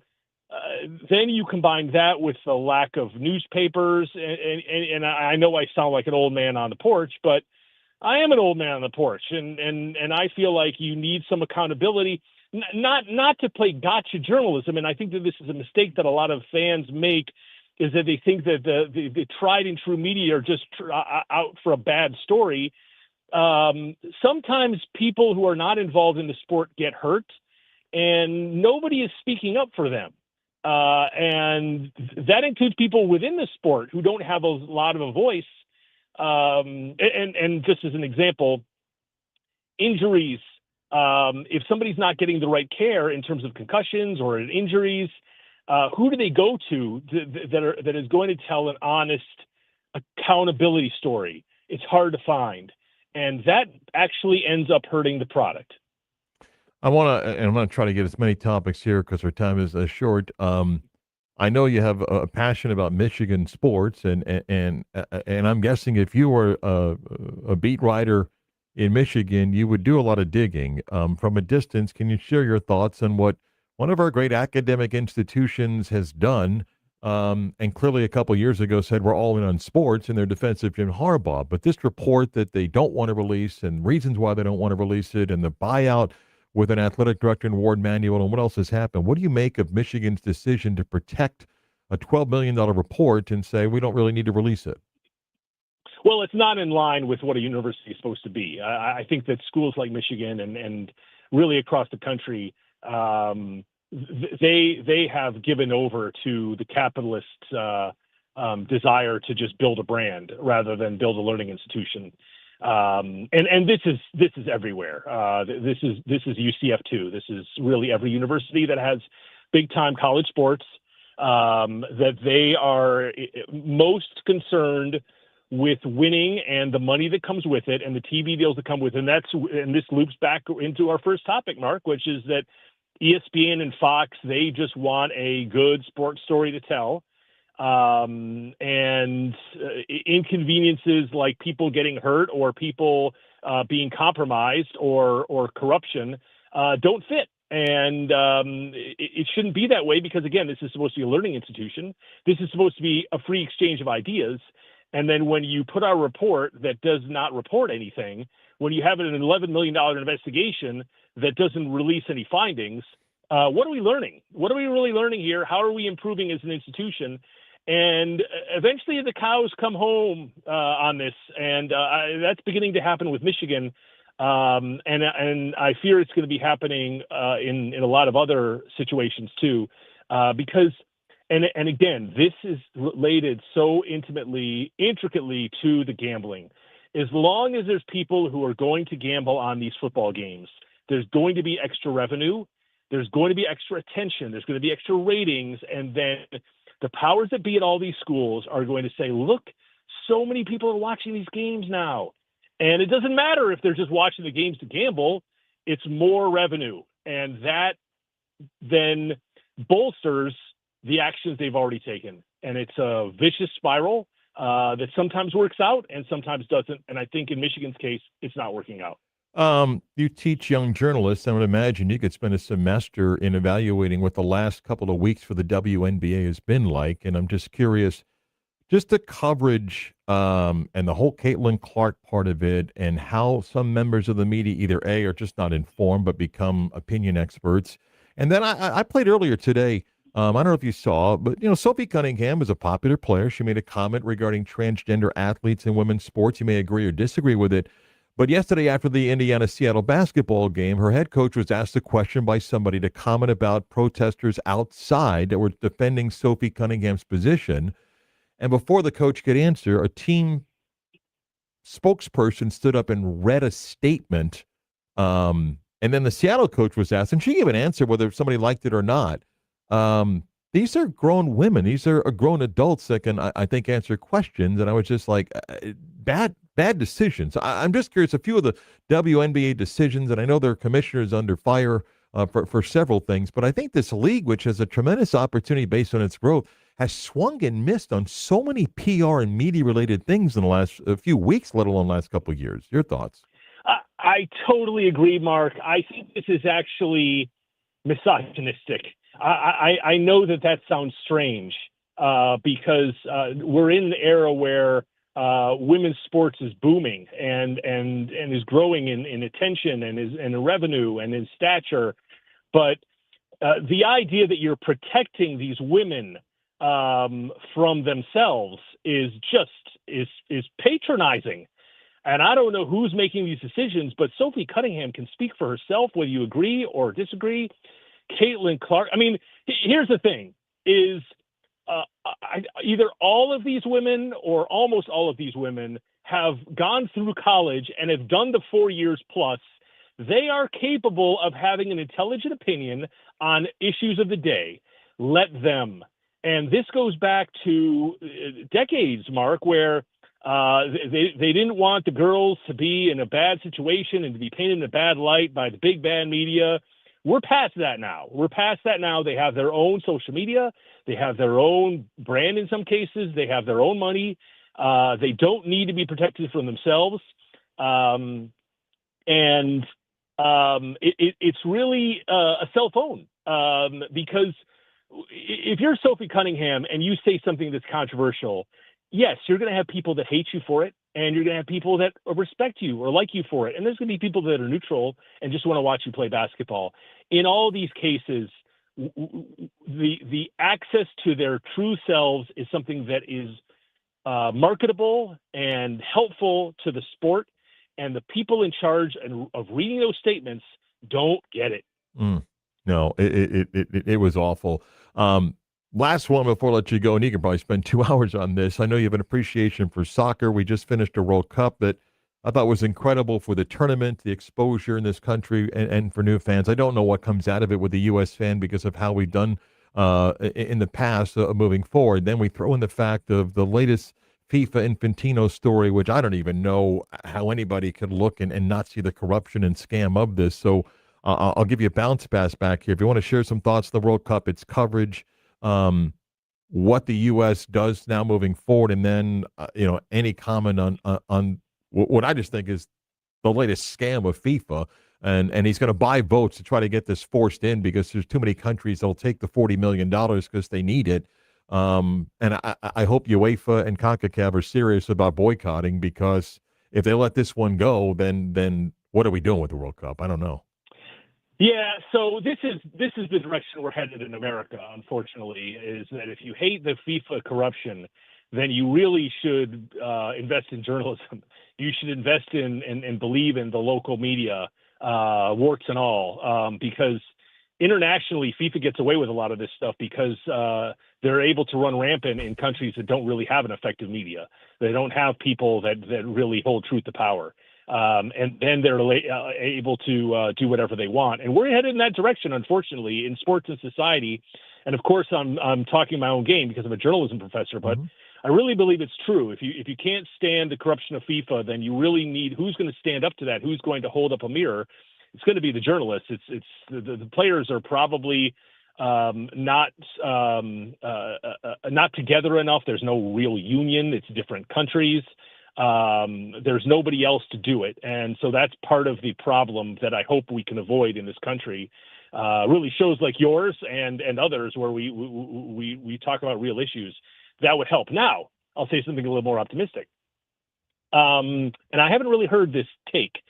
then you combine that with the lack of newspapers, and I know I sound like an old man on the porch, but I am an old man on the porch, and I feel like you need some accountability, not to play gotcha journalism. And I think that this is a mistake that a lot of fans make, is that they think that the tried and true media are just out for a bad story. Sometimes people who are not involved in the sport get hurt, and nobody is speaking up for them. And that includes people within the sport who don't have a lot of a voice. And just as an example, injuries, if somebody's not getting the right care in terms of concussions or injuries, who do they go to that is going to tell an honest accountability story? It's hard to find. And that actually ends up hurting the product. I'm going to try to get as many topics here because our time is short. I know you have a passion about Michigan sports, and I'm guessing if you were a beat writer in Michigan, you would do a lot of digging. From a distance, can you share your thoughts on what one of our great academic institutions has done? And clearly a couple years ago said we're all in on sports in their defense of Jim Harbaugh. But this report that they don't want to release and reasons why they don't want to release it and the buyout with an athletic director and Ward Manuel and what else has happened. What do you make of Michigan's decision to protect a $12 million report and say we don't really need to release it? Well, it's not in line with what a university is supposed to be. I think that schools like Michigan and really across the country, they have given over to the capitalist desire to just build a brand rather than build a learning institution. And this is everywhere. This is UCF too. This is really every university that has big time college sports, that they are most concerned with winning and the money that comes with it and the TV deals that come with it. And this loops back into our first topic, Mark, which is that ESPN and Fox, they just want a good sports story to tell. And inconveniences like people getting hurt or people being compromised or corruption don't fit. And it shouldn't be that way because, again, this is supposed to be a learning institution. This is supposed to be a free exchange of ideas. And then when you put out a report that does not report anything, when you have an $11 million investigation that doesn't release any findings, what are we learning? What are we really learning here? How are we improving as an institution? And eventually the cows come home on this, and that's beginning to happen with Michigan. And I fear it's going to be happening in a lot of other situations too, because, and again, this is related so intricately to the gambling. As long as there's people who are going to gamble on these football games, there's going to be extra revenue. there's going to be extra attention, there's going to be extra ratings, and then the powers that be at all these schools are going to say, look, so many people are watching these games now. And it doesn't matter if they're just watching the games to gamble, it's more revenue. And that then bolsters the actions they've already taken. And it's a vicious spiral that sometimes works out and sometimes doesn't. And I think in Michigan's case, it's not working out. You teach young journalists. I would imagine you could spend a semester in evaluating what the last couple of weeks for the WNBA has been like. And I'm just curious, just the coverage and the whole Caitlin Clark part of it, and how some members of the media either A, are just not informed, but become opinion experts. And then I played earlier today. I don't know if you saw, but Sophie Cunningham is a popular player. She made a comment regarding transgender athletes in women's sports. You may agree or disagree with it. But yesterday, after the Indiana-Seattle basketball game, her head coach was asked a question by somebody to comment about protesters outside that were defending Sophie Cunningham's position. And before the coach could answer, a team spokesperson stood up and read a statement. And then the Seattle coach was asked, and she gave an answer whether somebody liked it or not. These are grown women. These are grown adults that can, I think, answer questions. And I was just like, bad decisions. I'm just curious, a few of the WNBA decisions, and I know their commissioners under fire for several things, but I think this league, which has a tremendous opportunity based on its growth, has swung and missed on so many PR and media-related things in the last few weeks, let alone last couple of years. Your thoughts? I totally agree, Mark. I think this is actually misogynistic. I know that sounds strange because we're in an era where women's sports is booming and is growing in attention and in revenue and in stature. But the idea that you're protecting these women from themselves is patronizing. And I don't know who's making these decisions, but Sophie Cunningham can speak for herself, whether you agree or disagree. Caitlin Clark. I mean, here's the thing: is either all of these women or almost all of these women have gone through college and have done the 4 years plus. They are capable of having an intelligent opinion on issues of the day. Let them. And this goes back to decades, Mark, where they didn't want the girls to be in a bad situation and to be painted in a bad light by the big bad media. We're past that now. They have their own social media. They have their own brand in some cases. They have their own money. They don't need to be protected from themselves. It's really a cell phone because if you're Sophie Cunningham and you say something that's controversial, yes, you're going to have people that hate you for it, and you're going to have people that respect you or like you for it. And there's going to be people that are neutral and just want to watch you play basketball. In all these cases, the access to their true selves is something that is marketable and helpful to the sport. And the people in charge of reading those statements don't get it. No, it was awful. Last one before I let you go, and you can probably spend 2 hours on this. I know you have an appreciation for soccer. We just finished a World Cup that I thought was incredible for the tournament, the exposure in this country, and for new fans. I don't know what comes out of it with the U.S. fan because of how we've done in the past moving forward. Then we throw in the fact of the latest FIFA Infantino story, which I don't even know how anybody could look and not see the corruption and scam of this. So I'll give you a bounce pass back here. If you want to share some thoughts on the World Cup, its coverage, what the U.S. does now moving forward, and then any comment on what I just think is the latest scam of FIFA, and he's going to buy votes to try to get this forced in because there's too many countries that'll take the $40 million because they need it. And I hope UEFA and CONCACAF are serious about boycotting, because if they let this one go, then what are we doing with the World Cup? I don't know. Yeah, so this is the direction we're headed in America, unfortunately, is that if you hate the FIFA corruption, then you really should invest in journalism. You should invest in and believe in the local media, warts and all, because internationally, FIFA gets away with a lot of this stuff because they're able to run rampant in countries that don't really have an effective media. They don't have people that really hold truth to power. and then they're able to do whatever they want. And we're headed in that direction, unfortunately, in sports and society. And of course, I'm talking my own game because I'm a journalism professor, but I really believe it's true. If you can't stand the corruption of FIFA, then you really need who's going to stand up to that. Who's going to hold up a mirror? It's going to be the journalists. It's the players are probably not together enough. There's no real union. It's different countries. There's nobody else to do it, and so that's part of the problem that I hope we can avoid in this country. Really shows like yours and others where we talk about real issues that would help. Now I'll say something a little more optimistic, and I haven't really heard this take,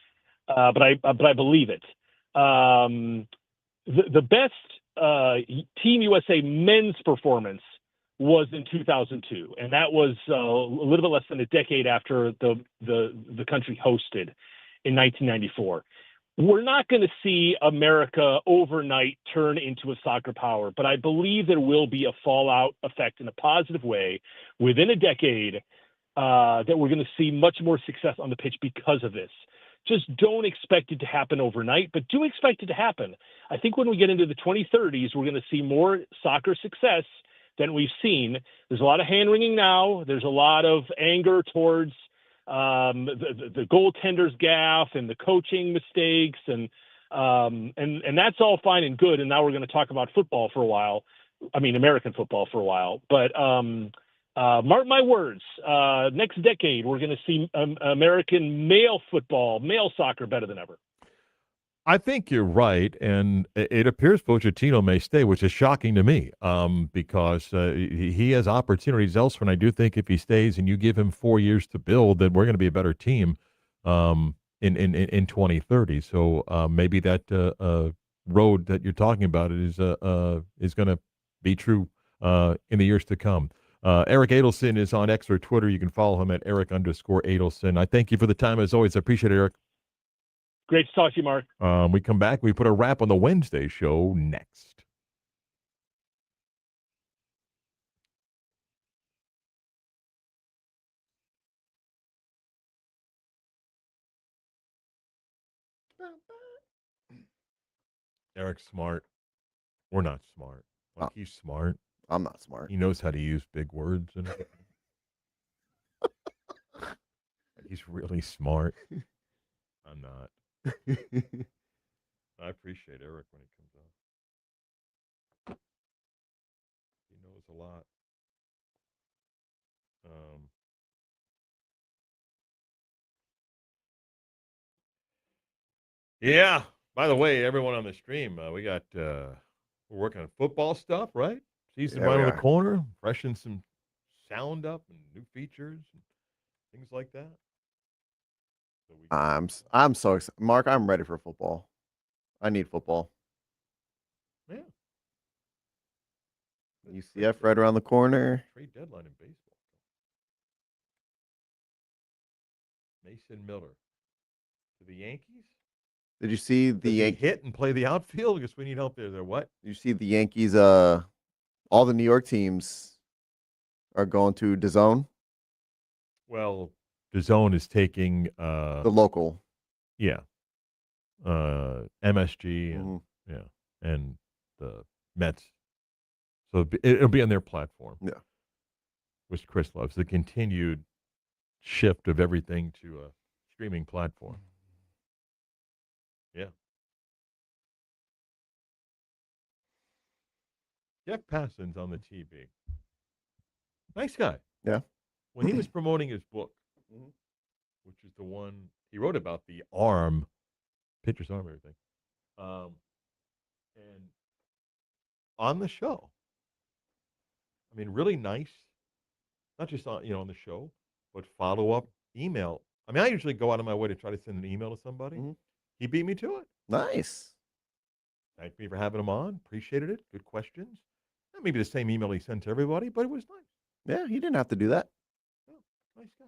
but I believe it. The best Team USA men's performance was in 2002, and that was a little bit less than a decade after the country hosted in 1994. We're not going to see America overnight turn into a soccer power, but I believe there will be a fallout effect in a positive way within a decade that we're going to see much more success on the pitch because of this. Just don't expect it to happen overnight, but do expect it to happen. I think when we get into the 2030s, we're going to see more soccer success than we've seen. There's a lot of hand-wringing now. There's a lot of anger towards the goaltender's gaffe and the coaching mistakes, and that's all fine and good. And now we're going to talk about football for a while. I mean, American football for a while. But mark my words, next decade, we're going to see American male football, male soccer better than ever. I think you're right, and it appears Pochettino may stay, which is shocking to me, because he has opportunities elsewhere. And I do think if he stays and you give him 4 years to build, then we're going to be a better team in 2030. So maybe that road that you're talking about is going to be true in the years to come. Eric Adelson is on X or Twitter. You can follow him at Eric_Adelson. I thank you for the time as always. I appreciate it, Eric. Great to talk to you, Mark. We come back. We put a wrap on the Wednesday show next. Eric's smart. We're not smart. He's smart. I'm not smart. He knows how to use big words and he's really smart. I'm not. I appreciate Eric when he comes on. He knows a lot. Yeah. By the way, everyone on the stream, we're working on football stuff, right? Season right on the corner, freshen some sound up and new features and things like that. So I'm so excited, Mark. I'm ready for football. I need football. Yeah. UCF right around the corner. Trade deadline in baseball. Mason Miller to the Yankees. Did you see the Yankees hit and play the outfield? Because we need help there. They're what? You see the Yankees? All the New York teams are going to DAZN. Well, DAZN is taking the local. Yeah. MSG and and the Mets. So it'll be on their platform. Yeah. Which Chris loves, the continued shift of everything to a streaming platform. Yeah. Jeff Passan's on the TV. Nice guy. Yeah. When he was promoting his book, which is the one he wrote about the arm, pitcher's arm, everything, and on the show, I mean, really nice, not just on the show, but follow up email. I mean, I usually go out of my way to try to send an email to somebody. He beat me to it. Nice. Thank me for having him on. Appreciated it. Good questions. Not maybe the same email he sent to everybody, but it was nice. Yeah, he didn't have to do that. Oh, nice guy.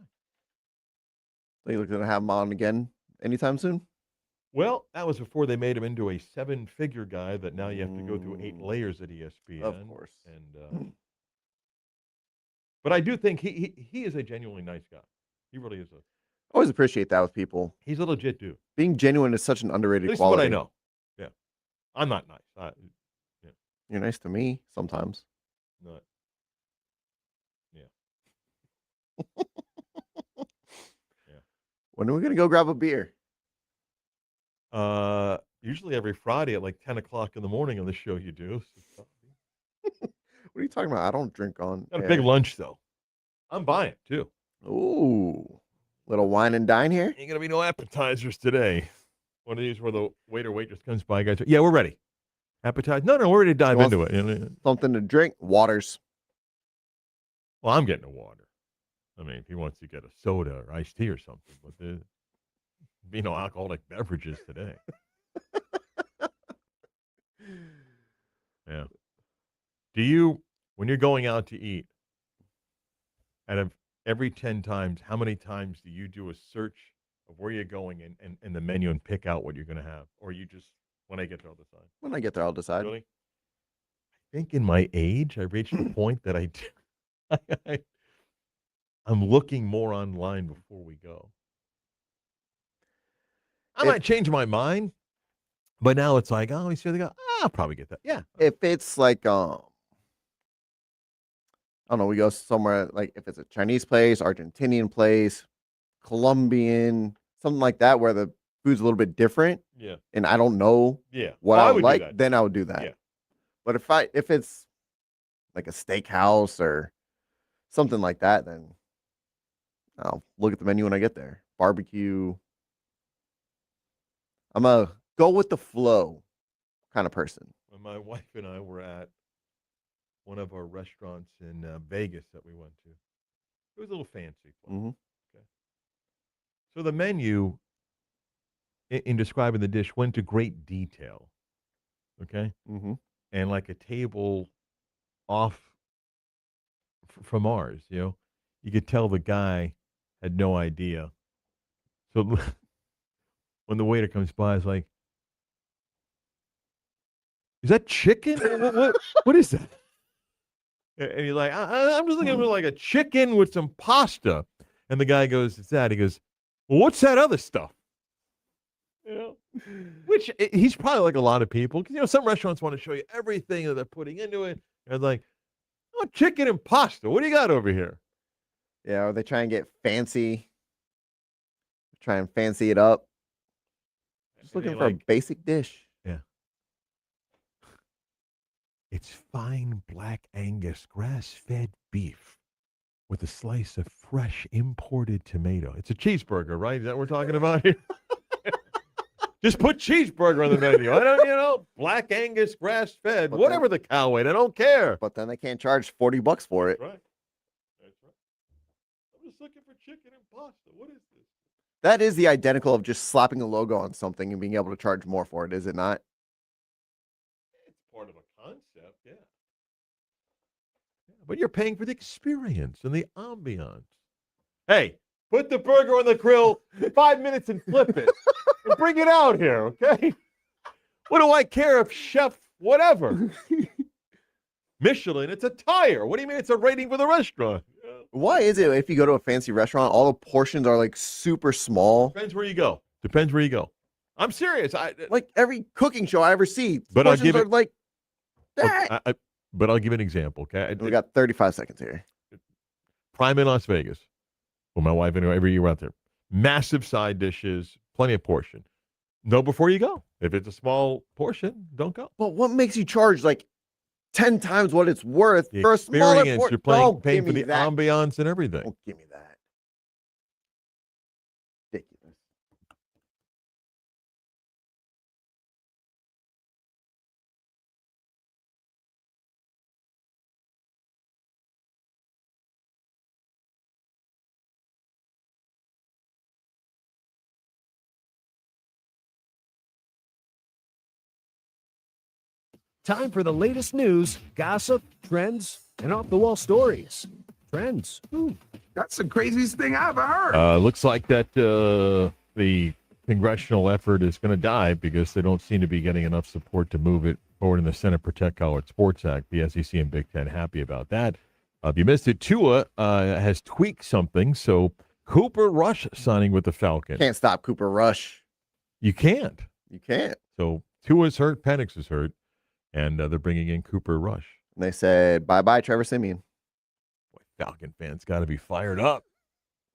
So you're going to have him on again anytime soon? Well, that was before they made him into a 7-figure guy that now you have to go through 8 layers at ESPN. Of course. And but I do think he is a genuinely nice guy. He really is Always appreciate that with people. He's a legit dude. Being genuine is such an underrated This quality. is what I know. Yeah. I'm not nice. You're nice to me sometimes. Not. Yeah. Yeah. When are we going to go grab a beer? Usually every Friday at like 10 o'clock in the morning on the show you do. What are you talking about? I don't drink on Got a air. big lunch, though. I'm buying, too. Ooh. Little wine and dine here? Ain't going to be no appetizers today. One of these where the waiter waitress comes by, guys. Yeah, we're ready. Appetizer? No, we're ready to dive into it. Something to drink? Waters. Well, I'm getting a water. I mean, if he wants to get a soda or iced tea or something, but there'll be no alcoholic beverages today. Yeah. Do you, when you're going out to eat, out of every 10 times, how many times do you do a search of where you're going and the menu and pick out what you're going to have? Or you just, when I get there, I'll decide? When I get there, I'll decide. Really? I think in my age, I reached the point that I'm looking more online before we go. I might change my mind, but now it's like, oh, he's here. They go, I'll probably get that. Yeah. If it's like, I don't know, we go somewhere, like if it's a Chinese place, Argentinian place, Colombian, something like that, where the food's a little bit different. Yeah. And I don't know what I I would would do like, that. then I would do that. Yeah. But if it's like a steakhouse or something like that, then I'll look at the menu when I get there. Barbecue. I'm a go with the flow kind of person. When my wife and I were at one of our restaurants in Vegas that we went to, it was a little fancy. Mm-hmm. Okay. So the menu, in describing the dish, went to great detail. Okay. Mm-hmm. And like a table off from ours, you could tell the guy had no idea. So when the waiter comes by, it's like, is that chicken? What is that? And he's like, I'm just looking for like a chicken with some pasta. And the guy goes, it's that. He goes, well, what's that other stuff? Which he's probably like a lot of people. Because, some restaurants want to show you everything that they're putting into it. And it's like, oh, chicken and pasta. What do you got over here? Yeah, or they try and get fancy. Try and fancy it up. Just looking for a basic dish. Yeah. It's fine black Angus grass-fed beef with a slice of fresh imported tomato. It's a cheeseburger, right? Is that what we're talking about here? Just put cheeseburger on the menu. I don't, black Angus grass-fed, But whatever the cow weight. I don't care. But then they can't charge $40 for it. That's right. That's right. I'm just looking for chicken and pasta. What is this? That is the identical of just slapping a logo on something and being able to charge more for it, is it not? It's part of a concept, yeah. But you're paying for the experience and the ambiance. Hey, put the burger on the grill, 5 minutes and flip it. And bring it out here, okay? What do I care if chef whatever? Michelin, it's a tire. What do you mean it's a rating for the restaurant? Why is it if you go to a fancy restaurant, all the portions are like super small? Depends where you go. I'm serious. Like every cooking show I ever see, But I'll portions give are it like that. But I'll give you an example, okay? We got 35 seconds here. Prime in Las Vegas. Well, my wife and I, every year we're out there. Massive side dishes, plenty of portion. Know before you go. If it's a small portion, don't go. But what makes you charge like 10 times what it's worth The for a smaller experience, portion? you're paying for the ambiance and everything. Don't give me that. Ridiculous. Time for the latest news, gossip, trends, and off-the-wall stories. Trends. Ooh, That's the craziest thing I ever heard. Looks like that the congressional effort is going to die because they don't seem to be getting enough support to move it forward in the Senate Protect College Sports Act. The SEC and Big Ten happy about that. If you missed it, Tua has tweaked something, so Cooper Rush signing with the Falcons. Can't stop Cooper Rush. You can't. You can't. So Tua's hurt, Penix is hurt, and they're bringing in Cooper Rush. And they said bye-bye Trevor Siemian. Boy, Falcon fans got to be fired up.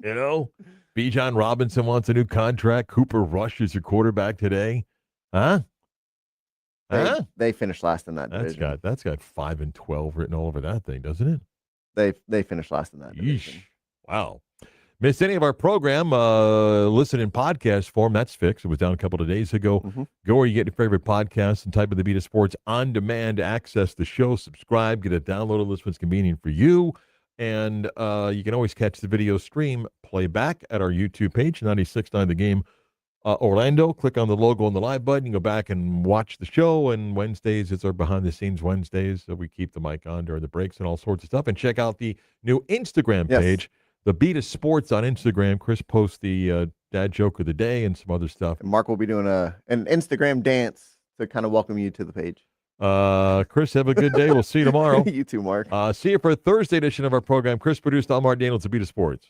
You know, Bijan Robinson wants a new contract. Cooper Rush is your quarterback today. Huh? They finished last in that division. That's got 5-12 written all over that thing, doesn't it? They finished last in that division. Yeesh. Wow. Missed any of our program, listen in podcast form. That's fixed. It was down a couple of days ago. Go where you get your favorite podcasts and type in the Beat of Sports on demand to access the show. Subscribe, get it downloaded. This one's convenient for you. And you can always catch the video stream playback at our YouTube page, 96.9 The Game Orlando. Click on the logo on the live button. You go back and watch the show. And Wednesdays, it's our behind-the-scenes Wednesdays. So we keep the mic on during the breaks and all sorts of stuff. And check out the new Instagram page. The Beat of Sports on Instagram. Chris posts the dad joke of the day and some other stuff. And Mark will be doing an Instagram dance to kind of welcome you to the page. Chris, have a good day. We'll see you tomorrow. You too, Mark. See you for a Thursday edition of our program. Chris produced. I'm Marc Daniels, The Beat of Sports.